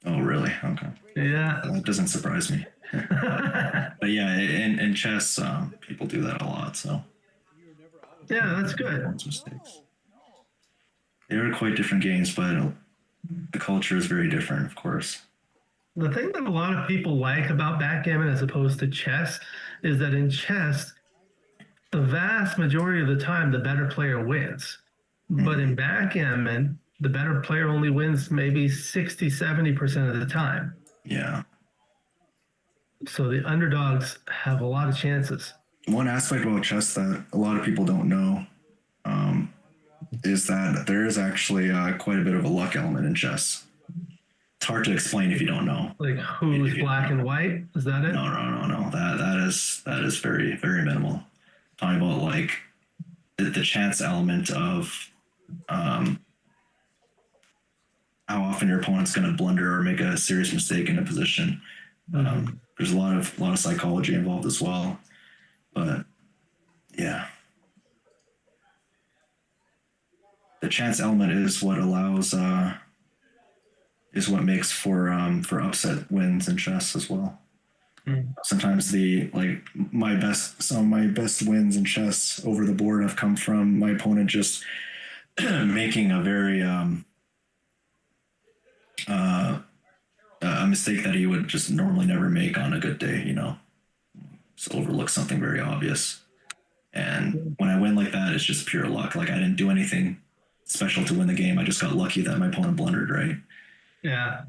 Oh, really? Okay. Yeah. That doesn't surprise me. But yeah, in chess, people do that a lot. So yeah, that's good. Mistakes. They are quite different games, but the culture is very different, of course. The thing that a lot of people like about backgammon as opposed to chess is that in chess, the vast majority of the time, the better player wins. But in backgammon, the better player only wins maybe 60, 70% of the time. Yeah. So the underdogs have a lot of chances. One aspect about chess that a lot of people don't know is that there is actually quite a bit of a luck element in chess. It's hard to explain if you don't know. Like who's black and white? Is that it? No. That is very, very minimal. Talking about like the chance element of how often your opponent's going to blunder or make a serious mistake in a position. There's a lot of psychology involved as well. But yeah, the chance element is what allows is what makes for upset wins in chess as well. Sometimes some of my best wins in chess over the board have come from my opponent just making a very a a mistake that he would just normally never make on a good day, you know, just overlook something very obvious. And when I win like that, it's just pure luck. Like I didn't do anything special to win the game. I just got lucky that my opponent blundered, right? Yeah.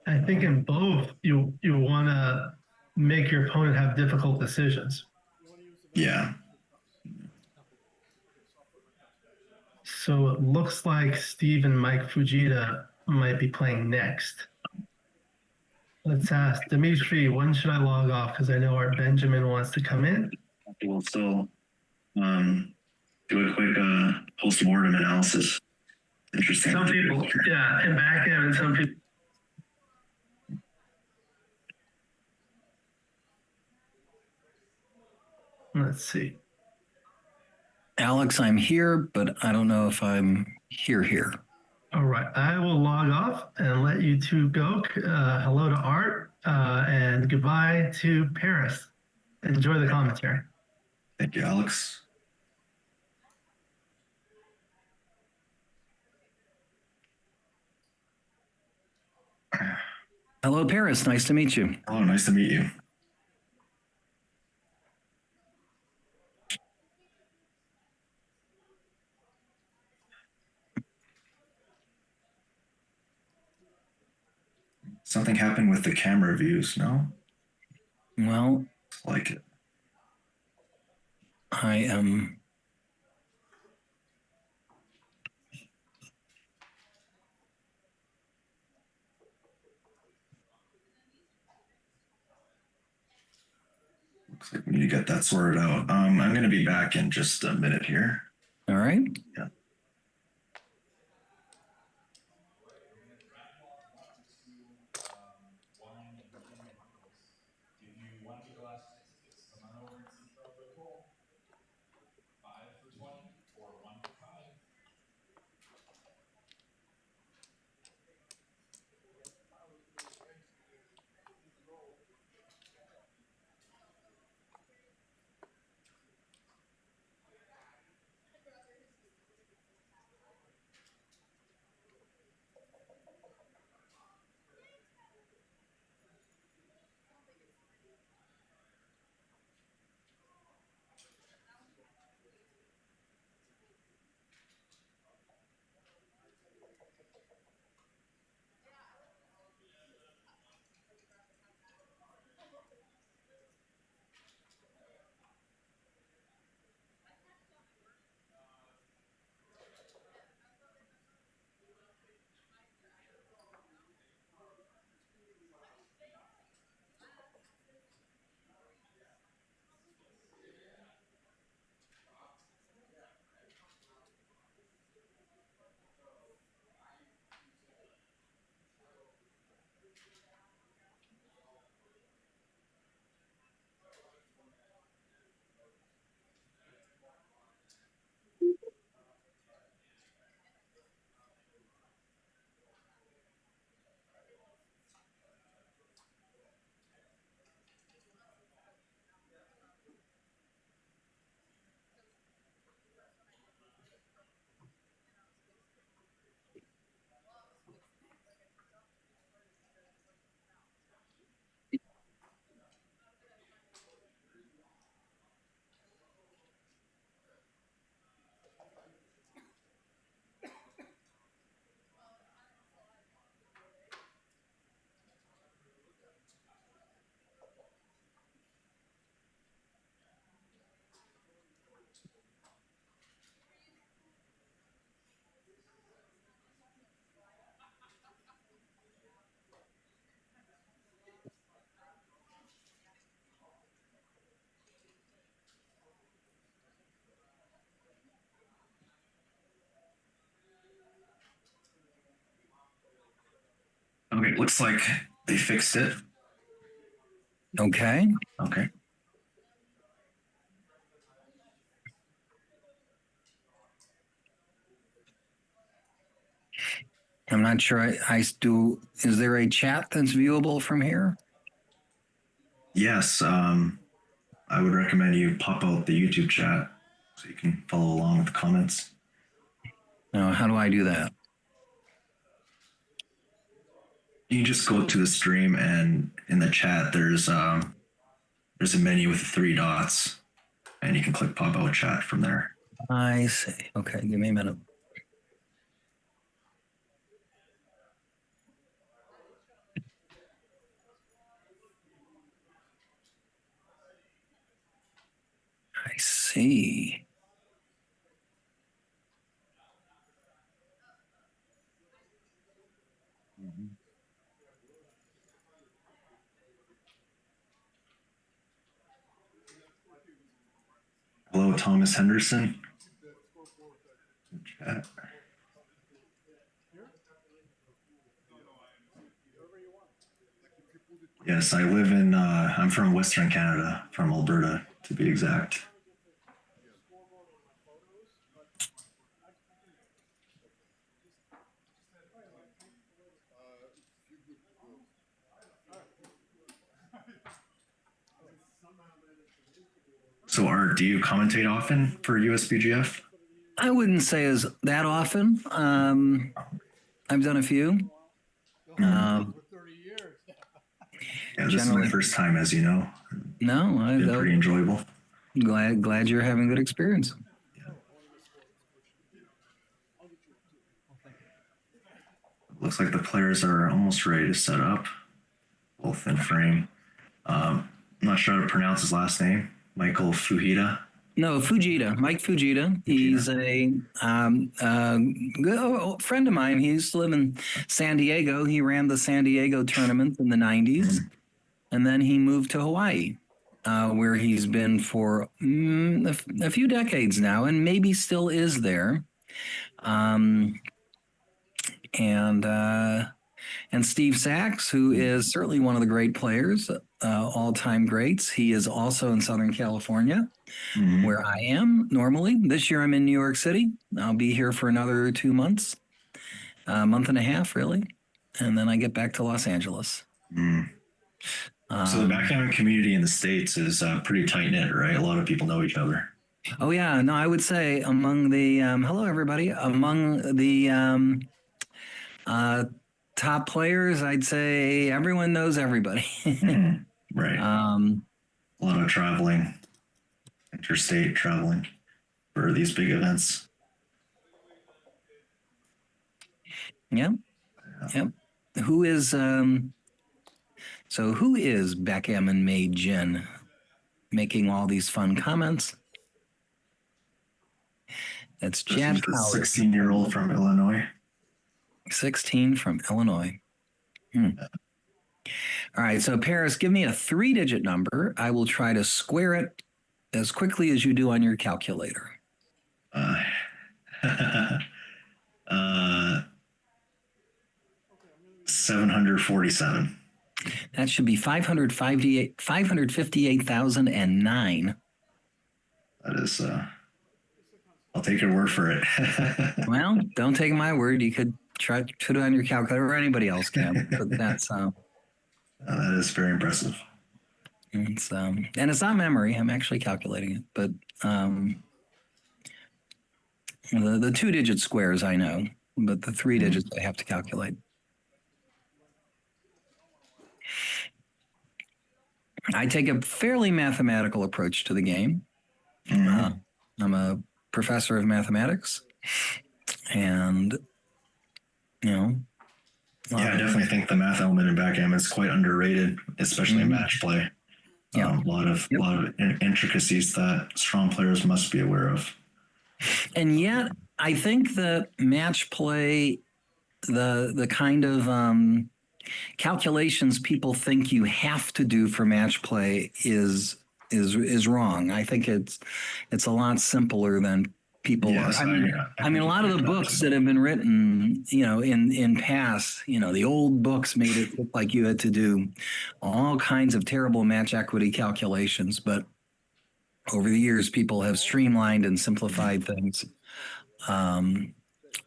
I think in both, you want to make your opponent have difficult decisions. Yeah. So it looks like Steve and Mike Fujita might be playing next. Let's ask Dimitri, when should I log off? Because I know our Benjamin wants to come in. We'll still do a quick post-mortem analysis. Interesting. Some people, yeah, in backgammon, some people. Let's see. Alex, I'm here, but I don't know if I'm here. All right, I will log off and let you two go. Hello to Art and goodbye to Paris. Enjoy the commentary. Thank you, Alex. Hello, Paris. Nice to meet you. Oh, nice to meet you. Something happened with the camera views, no? Well, Like it. I am. Looks like we need to get that sorted out. I'm going to be back in just a minute here. All right. Yeah. Okay, looks like they fixed it. Okay. Okay. I'm not sure I do. Is there a chat that's viewable from here? Yes, I would recommend you pop out the YouTube chat so you can follow along with the comments. No, how do I do that? You can just go to the stream, and in the chat there's a menu with 3 dots, and you can click pop out chat from there. I see. Okay, give me a minute. I see. Hello, Thomas Henderson. Chat. Yes, I live in. I'm from Western Canada, from Alberta to be exact. So, Art, do you commentate often for USBGF? I wouldn't say as that often. I've done a few. Yeah, this is my first time, as you know. No, It's been pretty enjoyable. glad you're having good experience. Looks like the players are almost ready to set up, both in frame. I'm not sure how to pronounce his last name. Michael Fujita. No, Fujita, Mike Fujita. He's a good friend of mine. He used to live in San Diego. He ran the San Diego tournament in the 90s. And then he moved to Hawaii, where he's been for a few decades now, and maybe still is there. And Steve Sachs, who is certainly one of the great players, all-time greats. He is also in Southern California, where I am normally. This year I'm in New York City. I'll be here for another 2 months, a month and a half, really. And then I get back to Los Angeles. So the backgammon community in the States is pretty tight-knit, right? A lot of people know each other. Oh, yeah. No, I would say among the, hello, everybody. Among the top players, I'd say everyone knows everybody. Right. A lot of traveling, interstate traveling for these big events. Yep. Who is Backgammon Made Gin making all these fun comments? That's Chad Powers. 16-year-old from Illinois. 16 from Illinois. All right, so Paris, give me a 3-digit number. I will try to square it as quickly as you do on your calculator. 747. That should be 558,009. That is, I'll take your word for it. Well, don't take my word. You could try to put it on your calculator, or anybody else can. But that's that is very impressive. It's and it's not memory. I'm actually calculating it, but the 2-digit squares I know, but the 3 digits I have to calculate. I take a fairly mathematical approach to the game. I'm a professor of mathematics, and yeah, I definitely think the math element in backgammon is quite underrated, especially in match play. A lot of intricacies that strong players must be aware of. And yet, I think the match play, the kind of calculations people think you have to do for match play is wrong. I think it's a lot simpler than people are. I mean, a lot of the books that have been written, in past, the old books made it look like you had to do all kinds of terrible match equity calculations. But over the years, people have streamlined and simplified things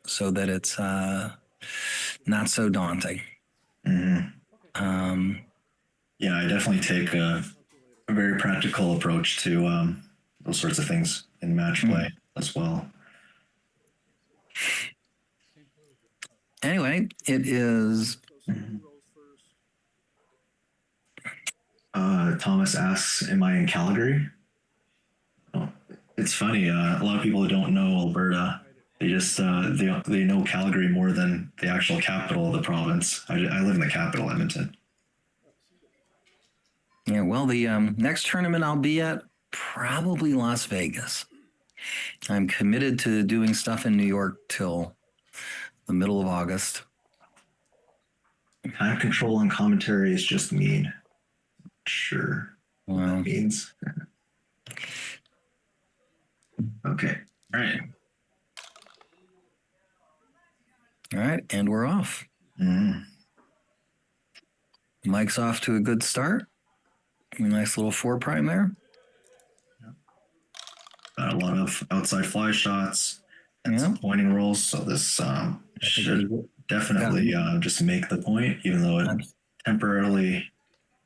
so that it's not so daunting. Yeah, I definitely take a very practical approach to those sorts of things in match play as well. Anyway, it is Thomas asks, "Am I in Calgary?" Oh, it's funny. A lot of people don't know Alberta. They just they know Calgary more than the actual capital of the province. I live in the capital, Edmonton. Yeah, well, the next tournament I'll be at, probably Las Vegas. I'm committed to doing stuff in New York till the middle of August. Time control on commentary is just mean. Sure, what Well, that means. Okay, all right. all right, and we're off. Mike's off to a good start. Nice little 4 prime there. Got a lot of outside fly shots and some pointing rolls, so this should definitely just make the point, even though it temporarily.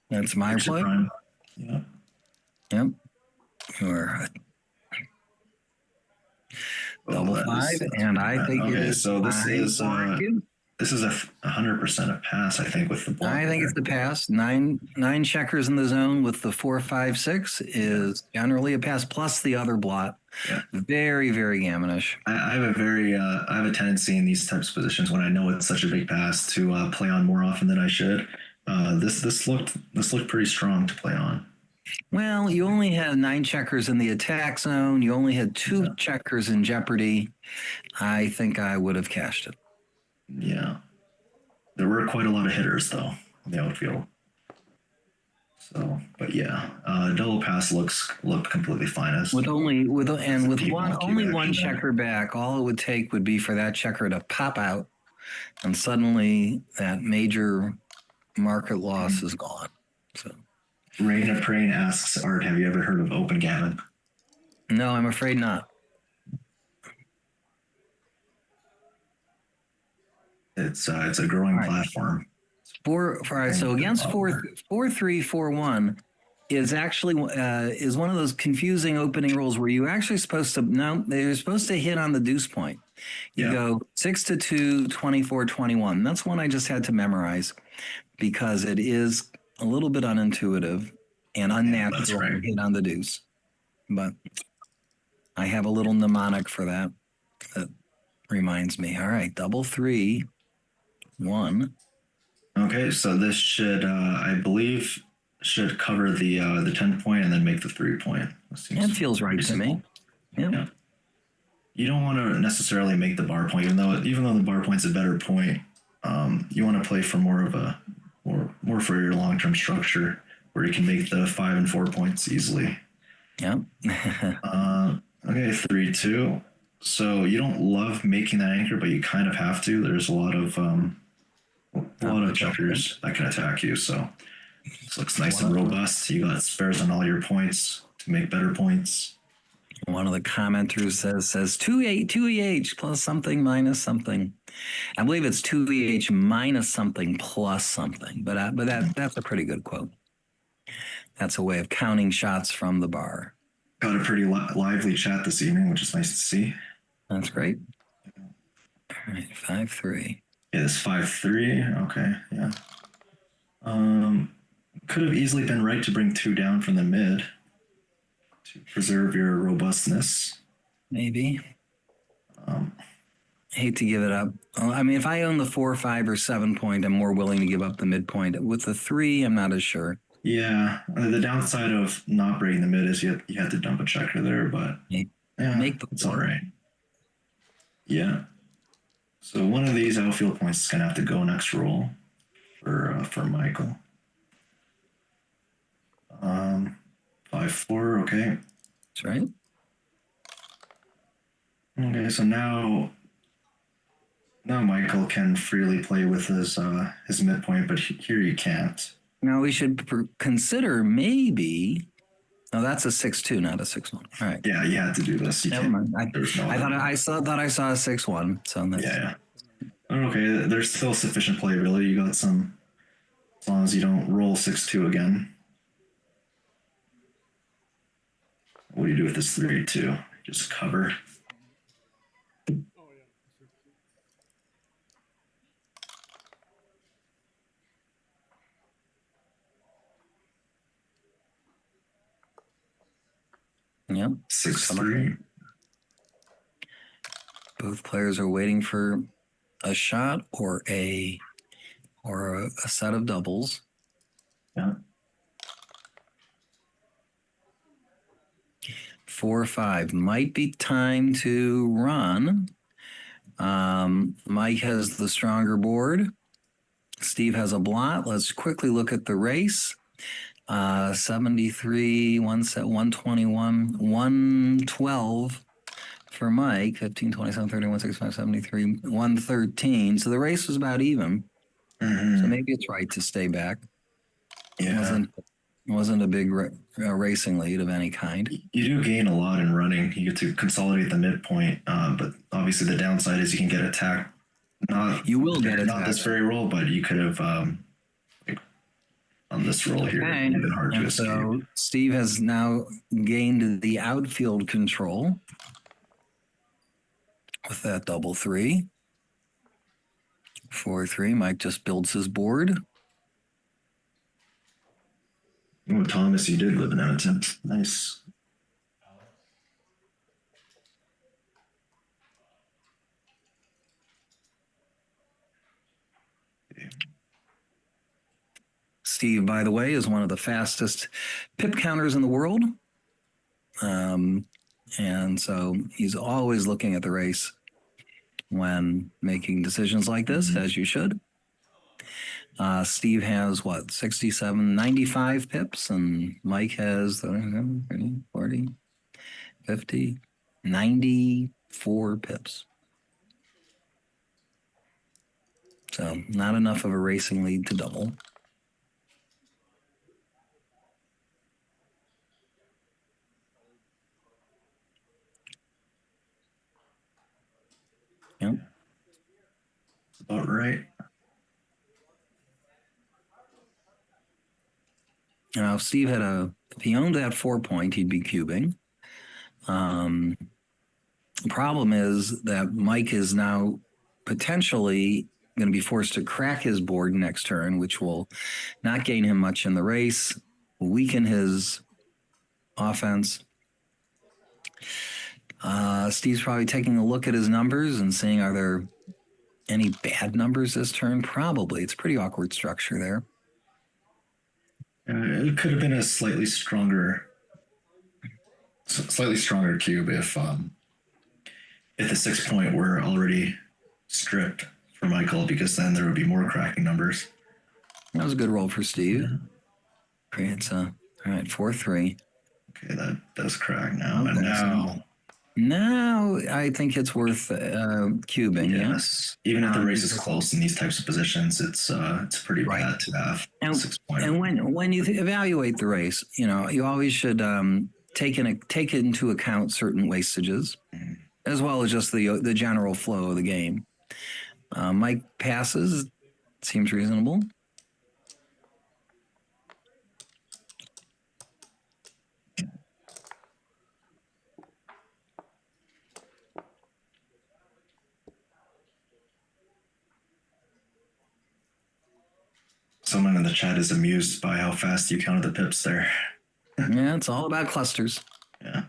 That's my play. Prime. Yeah. Yep. Or double 5, and I think okay. So this is a 100% a pass. I think with the ball. I think it's the pass. Nine checkers in the zone with the 4, 5, 6 is generally a pass. Plus the other blot. Yeah. Very, very gammonish. I have a tendency in these types of positions when I know it's such a big pass to play on more often than I should. This looked pretty strong to play on. Well, you only had 9 checkers in the attack zone. You only had 2 checkers in jeopardy. I think I would have cashed it. Yeah. There were quite a lot of hitters though in the outfield. So, but yeah, double pass looked completely fine. With only one checker back, all it would take would be for that checker to pop out, and suddenly that major market loss is gone. So, Raina Prane asks, Art, have you ever heard of Open Gammon? No, I'm afraid not. It's a growing platform. All right. So against 4-3-4-1 is actually is one of those confusing opening rules where you actually supposed to they're supposed to hit on the deuce point. You go 6-2, 24-21. That's one I just had to memorize because it is a little bit unintuitive and unnatural to hit on the deuce. But I have a little mnemonic for that reminds me. All right, double 3, 1. Okay, so this should, I believe, should cover the 10 point and then make the 3 point. That feels right to me. Yeah. You don't want to necessarily make the bar point, even though the bar point's a better point. You want to play for more for your long term structure, where you can make the 5 and 4 points easily. Yeah. Okay, 3-2. So you don't love making that anchor, but you kind of have to. There's a lot of checkers that can attack you. So this looks nice and robust. You got spares on all your points to make better points. One of the commenters says 2EH plus something minus something. I believe it's 2EH minus something plus something. But that's a pretty good quote. That's a way of counting shots from the bar. Got a pretty lively chat this evening, which is nice to see. That's great. All right, 5-3. Yeah, it's 5-3. Okay, yeah. Could have easily been right to bring 2 down from the mid to preserve your robustness. Maybe. Hate to give it up. I mean, if I own the 4, 5, or 7 point, I'm more willing to give up the midpoint. With the 3, I'm not as sure. Yeah, the downside of not breaking the mid is you have to dump a checker there, but it's all right. Yeah. So one of these outfield points is gonna have to go next roll for Michael. 5-4. Okay. That's right. Okay, so now Michael can freely play with his midpoint, but here you can't. Now we should consider maybe. Oh, that's a 6-2, not a 6-1. All right. Yeah, you had to do this. Never mind. I thought I saw a 6-1. So that's... yeah. Okay, there's still sufficient playability. You got some, as long as you don't roll 6-2 again. What do you do with this 3-2? Just cover. Yep. 6-3. Both players are waiting for a shot or a set of doubles. Yeah. 4-5 might be time to run. Mike has the stronger board. Steve has a blot. Let's quickly look at the race. 73, 121, 112 for Mike, 15, 27, 31, 65, 73, 113. So the race was about even. Mm-hmm. So maybe it's right to stay back. Yeah. Wasn't a big racing lead of any kind. You do gain a lot in running. You get to consolidate the midpoint, but obviously the downside is you can get attacked. You will get not attacked. this very roll, but you could have on this roll here. Okay. It would have been hard to escape. So Steve has now gained the outfield control with that double 3. 4-3. Mike just builds his board. Oh, Thomas, you did live in Edmonton. Nice. Steve, by the way, is one of the fastest pip counters in the world. And so he's always looking at the race when making decisions like this, as you should. Steve has 67, 95 pips, and Mike has 30, 40, 50, 94 pips. So not enough of a racing lead to double. Yep. About right. Now, Steve if he owned that 4-point, he'd be cubing. The problem is that Mike is now potentially going to be forced to crack his board next turn, which will not gain him much in the race, weaken his offense. Steve's probably taking a look at his numbers and seeing, are there any bad numbers this turn? Probably. It's a pretty awkward structure there. It could have been a slightly stronger cube if the 6-point were already stripped for Michael, because then there would be more cracking numbers. That was a good roll for Steve. Great. All right, 4-3. Okay, that does crack now. Okay, and now I think it's worth cubing. Yes. Yeah? Even if the race is close in these types of positions, it's pretty bad to have 6-point. And when you evaluate the race, you always should take into account certain wastages, as well as just the general flow of the game. Mike passes, seems reasonable. Someone in the chat is amused by how fast you counted the pips there. Yeah, it's all about clusters. Yeah.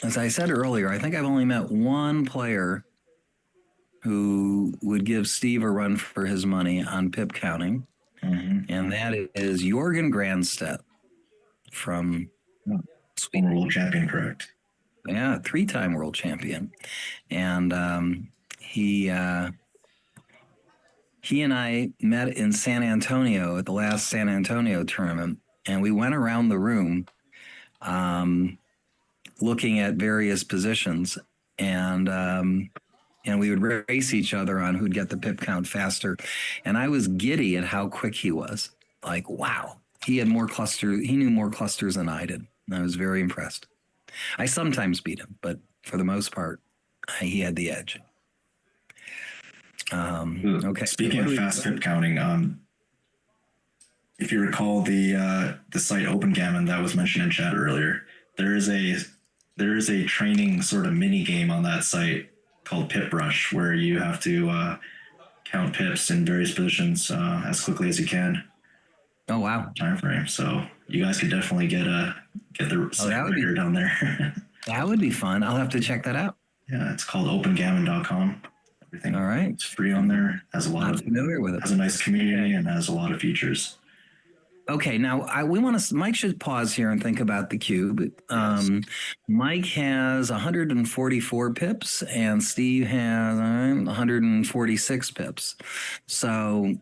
As I said earlier, I think I've only met one player who would give Steve a run for his money on pip counting, and that is Jorgen Granstedt from Sweden. World champion, correct? Yeah, 3-time world champion. And he and I met in San Antonio at the last San Antonio tournament, and we went around the room looking at various positions, and we would race each other on who'd get the pip count faster. And I was giddy at how quick he was. Like, wow, he had more clusters. He knew more clusters than I did. And I was very impressed. I sometimes beat him, but for the most part, he had the edge. Okay. Speaking of fast pip counting, if you recall the site Gammon that was mentioned in chat earlier, there is a training sort of mini game on that site called Pip Rush, where you have to count pips in various positions as quickly as you can. Oh wow! Time frame. So you guys could definitely get the site down there. That would be fun. I'll have to check that out. Yeah, it's called opengammon.com. Everything. All right. It's free on there. Has a lot I'm of familiar with it. Has a nice community and has a lot of features. Okay, now we want to. Mike should pause here and think about the cube. Yes. Mike has 144 pips, and Steve has 146 pips. So,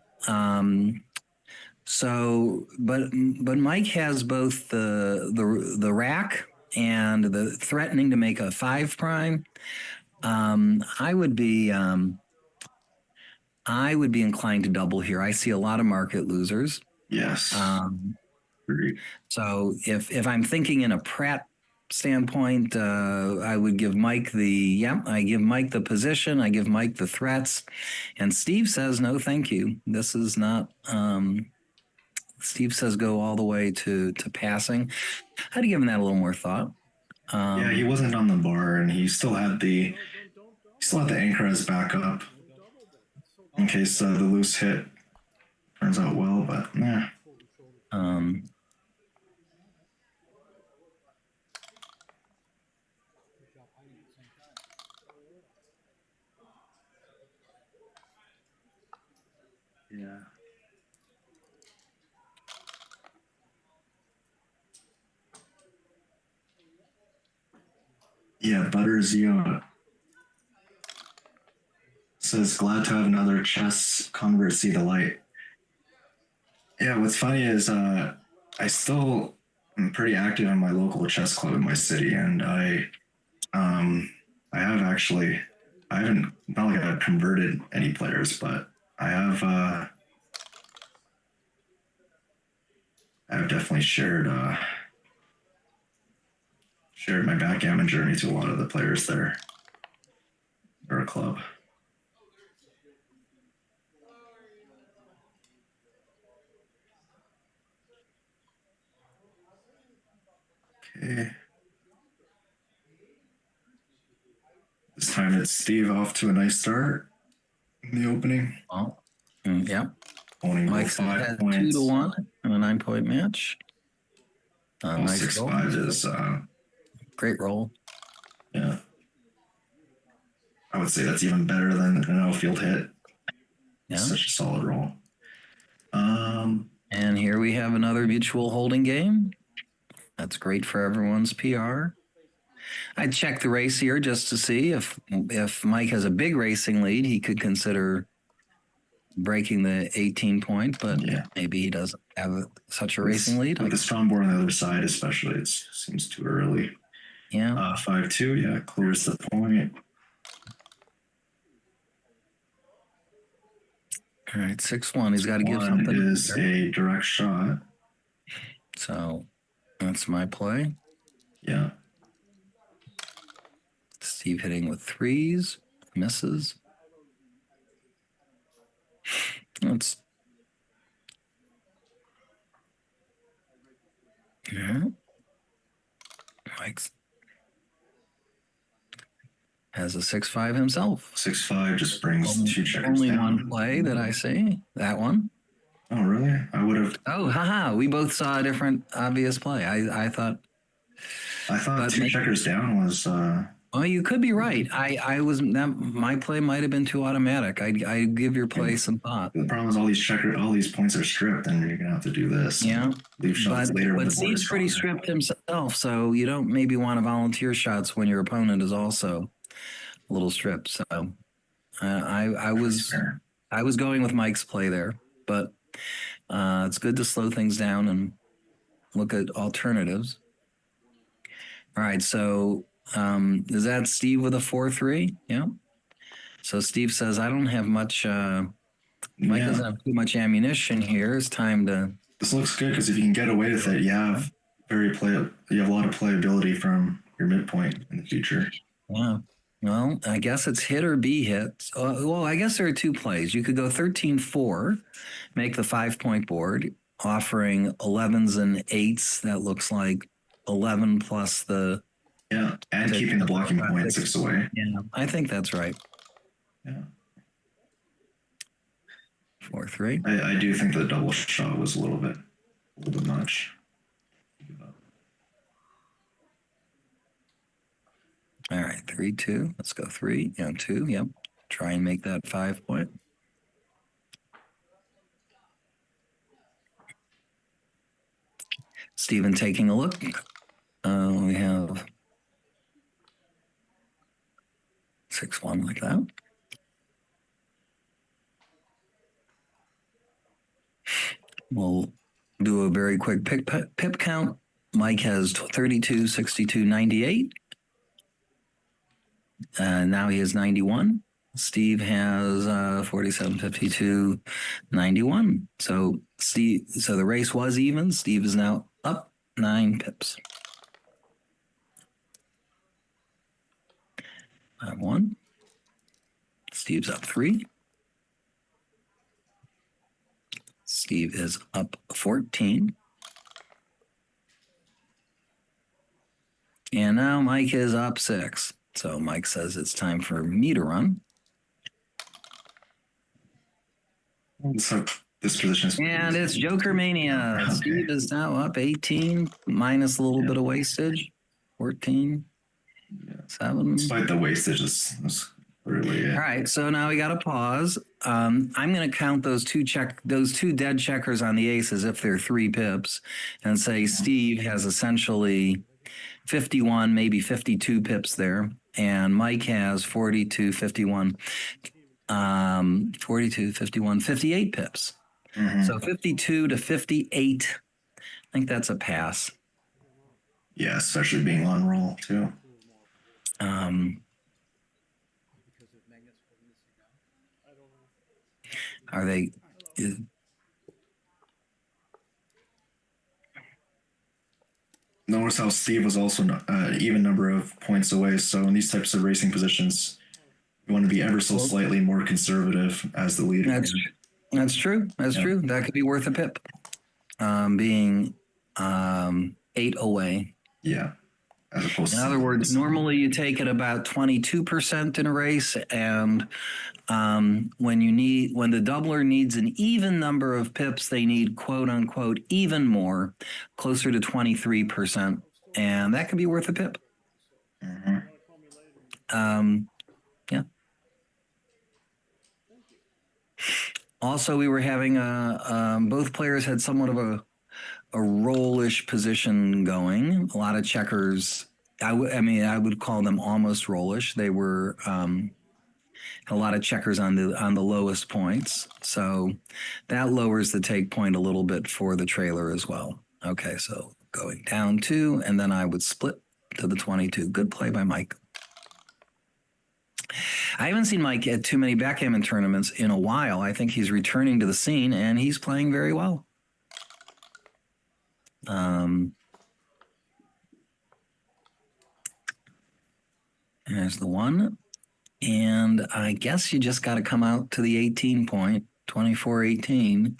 but Mike has both the rack and the threatening to make a 5 prime. I would be inclined to double here. I see a lot of market losers. Yes. So if I'm thinking in a Pratt standpoint, I would give Mike I give Mike the position, I give Mike the threats, and Steve says no, thank you. This is not. Steve says go all the way to passing. I'd give him that a little more thought. Yeah, he wasn't on the bar, and he still had the anchor as backup in case the loose hit turns out well, but nah. Yeah. Yeah, Butters, says glad to have another chess convert see the light. Yeah, what's funny is I still am pretty active in my local chess club in my city, and I haven't, not like I've converted any players, but I've definitely shared my backgammon journey to a lot of the players there. Or a club. Okay. This time it's Steve off to a nice start in the opening. Oh, yeah. Owning Mike's 5 points. 2-1 in a 9-point match. Nice 6-5 is great roll. Yeah. I would say that's even better than an outfield hit. Yeah. Such a solid roll. And here we have another mutual holding game. That's great for everyone's PR. I'd check the race here just to see if Mike has a big racing lead, he could consider breaking the 18 point, but yeah, maybe he doesn't have such a racing lead. With the strong board on the other side, especially, it seems too early. Yeah. 5-2, yeah, clears the point. All right, 6-1. He's got to give something. Is a direct shot. So that's my play. Yeah. Steve hitting with 3s, misses. Let's. Yeah. Mike's has a 6-5 himself. 6-5 just brings 2 checkers only down. One play that I see. That one. Oh, really? I would have. Oh, haha. We both saw a different obvious play. I thought 2 checkers down was. Oh, you could be right. My play might have been too automatic. I give your play some thought. The problem is all these points are stripped, and you're gonna have to do this. Yeah. Leave shots later. But Steve's pretty stripped himself, so you don't maybe want to volunteer shots when your opponent is also a little stripped. So I was going with Mike's play there, but it's good to slow things down and look at alternatives. All right, so is that Steve with a 4-3? Yeah. So Steve says, I don't have much. Mike doesn't have too much ammunition here. It's time to. This looks good because if you can get away with it, you have a lot of playability from your midpoint in the future. Yeah. Well, I guess it's hit or be hit. Well, I guess there are 2 plays. You could go 13-4, make the 5-point board, offering 11s and 8s. That looks like 11 plus the. Yeah, and keeping the blocking point 6 away. Yeah, I think that's right. Yeah. 4-3. I do think the double shot was a little bit much. All right, 3-2. Let's go 3. 2. Yep. Try and make that 5 point. Stephen taking a look. We have 6-1 like that. We'll do a very quick pip count. Mike has 32, 62, 98. Now he has 91. Steve has 47, 52, 91. So the race was even. Steve is now up 9 pips. 5-1. Steve's up 3. Steve is up 14. And now Mike is up 6. So Mike says it's time for me to run. So this position is. And it's Joker Mania. Okay. Steve is now up 18, minus a little bit of wastage. 14, 7. Despite the wastage, is really it. All right, so now we got to pause. I'm going to count those two dead checkers on the ace as if they're 3 pips, and say Steve has essentially 51, maybe 52 pips there, and Mike has 42, 51, 42, 51, 58 pips. Mm-hmm. So 52 to 58. I think that's a pass. Yeah, especially being on roll too. Are they? Notice how Steve was also even number of points away. So in these types of racing positions, you want to be ever so slightly more conservative as the leader. That's true. That's true. That could be worth a pip. Being 8 away. Yeah. As opposed in other words, normally you take it about 22% in a race, and when the doubler needs an even number of pips, they need quote unquote even more, closer to 23%, and that could be worth a pip. Mm-hmm. Yeah. Also, we were having both players had somewhat of a rollish position going. A lot of checkers. I would call them almost rollish. They were a lot of checkers on the lowest points. So that lowers the take point a little bit for the trailer as well. Okay, so going down 2, and then I would split to the 22. Good play by Mike. I haven't seen Mike at too many backgammon tournaments in a while. I think he's returning to the scene, and he's playing very well. There's the 1. And I guess you just got to come out to the 18 point, 24-18.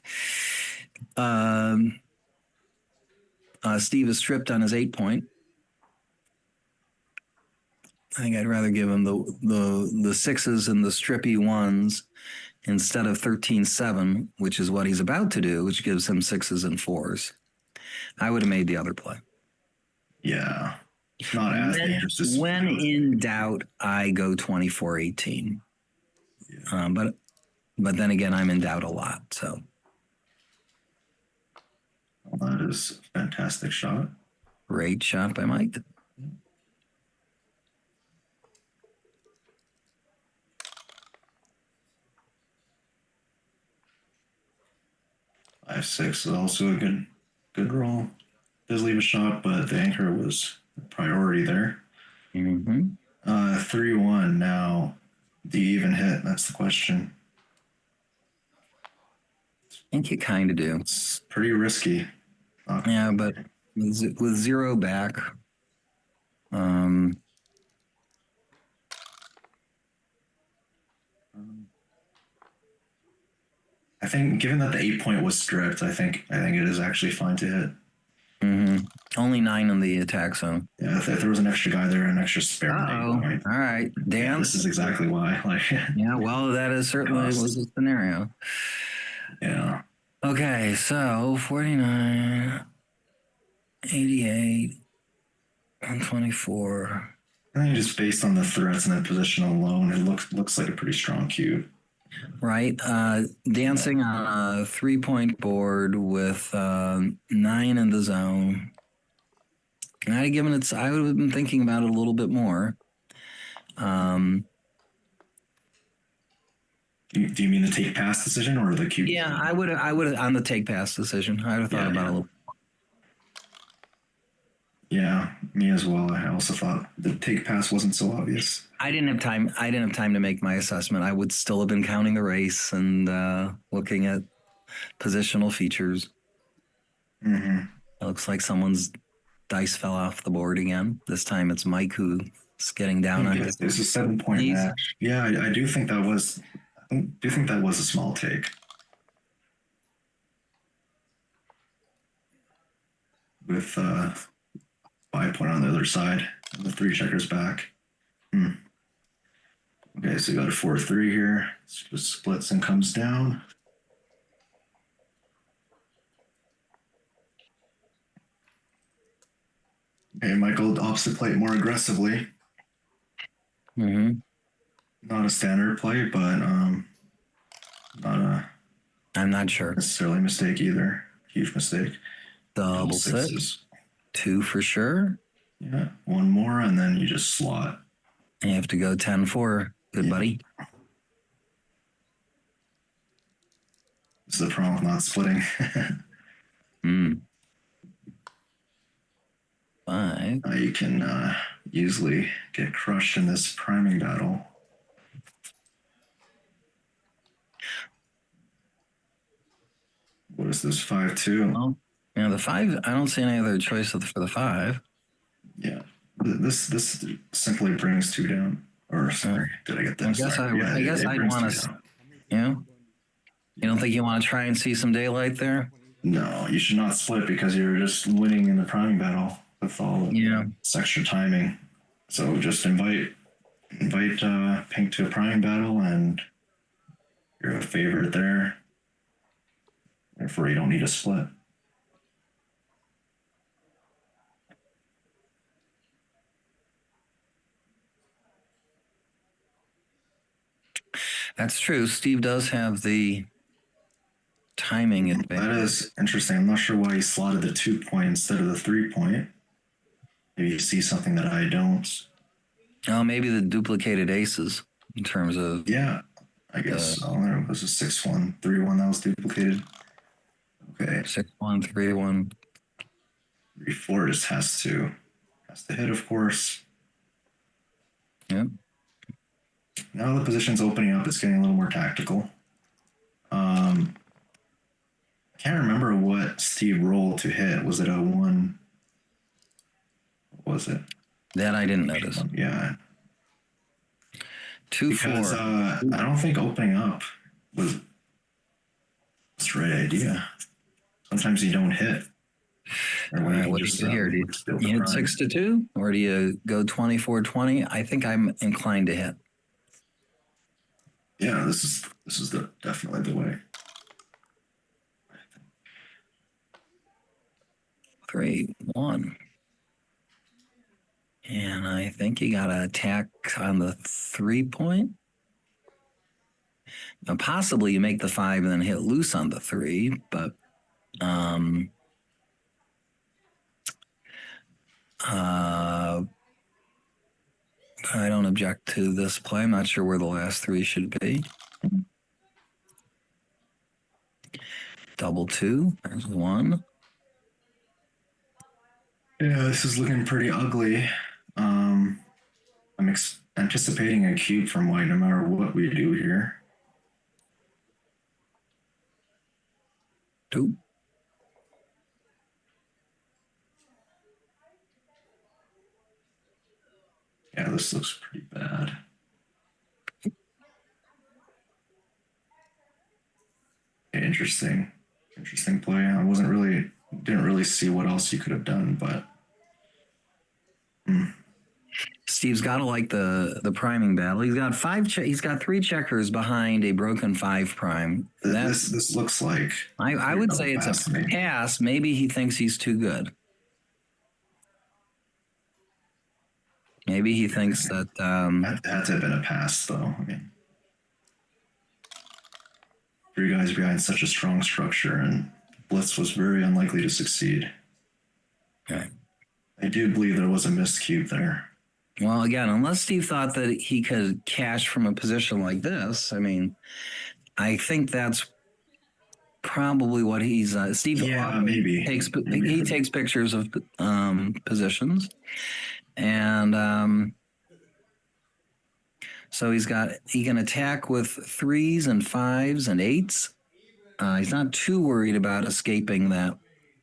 Steve is stripped on his 8 point. I think I'd rather give him the 6s and the strippy 1s instead of 13-7, which is what he's about to do, which gives him 6s and 4s. I would have made the other play. Yeah. Not as dangerous. When in doubt, I go 24-18. Yeah. But then again, I'm in doubt a lot. So. Well, that is a fantastic shot. Great shot by Mike. Five, 6 is also a good roll. Does leave a shot, but the anchor was a priority there. Mm-hmm. 3-1 now. Do you even hit? That's the question. I think you kind of do. It's pretty risky. Yeah, but with 0 back, I think given that the 8-point was stripped, I think it is actually fine to hit. Only 9 in the attack zone. Yeah, if there was an extra guy there, an extra spare 8-point. All right, Dan. Yeah, this is exactly why. Like, yeah, well, that is certainly was a scenario. Yeah. Okay, so 49, 88, 124. I think just based on the threats in that position alone, it looks like a pretty strong cube. Right. Dancing on a 3-point board with 9 in the zone. And I would have been thinking about it a little bit more. Do you mean the take pass decision or the cube? Yeah, I would on the take pass decision. I would have thought about it a little. Yeah, me as well. I also thought the take pass wasn't so obvious. I didn't have time to make my assessment. I would still have been counting the race and looking at positional features. Mm-hmm. It looks like someone's dice fell off the board again. This time it's Mike who's getting down on his It's a 7-point knees. match. Yeah, I do think that was. I do think that was a small take. With 5-point on the other side and the 3 checkers back. Okay, so you got a 4-3 here. Just splits and comes down. Okay, Michael opposite plate more aggressively. Mm-hmm. Not a standard play, but not a I'm not sure. necessarily a mistake either. Huge mistake. Double six. 2 for sure. Yeah, 1 more, and then you just slot. You have to go 10-4. Good buddy. This is the problem with not splitting. 5. You can easily get crushed in this priming battle. What is this, 5-2? Well, yeah, the 5. I don't see any other choice for the 5. Yeah, this simply brings 2 down. Or sorry, did I get that? I guess I'd want to. Yeah. You don't think you want to try and see some daylight there? No, you should not split because you're just winning in the priming battle with all of this extra timing. So just invite Pink to a priming battle, and you're a favorite there. Therefore, you don't need a split. That's true. Steve does have the timing advantage. That is interesting. I'm not sure why he slotted the 2-point instead of the 3-point. Maybe you see something that I don't. Oh, maybe the duplicated aces in terms of. Yeah, I guess so. There was a 6-1, 3-1 that was duplicated. Okay. 6-1, 3-1. 3-4 just has to hit, of course. Yep. Now the position's opening up. It's getting a little more tactical. I can't remember what Steve rolled to hit. Was it a 1? What was it? That I didn't notice. Yeah. 2-4. I don't think opening up was the right idea. Sometimes you don't hit. All right, what do you do here? Do you hit 6-2, or do you go 24-20? I think I'm inclined to hit. Yeah, this is definitely the way. 3-1. And I think you got to attack on the 3-point. Now, possibly you make the 5 and then hit loose on the 3, but I don't object to this play. I'm not sure where the last 3 should be. Double 2. There's 1. Yeah, this is looking pretty ugly. I'm anticipating a cube from white no matter what we do here. 2. Yeah, this looks pretty bad. Okay, interesting play. Didn't really see what else you could have done, but Steve's got to like the priming battle. He's got he's got 3 checkers behind a broken 5 prime. this looks like I would say it's a pass. Maybe he thinks he's too good. Maybe he thinks that that had to have been a pass, though. I mean, 3 guys behind such a strong structure, and Blitz was very unlikely to succeed. Okay. I do believe there was a missed cube there. Well, again, unless Steve thought that he could cash from a position like this, I mean, I think that's probably what he's. Steve, maybe he takes pictures of positions, and so he can attack with 3s and 5s and 8s. He's not too worried about escaping that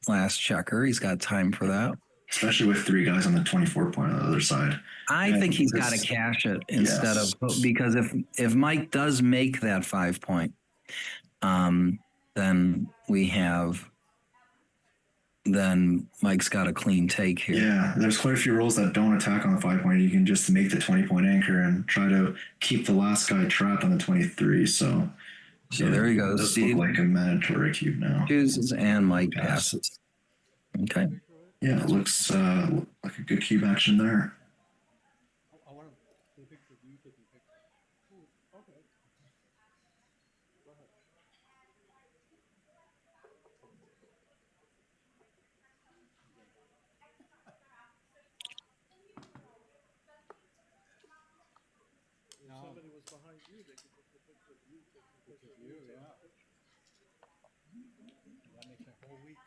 last checker. He's got time for that. Especially with 3 guys on the 24 point on the other side. I think he's got to cash it instead of, because if Mike does make that 5 point, then Mike's got a clean take here. Yeah, there's quite a few rolls that don't attack on the 5 point. You can just make the 20 point anchor and try to keep the last guy trapped on the 23. So there he goes. This look like a mandatory cube now. Chooses and Mike passes. Okay. Yeah, it looks like a good cube action there. I want to take a picture of you taking pictures. Okay. Go ahead. If somebody was behind you, they could take a picture of you taking a picture of you. Yeah. That makes a whole week.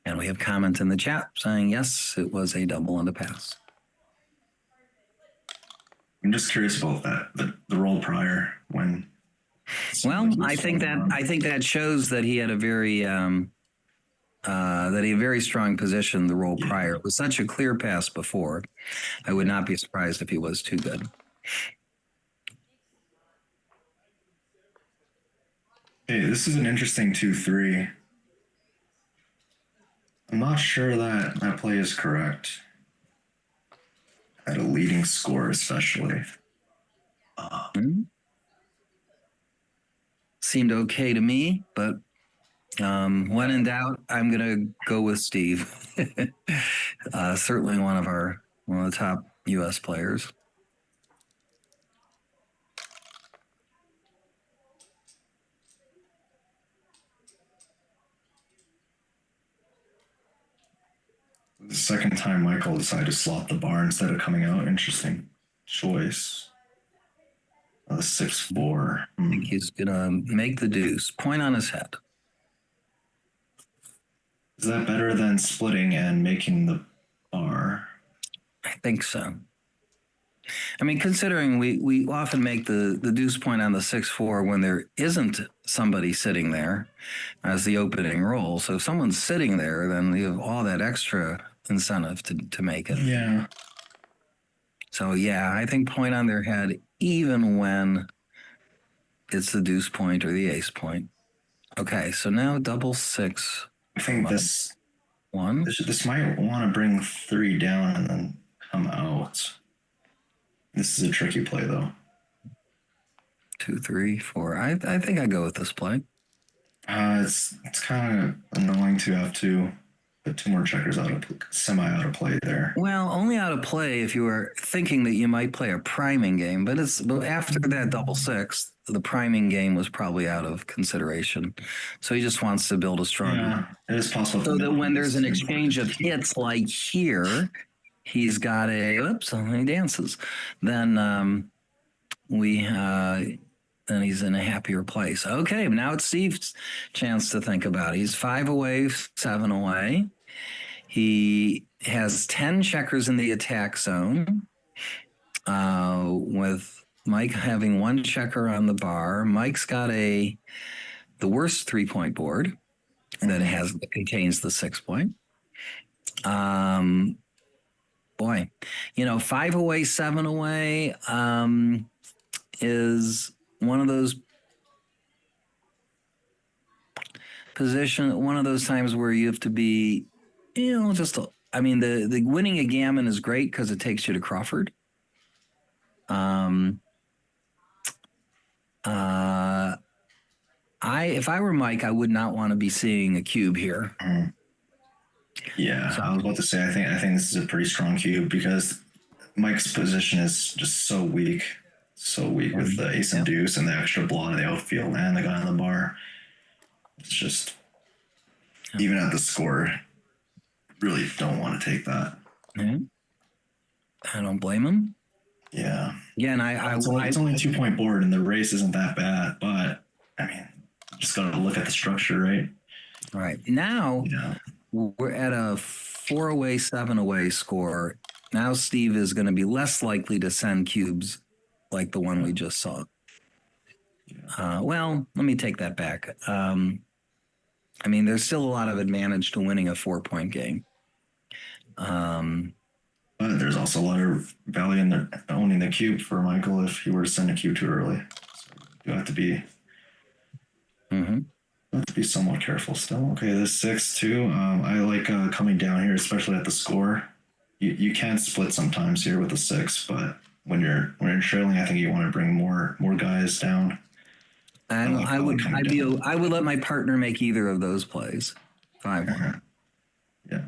And we have comment in the chat saying, yes, it was a double and a pass. I'm just curious about that, the roll prior when. Well, I think that shows that he had a very very strong position. The roll prior, it was such a clear pass before. I would not be surprised if he was too good. Hey, this is an interesting 2-3. I'm not sure that play is correct. At a leading score, especially. Seemed okay to me, but when in doubt, I'm gonna go with Steve. Certainly one of the top U.S. players. The second time Michael decided to slot the bar instead of coming out. Interesting choice. The 6-4. I think he's gonna make the deuce. Point on his head. Is that better than splitting and making the bar? I think so. I mean, considering we often make the deuce point on the 6-4 when there isn't somebody sitting there as the opening roll. So if someone's sitting there, then you have all that extra incentive to make it. Yeah. So yeah, I think point on their head, even when it's the deuce point or the ace point. Okay, so now double 6. I think this might want to bring 3 down and then come out. This is a tricky play, though. 2, 3, 4. I think I go with this play. It's kind of annoying to have to put 2 more checkers out of play there. Well, only out of play if you were thinking that you might play a priming game, but after that double 6, the priming game was probably out of consideration. So he just wants to build a strong. Yeah, it is possible. So that when there's an exchange of hits like here, he's got he dances. Then then he's in a happier place. Okay, now it's Steve's chance to think about it. He's 5 away, 7 away. He has 10 checkers in the attack zone, with Mike having 1 checker on the bar. Mike's got the worst 3-point board that contains the 6 point. boy, 5 away, 7 away is one of those one of those times where you have to be, the winning a gammon is great because it takes you to Crawford. If I were Mike, I would not want to be seeing a cube here. Yeah, I was about to say, I think this is a pretty strong cube because Mike's position is just so weak with the ace and deuce and the extra block in the outfield and the guy on the bar. It's just, even at the score, really don't want to take that. Yeah. I don't blame him. Yeah. Again, it's only a 2-point board and the race isn't that bad, but I mean, just got to look at the structure, right? All right. Now we're at a 4-away, 7-away score. Now Steve is going to be less likely to send cubes like the one we just saw. Well, let me take that back. There's still a lot of advantage to winning a 4-point game. But there's also a lot of value in owning the cube for Michael if he were to send a cube too early. So you have to be somewhat careful still. Okay, this 6-2. I like coming down here, especially at the score. You can split sometimes here with the 6, but when you're trailing, I think you want to bring more guys down. I would let my partner make either of those plays. 5-1. Yeah.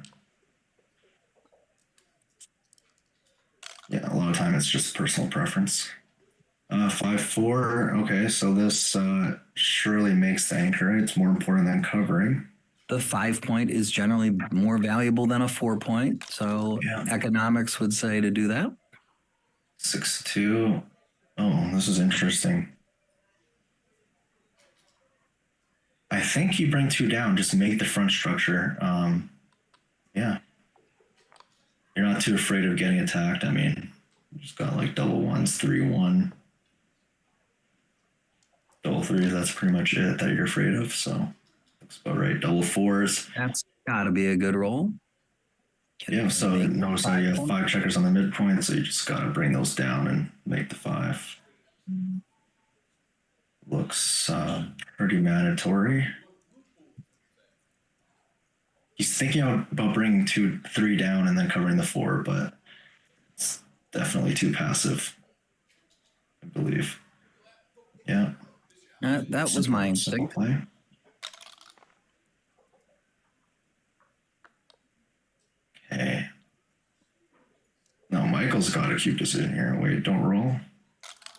Yeah, a lot of time it's just personal preference. 5-4. Okay, so this surely makes the anchor. It's more important than covering. The 5-point is generally more valuable than a 4-point. So economics would say to do that. 6-2. Oh, this is interesting. I think you bring 2 down, just make the front structure. Yeah. You're not too afraid of getting attacked. I mean, you just got like double 1s, 3-1. Double 3s, that's pretty much it that you're afraid of. So that's about right. Double 4s. That's got to be a good roll. Yeah, so notice how you have 5 checkers on the midpoint, so you just got to bring those down and make the 5. Looks pretty mandatory. He's thinking about bringing 2-3 down and then covering the 4, but it's definitely too passive, I believe. Yeah. That was my instinct. Play. Okay. No, Michael's got a cube decision here. Wait, don't roll.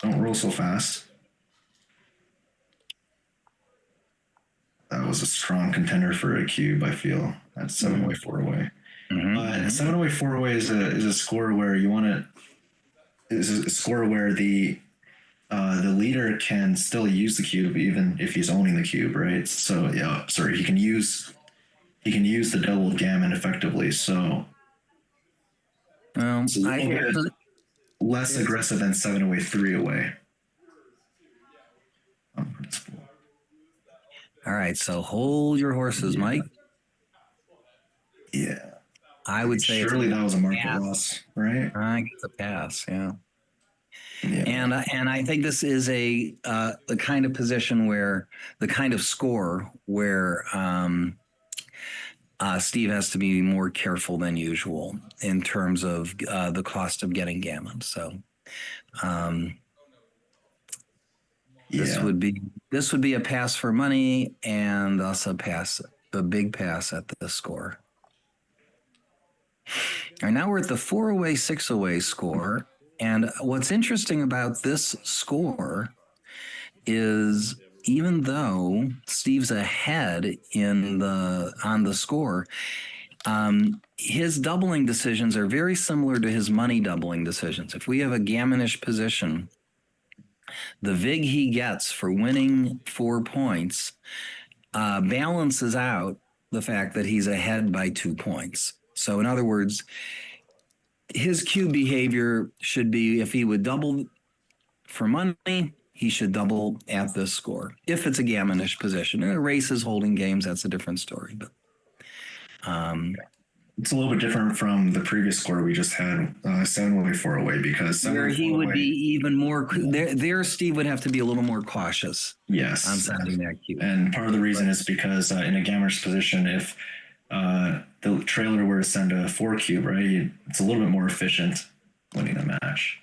Don't roll so fast. That was a strong contender for a cube, I feel. That's 7-away, 4-away. 7-away, 4-away is a score where you want to. Is a score where the leader can still use the cube even if he's owning the cube, right? So he can use the double gammon effectively. So less aggressive than 7-away, 3-away. All right, so hold your horses, Mike. Yeah. I would say surely that was a market loss, right? I think it's a pass, yeah. And I think this is the kind of position where the kind of score where Steve has to be more careful than usual in terms of the cost of getting gammon. So this would be a pass for money and also a big pass at the score. All right, now we're at the 4-away, 6-away score. And what's interesting about this score is even though Steve's ahead on the score, his doubling decisions are very similar to his money doubling decisions. If we have a gammonish position, the vig he gets for winning 4 points balances out the fact that he's ahead by 2 points. So in other words, his cube behavior should be, if he would double for money, he should double at this score. If it's a gammonish position. And races, holding games, that's a different story. But It's a little bit different from the previous score we just had, 7-away, 4-away, because Where 7-away, he would 4-away, be even more, there Steve would have to be a little more cautious on yes. sending that cue. And part of the reason is because in a gammer's position, if the trailer were to send a 4 cube, right, it's a little bit more efficient winning the match.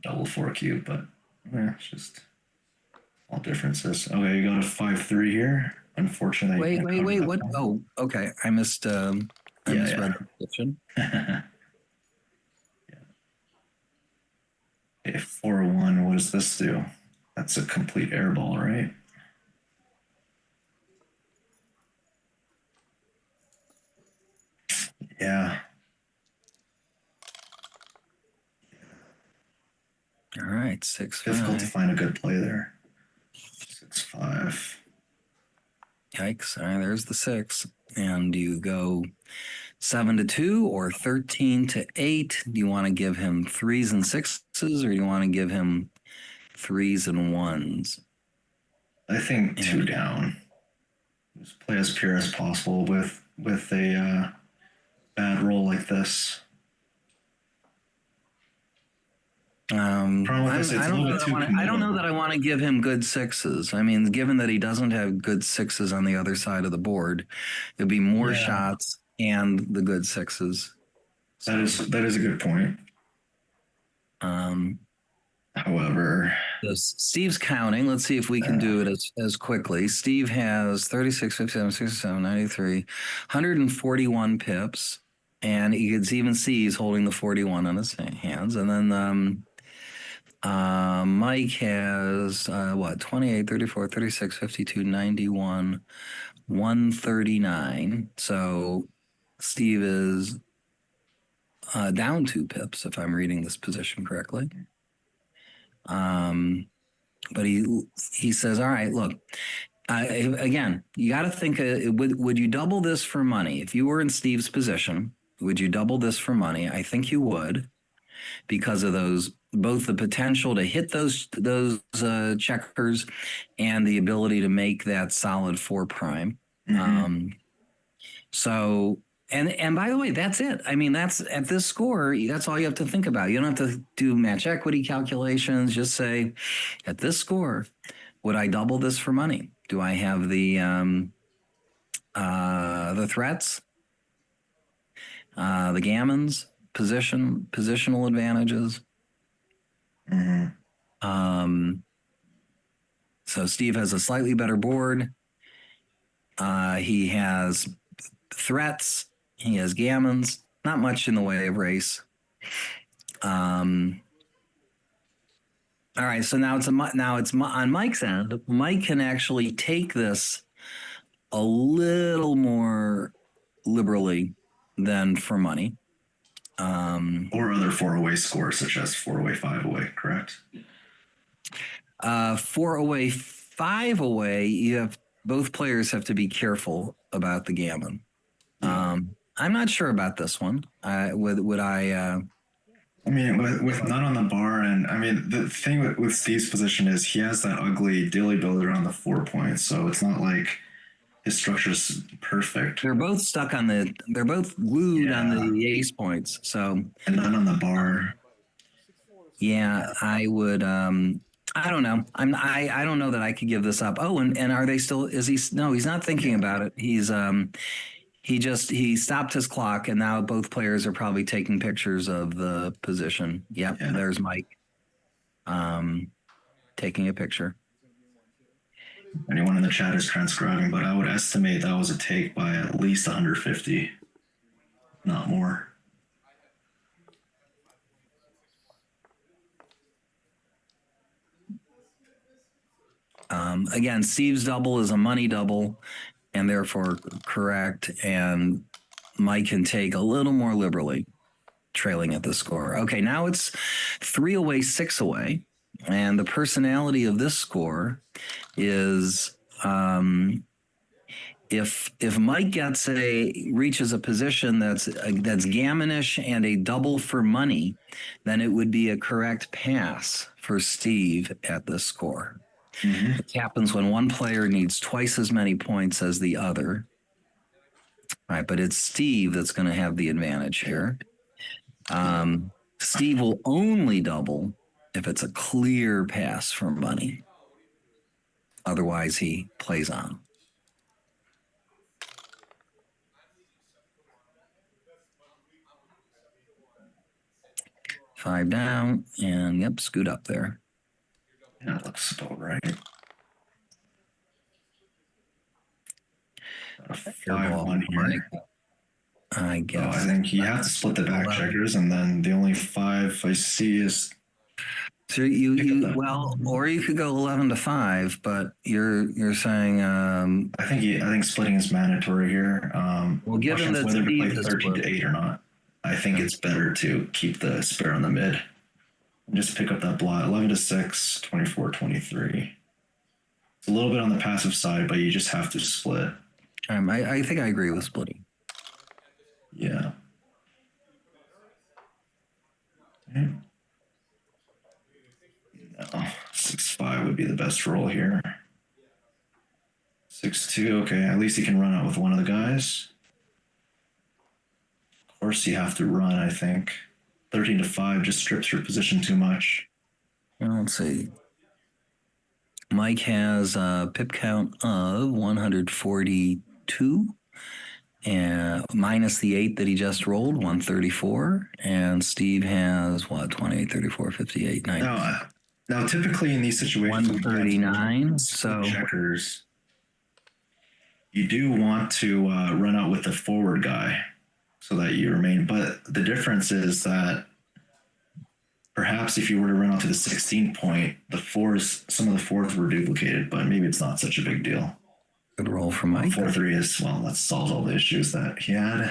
Double 4 cube, but it's just all differences. Okay, you got a 5-3 here. Unfortunately, Wait, what? Oh, okay. I missed. I misread the description. Okay, 4-1. What does this do? That's a complete air ball, right? Yeah. All right, 6-5. Difficult to find a good play there. 6-5. Yikes! All right, there's the 6, and you go 7-2 or 13-8. Do you want to give him 3s and 6s, or do you want to give him 3s and 1s? I think 2 down. Just play as pure as possible with a bad roll like this. I don't know that I want to give him good 6s. I mean, given that he doesn't have good 6s on the other side of the board, there'd be more shots and the good 6s. That is a good point. However, Steve's counting. Let's see if we can do it as quickly. Steve has 36, 57, 67, 93, 141 pips. And you can even see he's holding the 41 on his hands. And then Mike has 28, 34, 36, 52, 91, 139. So Steve is down 2 pips, if I'm reading this position correctly. But he says, all right, look, again, you got to think, would you double this for money? If you were in Steve's position, would you double this for money? I think you would, because of both the potential to hit those checkers and the ability to make that solid 4 prime. So, and by the way, that's it. I mean, that's at this score, that's all you have to think about. You don't have to do match equity calculations. Just say, at this score, would I double this for money? Do I have the threats, the gammons, positional advantages? So Steve has a slightly better board. He has threats. He has gammons. Not much in the way of race. All right, so now it's on Mike's end. Mike can actually take this a little more liberally than for money. Or other 4-away scores, such as 4-away, 5-away, correct? 4-away, 5-away, you have both players have to be careful about the gammon. I'm not sure about this one. Would I? I mean, with none on the bar, and I mean, the thing with Steve's position is he has that ugly dilly builder on the 4 points, so it's not like his structure's perfect. They're both stuck on they're both glued on the ace points, so. And none on the bar. Yeah, I would. I don't know. I don't know that I could give this up. Oh, and are they still? Is he? No, he's not thinking about it. He's he stopped his clock, and now both players are probably taking pictures of the position. Yep, there's Mike, taking a picture. Anyone in the chat is transcribing, but I would estimate that was a take by at least 150, not more. Again, Steve's double is a money double, and therefore correct. And Mike can take a little more liberally, trailing at the score. Okay, now it's 3-away, 6-away. And the personality of this score is if Mike reaches a position that's gammonish and a double for money, then it would be a correct pass for Steve at this score. It happens when one player needs twice as many points as the other. All right, but it's Steve that's going to have the advantage here. Steve will only double if it's a clear pass for money. Otherwise, he plays on. Five down, and yep, scoot up there. Yeah, that looks about right. A 5-1 here. I guess. I think you have to split the back checkers, and then the only 5 I see is. So well, or you could go 11-5, but you're saying. I think splitting is mandatory here. Well, given that whether to play Steve is 13-8 or not, I think it's better to keep the spare on the mid. And just pick up that blot. 11-6, 24-23. It's a little bit on the passive side, but you just have to split. I think I agree with splitting. Yeah. Okay. No, 6-5 would be the best roll here. 6-2, okay, at least he can run out with one of the guys. Of course, you have to run, I think. 13-5 just strips your position too much. Well, let's see. Mike has a pip count of 142, and minus the 8 that he just rolled, 134. And Steve has what, 28, 34, 58, 90. Now, typically in these situations, 139. So checkers, you do want to run out with the forward guy so that you remain. But the difference is that perhaps if you were to run out to the 16 point, some of the fours were duplicated, but maybe it's not such a big deal. Good roll for Mike. 4-3 is, well, that solves all the issues that he had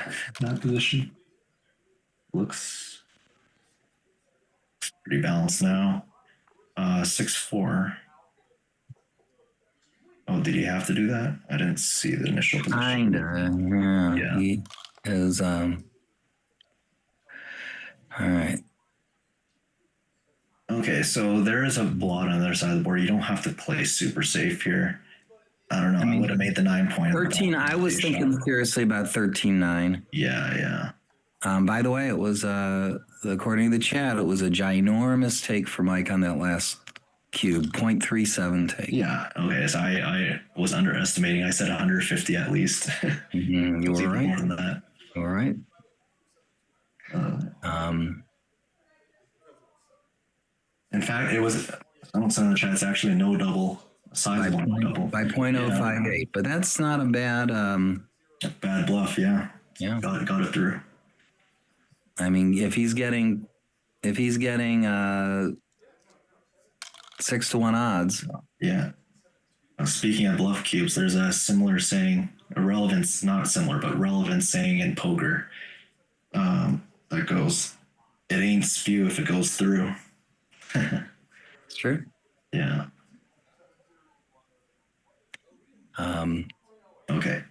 in that position. Looks pretty balanced now. 6-4. Oh, did he have to do that? I didn't see the initial position. Kinda, yeah. He is, all right. Okay, so there is a blot on the other side of the board. You don't have to play super safe here. I don't know. I would have made the 9 point. 13. I was thinking seriously about 13-9. Yeah. By the way, it was according to the chat, it was a ginormous take for Mike on that last cube, 0.37 take. Yeah. Okay. So I was underestimating. I said 150 at least. Mm-hmm. You were right. More than that. All right. In fact, it was. Someone said in the chat, it's actually no double. Sizable double by 0.058, yeah. But that's not a bad bad bluff. Yeah. Got it through. I mean, if he's getting 6-1 odds. Yeah. Speaking of bluff cubes, there's a similar saying, relevant saying in poker that goes, "It ain't spew if it goes through." It's true. Yeah. Okay.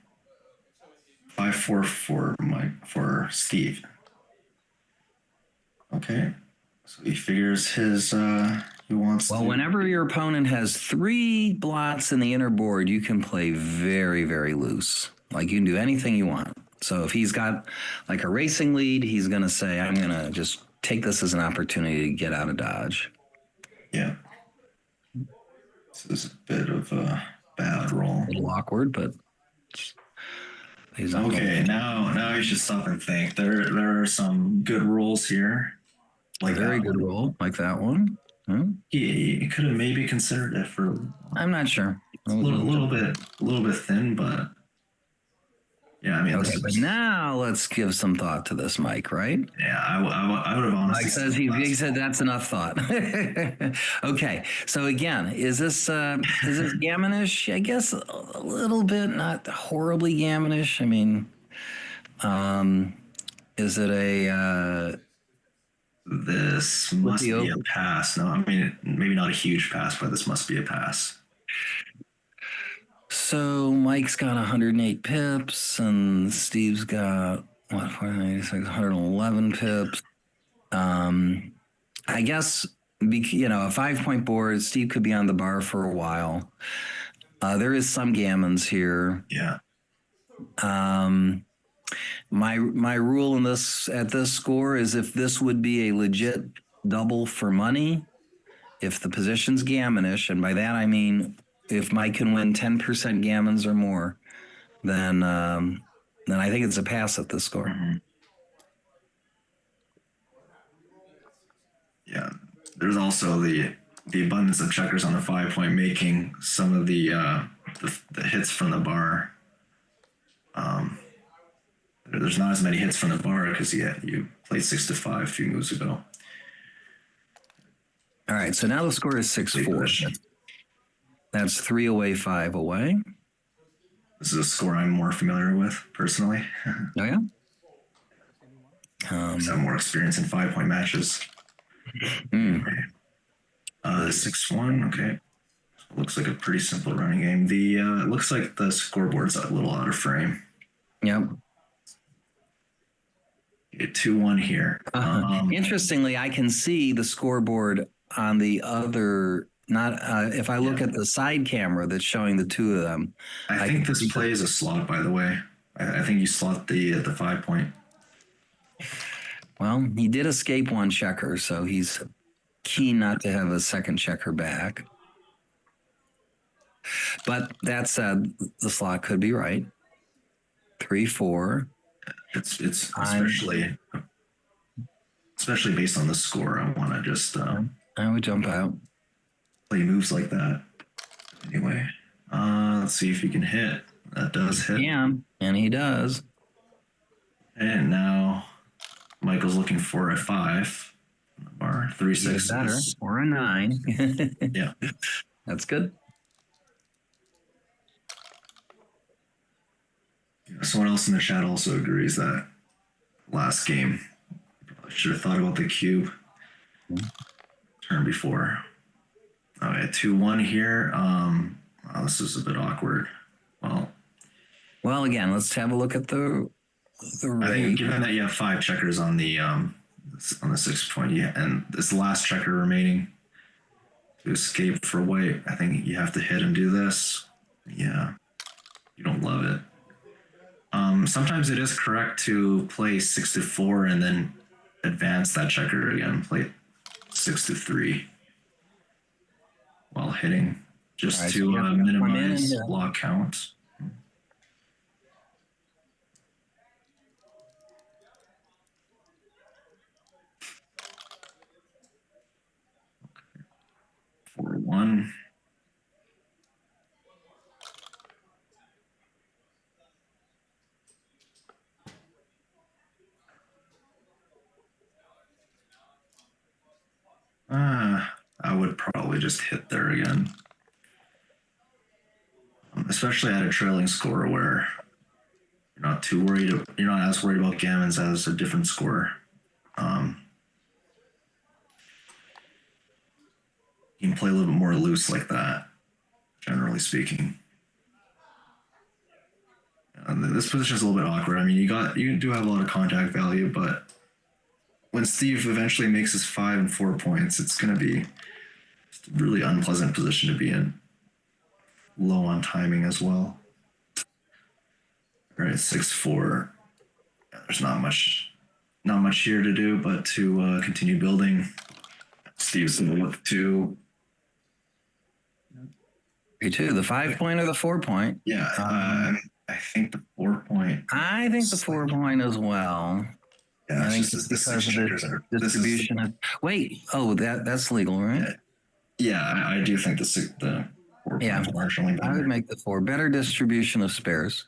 5-4 for Steve. Okay. So he figures his he wants. Well, whenever your opponent has 3 blots in the inner board, you can play very, very loose. Like you can do anything you want. So if he's got like a racing lead, he's gonna say, "I'm gonna just take this as an opportunity to get out of Dodge." Yeah. This is a bit of a bad roll. A little awkward, but he's okay. Now you should stop and think. There are some good rolls here. Like a very good roll, like that one. He could have maybe considered it for. I'm not sure. A little bit thin, but yeah. I mean, okay. But now let's give some thought to this, Mike. Right? Yeah, I would have honestly. Mike says he said that's enough thought. Okay, so again, is this gammonish? I guess a little bit, not horribly gammonish. I mean, is it a? This must be a pass. No, I mean, maybe not a huge pass, but this must be a pass. So Mike's got 108 pips, and Steve's got what? 111 pips. I guess a 5-point board. Steve could be on the bar for a while. There is some gammons here. Yeah. My rule in this at this score is if this would be a legit double for money, if the position's gammonish, and by that I mean if Mike can win 10% gammons or more, then I think it's a pass at this score. Mm-hmm. Yeah, there's also the abundance of checkers on the 5-point, making some of the hits from the bar. There's not as many hits from the bar because you played 6-5 a few moves ago. All right, so now the score is 6-4. That's 3 away, 5 away. This is a score I'm more familiar with personally. Oh yeah. I have more experience in 5-point matches. 6-1. Okay. Looks like a pretty simple running game. It looks like the scoreboard's a little out of frame. Yep. 2-1 here. Interestingly, I can see the scoreboard on the other. Not if I look at the side camera that's showing the two of them. I think this plays a slot, by the way. I think you slot the 5-point. Well, he did escape one checker, so he's keen not to have a second checker back. But that said, the slot could be right. 3-4. It's especially based on the score. I want to just I would jump out. Play moves like that. Anyway, let's see if he can hit. That does hit. Yeah, and he does. And now Michael's looking for a 5 bar. 3-6 better, or a 9. Yeah, that's good. Someone else in the chat also agrees that last game, I should have thought about the cube turn before. All right, 2-1 here. This is a bit awkward. Well, again, let's have a look at the rate. I think given that you have 5 checkers on the 6-point, and it's the last checker remaining to escape for white, I think you have to hit and do this. Yeah, you don't love it. Sometimes it is correct to play 6-4 and then advance that checker again, play 6-3 while hitting, just to minimize block count. Okay. 4-1. I would probably just hit there again. Especially at a trailing score where you're not as worried about gammons as a different score. You can play a little bit more loose like that, generally speaking. This position is a little bit awkward. I mean, you do have a lot of contact value, but when Steve eventually makes his 5 and 4 points, it's going to be just a really unpleasant position to be in. Low on timing as well. All right, 6-4. There's not much here to do, but to continue building. Steve's going to look to. You too. The 5-point or the 4-point? Yeah, I think the 4-point. I think the 4-point as well. Yeah, I think it's because of the distribution. That's legal, right? Yeah, I do think the 4-point is marginally better. I would make the 4. Better distribution of spares.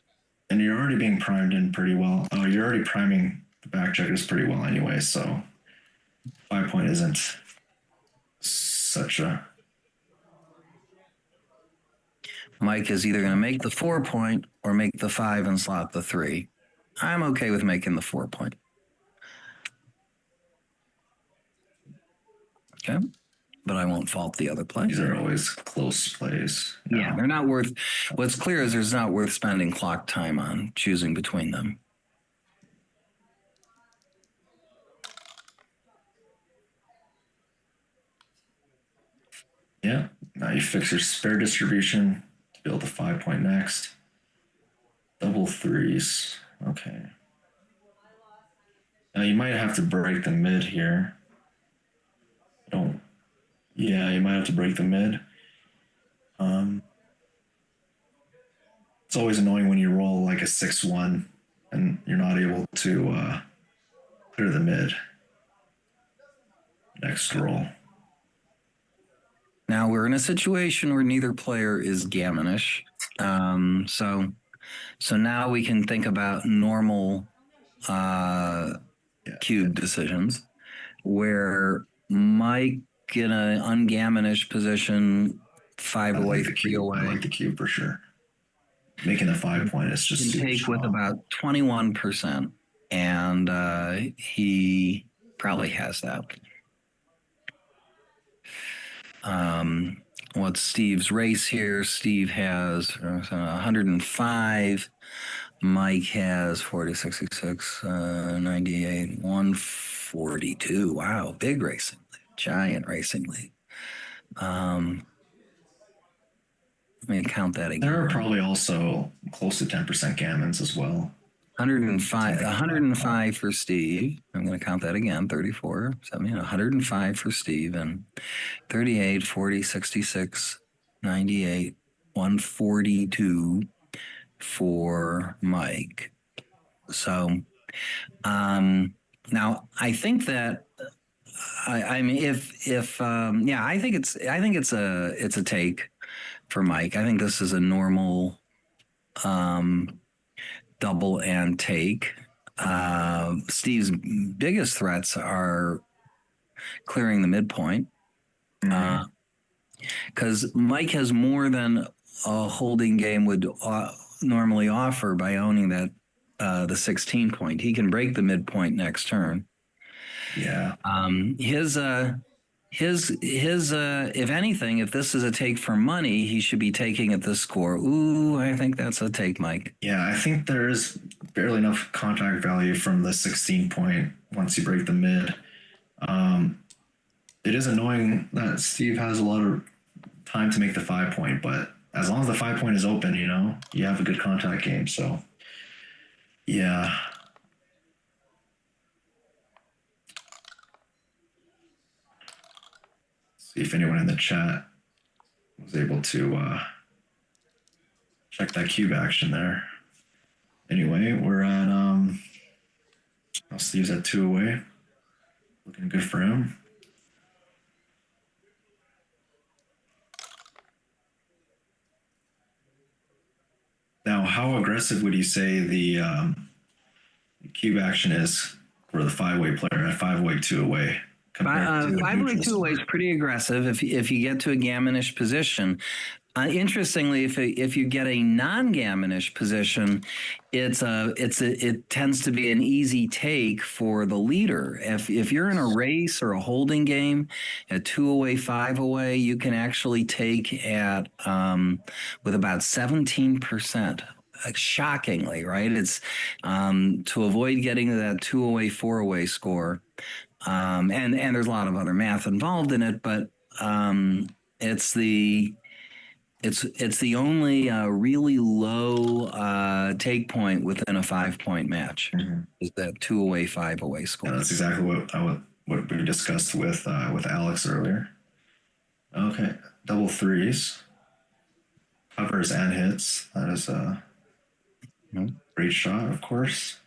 And you're already being primed in pretty well. Oh, you're already priming the back checkers pretty well anyway, so 5-point isn't such a... Mike is either going to make the 4-point or make the 5 and slot the 3. I'm okay with making the 4-point. Okay, but I won't fault the other play. These are always close plays. Yeah, they're not worth. What's clear is there's not worth spending clock time on choosing between them. Yeah, now you fix your spare distribution to build a 5-point next. Double 3s. Okay. Now you might have to break the mid here. Don't. Yeah, you might have to break the mid. It's always annoying when you roll like a 6-1 and you're not able to clear the mid. Next roll. Now we're in a situation where neither player is gammonish. So now we can think about normal cube decisions where Mike in an ungammonish position, 5 away, 3 away. I like the cube for sure. Making a 5 point is just can take with about 21%, and he probably has that. What's Steve's race here? Steve has 105. Mike has 40, 66, 98, 142. Wow, big racing lead, giant racing lead. Let me count that again. There are probably also close to 10% gammons as well. 105 for Steve. I'm going to count that again. 34, 70, 105 for Steve, and 38, 40, 66, 98, 142 for Mike. So now I think that I mean I think it's a take for Mike. I think this is a normal double and take. Steve's biggest threats are clearing the midpoint, because Mike has more than a holding game would normally offer by owning that the 16 point. He can break the midpoint next turn. Yeah. His if anything, if this is a take for money, he should be taking at this score. Ooh, I think that's a take, Mike. Yeah, I think there is barely enough contact value from the 16 point once you break the mid. It is annoying that Steve has a lot of time to make the 5 point, but as long as the 5 point is open, you have a good contact game. So, yeah. See if anyone in the chat was able to check that cube action there. Anyway, we're at Steve's at 2 away. Looking good for him. Now, how aggressive would you say the cube action is for the 5-way player at 5-way 2 away? 5-way 2 away is pretty aggressive if you get to a gammonish position. Interestingly, if you get a non-gammonish position, it tends to be an easy take for the leader. If you're in a race or a holding game at 2 away, 5 away, you can actually take at with about 17%. Shockingly, right? It's to avoid getting to that 2 away, 4 away score. And there's a lot of other math involved in it, but it's the only really low take point within a 5-point match. Is that 2 away, 5 away score? Yeah, that's exactly what we discussed with Alex earlier. Okay, double threes, covers and hits. That is a great shot, of course.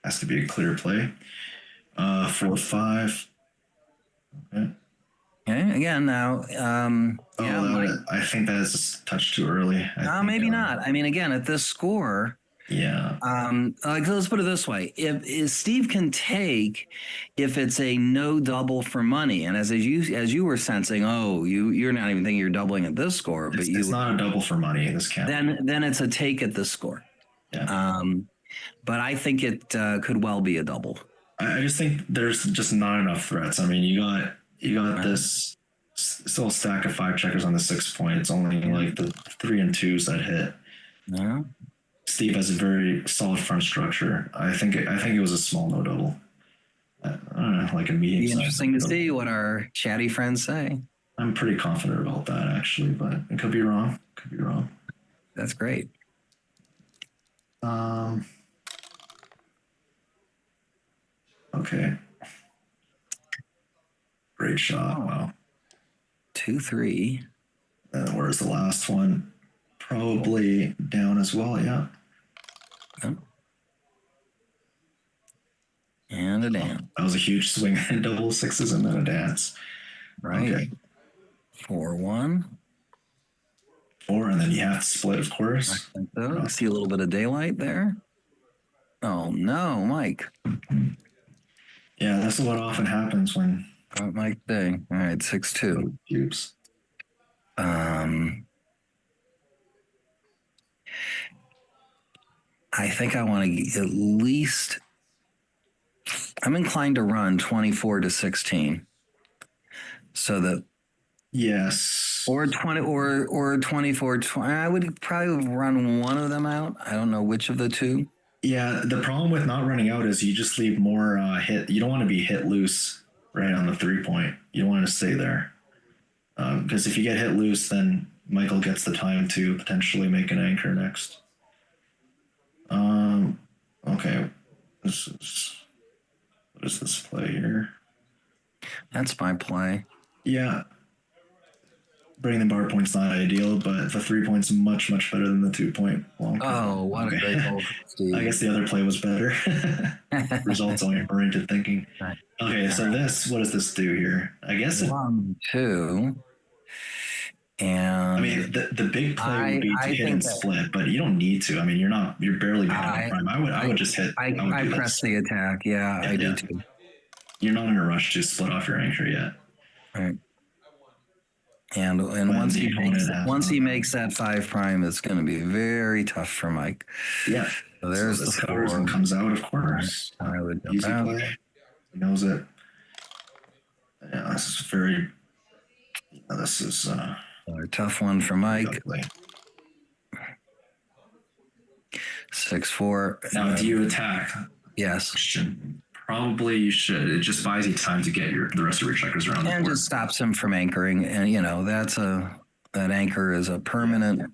Has to be a clear play. 4-5. Okay. Okay. Again, now. I think that is a touch too early. Maybe not. I mean, again, at this score. Yeah. Let's put it this way: if Steve can take, if it's a no double for money, and as you were sensing, you're not even thinking you're doubling at this score, but it's not a double for money in this count. Then it's a take at this score. Yeah. But I think it could well be a double. I just think there's just not enough threats. I mean, you got this still stack of 5 checkers on the 6 point. It's only like the 3 and 2s that hit. Yeah. Steve has a very solid front structure. I think it was a small no double. I don't know, like a medium. Be interesting to see what our chatty friends say. I'm pretty confident about that actually, but it could be wrong. That's great. Okay. Great shot. Wow. 2-3. And where's the last one? Probably down as well. Yeah. Oh. And a dance. That was a huge swing. Double sixes and then a dance. Right. Okay. 4-1. 4, and then you have to split, of course. So, see a little bit of daylight there. Oh no, Mike. Yeah, that's what often happens when Mike thing. All right, 6-2. cubes. I think I want to at least. I'm inclined to run 24-16, so that Yes. or 20 or 24. I would probably run one of them out. I don't know which of the two. Yeah, the problem with not running out is you just leave more hit. You don't want to be hit loose right on the 3-point. You don't want to stay there. Because if you get hit loose, then Michael gets the time to potentially make an anchor next. Okay. What is this play here? That's my play. Yeah. Bringing the bar point's not ideal, but the 3-point's much, much better than the 2-point long. Oh, what a great goal, Steve. I guess the other play was better. Results oriented thinking. Right. Okay, so what does this do here? I guess 1, 2. And I mean, the big play would be to hit and split, but you don't need to. I mean, you're barely behind prime. I would just hit. I press the attack. Yeah, I do too. You're not in a rush to split off your anchor yet. Right. And once he makes that 5 prime, it's going to be very tough for Mike. Yeah. So there's the the 4 and comes out, of course. I would Easy play. He knows it. Yeah, this is very. This is a tough one for Mike. 6-4. Now, do you attack? Yes. Question. Probably you should. It just buys you time to get the rest of your checkers around the board. And just stops him from anchoring. And that anchor is a permanent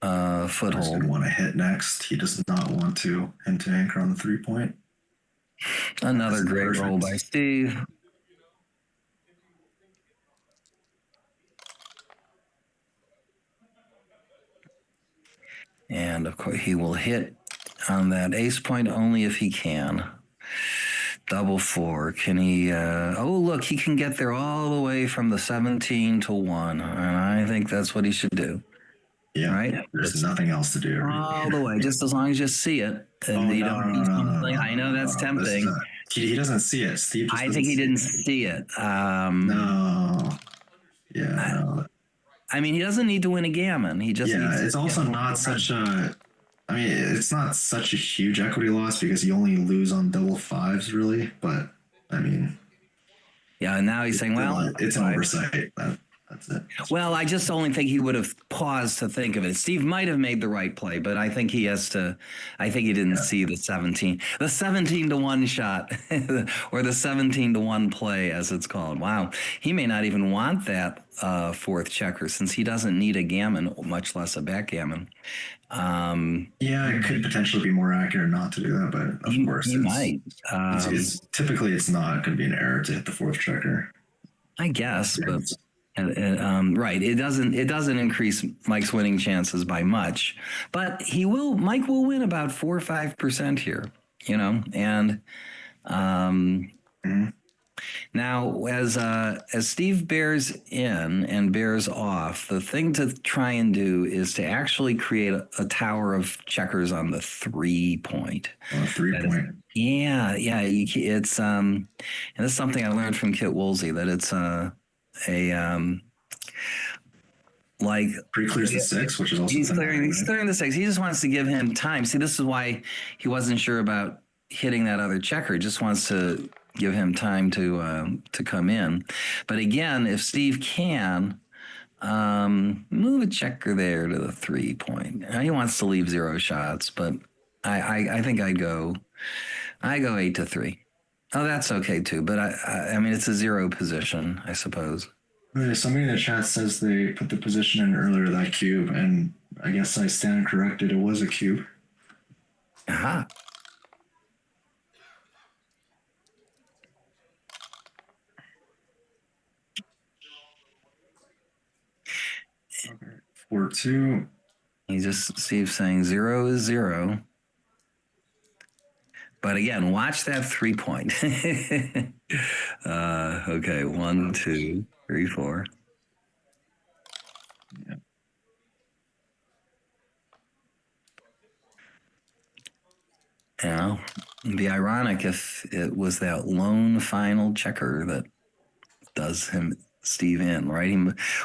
foothold. He's going to want to hit next. He does not want to anchor on the 3-point. Another great roll by Steve. And of course, he will hit on that ace point only if he can. Double 4. Can he? Look, he can get there all the way from the 17 to 1. And I think that's what he should do. Yeah. Right? There's nothing else to do. All the way, just as long as you see it. And no. I know that's tempting. He doesn't see it. Steve I think he didn't see it. No. Yeah. No. I mean, he doesn't need to win a gammon. He just needs to. It's also not such a. I mean, it's not such a huge equity loss because you only lose on double 5s, really. But I mean, yeah. And now he's saying, well, it's an oversight. That's it. Well, I just only think he would have paused to think of it. Steve might have made the right play, but I think he has to. I think he didn't see the 17 to 1 shot, or the 17 to 1 play, as it's called. Wow, he may not even want that 4th checker since he doesn't need a gammon, much less a backgammon. It could potentially be more accurate not to do that, but of course, he might. Typically, it's not going to be an error to hit the 4th checker. I guess, but. Right. It doesn't increase Mike's winning chances by much, but Mike will win about 4 or 5% here, and now as Steve bears in and bears off, the thing to try and do is to actually create a tower of checkers on the 3-point. 3-point. Yeah. It's and that's something I learned from Kit Woolsey, that it's pre-clears the 6, which is also he's clearing the 6. He just wants to give him time. See, this is why he wasn't sure about hitting that other checker. He just wants to give him time to come in. But again, if Steve can move a checker there to the 3-point, he wants to leave 0 shots. But I think I go 8-3. Oh, that's okay too. But I mean, it's a 0 position, I suppose. Somebody in the chat says they put the position in earlier, that cube, and I guess I stand corrected. It was a cube. Aha. 4-2. Steve saying 0 is 0. But again, watch that 3-point. Okay, 1, 2, 3, 4. Yeah. You know, it'd be ironic if it was that lone final checker that does Steve in, right?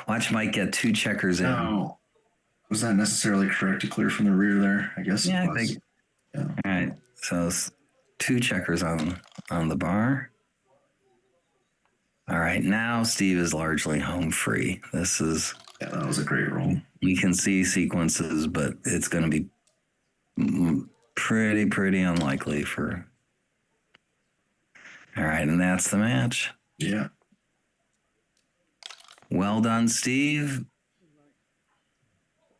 Watch Mike get 2 checkers in. No. Was that necessarily correct to clear from the rear there? I guess Yeah, it I was. think. Yeah. All right, so it's 2 checkers on the bar. All right, now Steve is largely home free. This is. Yeah, that was a great roll. We can see sequences, but it's going to be pretty unlikely for. All right, and that's the match. Yeah. Well done, Steve.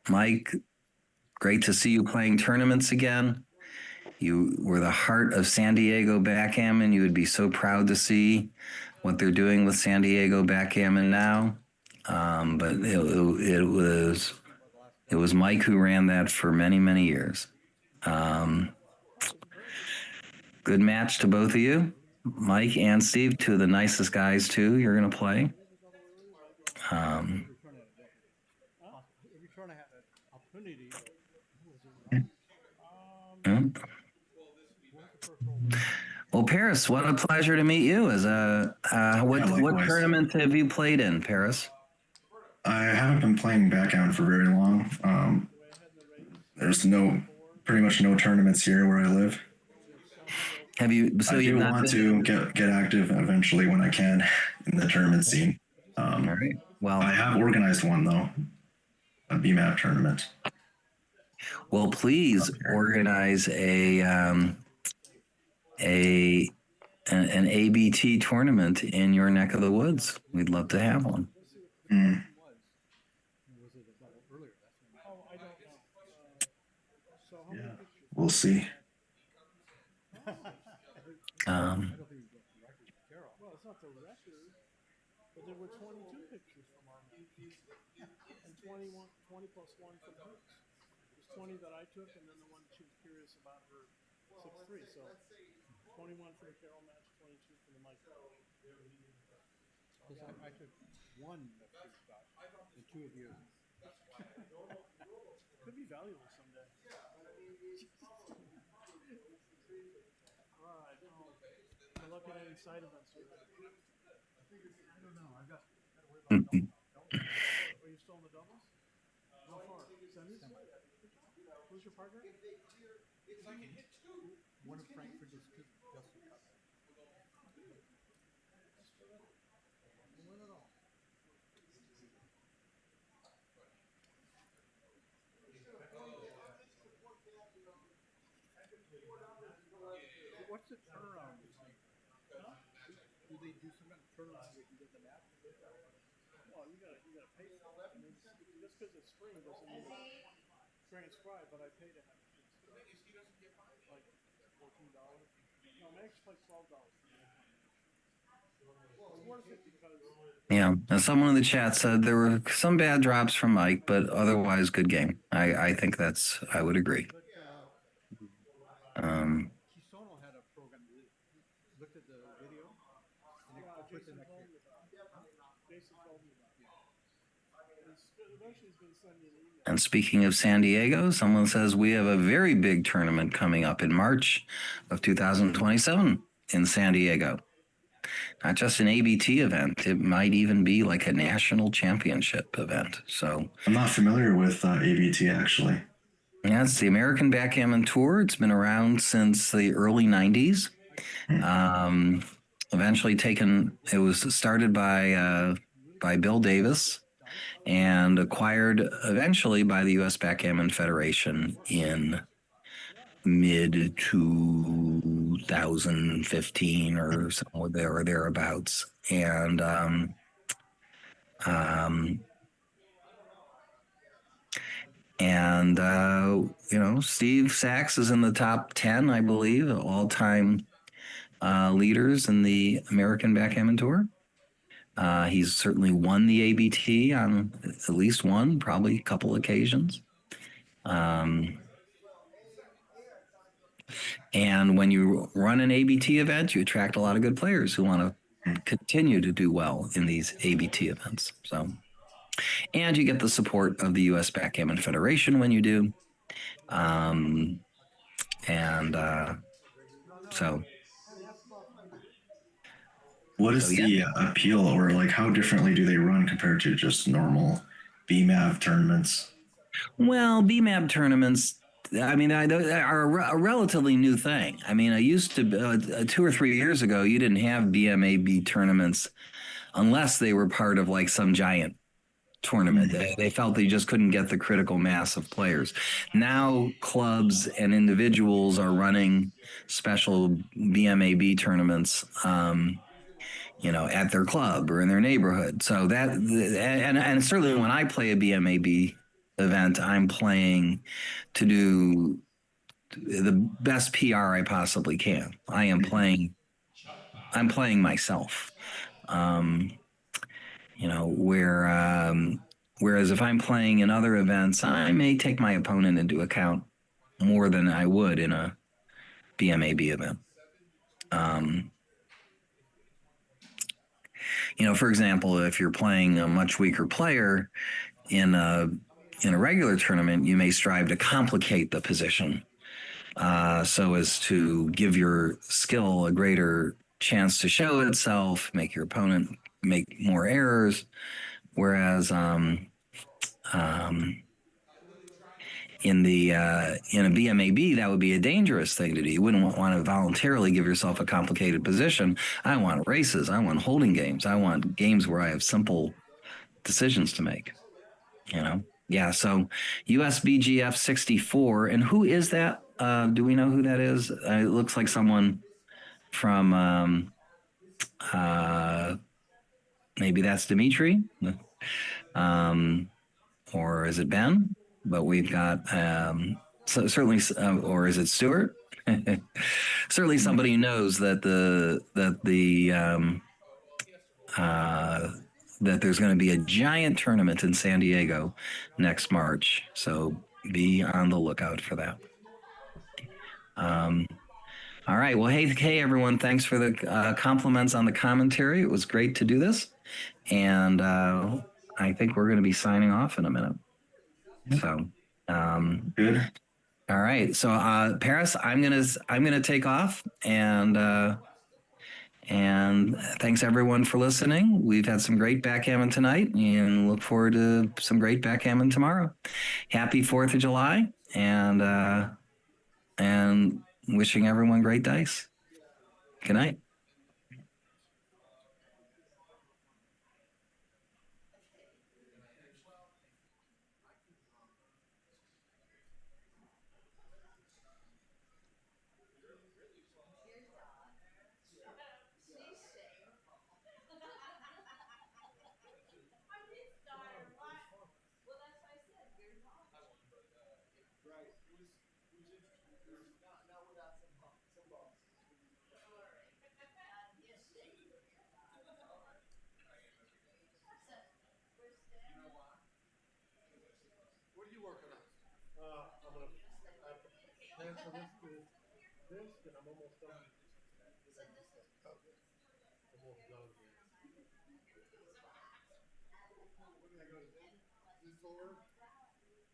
Mike, great to see you playing tournaments again. You were the heart of San Diego Backgammon. You would be so proud to see what they're doing with San Diego Backgammon now. But it was Mike who ran that for many years. Good match to both of you, Mike and Steve, 2 of the nicest guys too. You're going to play. Every turn I had an opportunity. Well, Paris, what a pleasure to meet you. What tournament have you played in, Paris? I haven't been playing backgammon for very long. There's pretty much no tournaments here where I live. Have you? So I you want to get active eventually when I can in the tournament scene. All right. Well, I have organized one though, a BMAP tournament. Well, please organize an ABT tournament in your neck of the woods. We'd love to have one. Mm. Yeah, we'll see. Well, it's not the record, but there were 22 pictures from our meeting, and 20 plus 1 from hers. There's 20 that I took, and then the one she was curious about her 6'3". So 21 for the Carol match, 22 for the Mike. Because I took 1 that she got, and 2 of you. Could be valuable someday. I'm looking at any side events. I don't know. I got to worry about doubles. Are you still in the doubles? How far? Semis? Who's your partner? One of Frankfurt is Justin Cup. Win it all. What's the turnaround? Do they do some kind of turnaround where you get the map? Well, you gotta pay for it. I mean, just because it's free doesn't mean it's transcribed, but I pay to have it transcribed. Like $14. No, Max like $12. Well, it's worth it because. Yeah, and someone in the chat said there were some bad drops from Mike, but otherwise good game. I think I would agree. Kisono had a program. Looked at the video and they put the next year. Jason told me about it. Eventually he's going to send me an email. And speaking of San Diego, someone says we have a very big tournament coming up in March of 2027 in San Diego. Not just an ABT event, it might even be like a national championship event. So I'm not familiar with ABT actually. Yeah, it's the American Backgammon Tour. It's been around since the early 90s. Eventually it was started by Bill Davis and acquired eventually by the U.S. Backgammon Federation in mid 2015 or somewhere there or thereabouts. And Steve Sachs is in the top 10, I believe, all-time leaders in the American Backgammon Tour. He's certainly won the ABT on at least one, probably a couple occasions. And when you run an ABT event, you attract a lot of good players who want to continue to do well in these ABT events. So, and you get the support of the U.S. Backgammon Federation when you do. And so, what is the appeal, or like how differently do they run compared to just normal BMAV tournaments? Well, BMAB tournaments, I mean, they are a relatively new thing. I mean, I used to, 2 or 3 years ago, you didn't have BMAB tournaments unless they were part of like some giant tournament. They felt they just couldn't get the critical mass of players. Now, clubs and individuals are running special BMAB tournaments. At their club or in their neighborhood. So and certainly when I play a BMAB event, I'm playing to do the best PR I possibly can. I'm playing myself. Whereas if I'm playing in other events, I may take my opponent into account more than I would in a BMAB event. For example, if you're playing a much weaker player in a regular tournament, you may strive to complicate the position so as to give your skill a greater chance to show itself, make your opponent make more errors. Whereas in a BMAB, that would be a dangerous thing to do. You wouldn't want to voluntarily give yourself a complicated position. I want races. I want holding games. I want games where I have simple decisions to make. Yeah. So USBGF 64, and who is that? Do we know who that is? It looks like someone from maybe that's Dimitri, or is it Ben? But we've got certainly, or is it Stuart? Certainly, somebody knows that that there's going to be a giant tournament in San Diego next March. So be on the lookout for that. All right. Well, hey, everyone. Thanks for the compliments on the commentary. It was great to do this. And I think we're going to be signing off in a minute. So, good. All right. So, Paris, I'm gonna take off, and thanks everyone for listening. We've had some great backgammon tonight, and look forward to some great backgammon tomorrow. Happy 4th of July, and wishing everyone great dice. Good night. What are you working on? I'm gonna I have to transfer this, and I'm almost done. Almost done. What did I go to? Is this solar?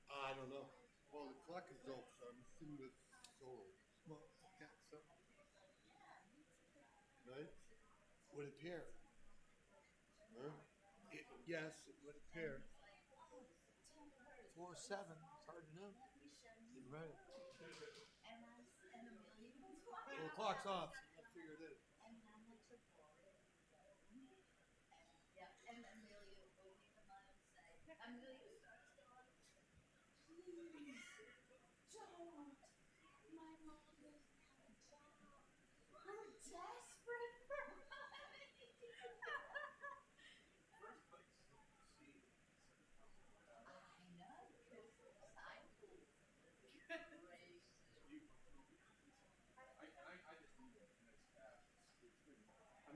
I don't know. Well, the clock is off, so I'm assuming it's solar. Well, yeah, so. Right? Would it pair? Huh? Yes, it would appear. 4 7. It's hard to know. You're right. Well, the clock's off. So I figured it. I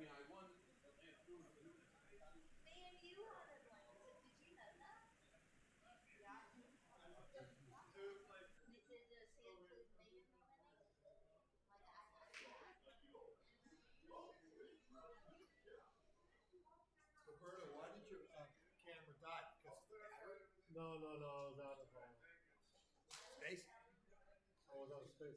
mean, I won Atlanta. No, I was out of Space? I was out of space.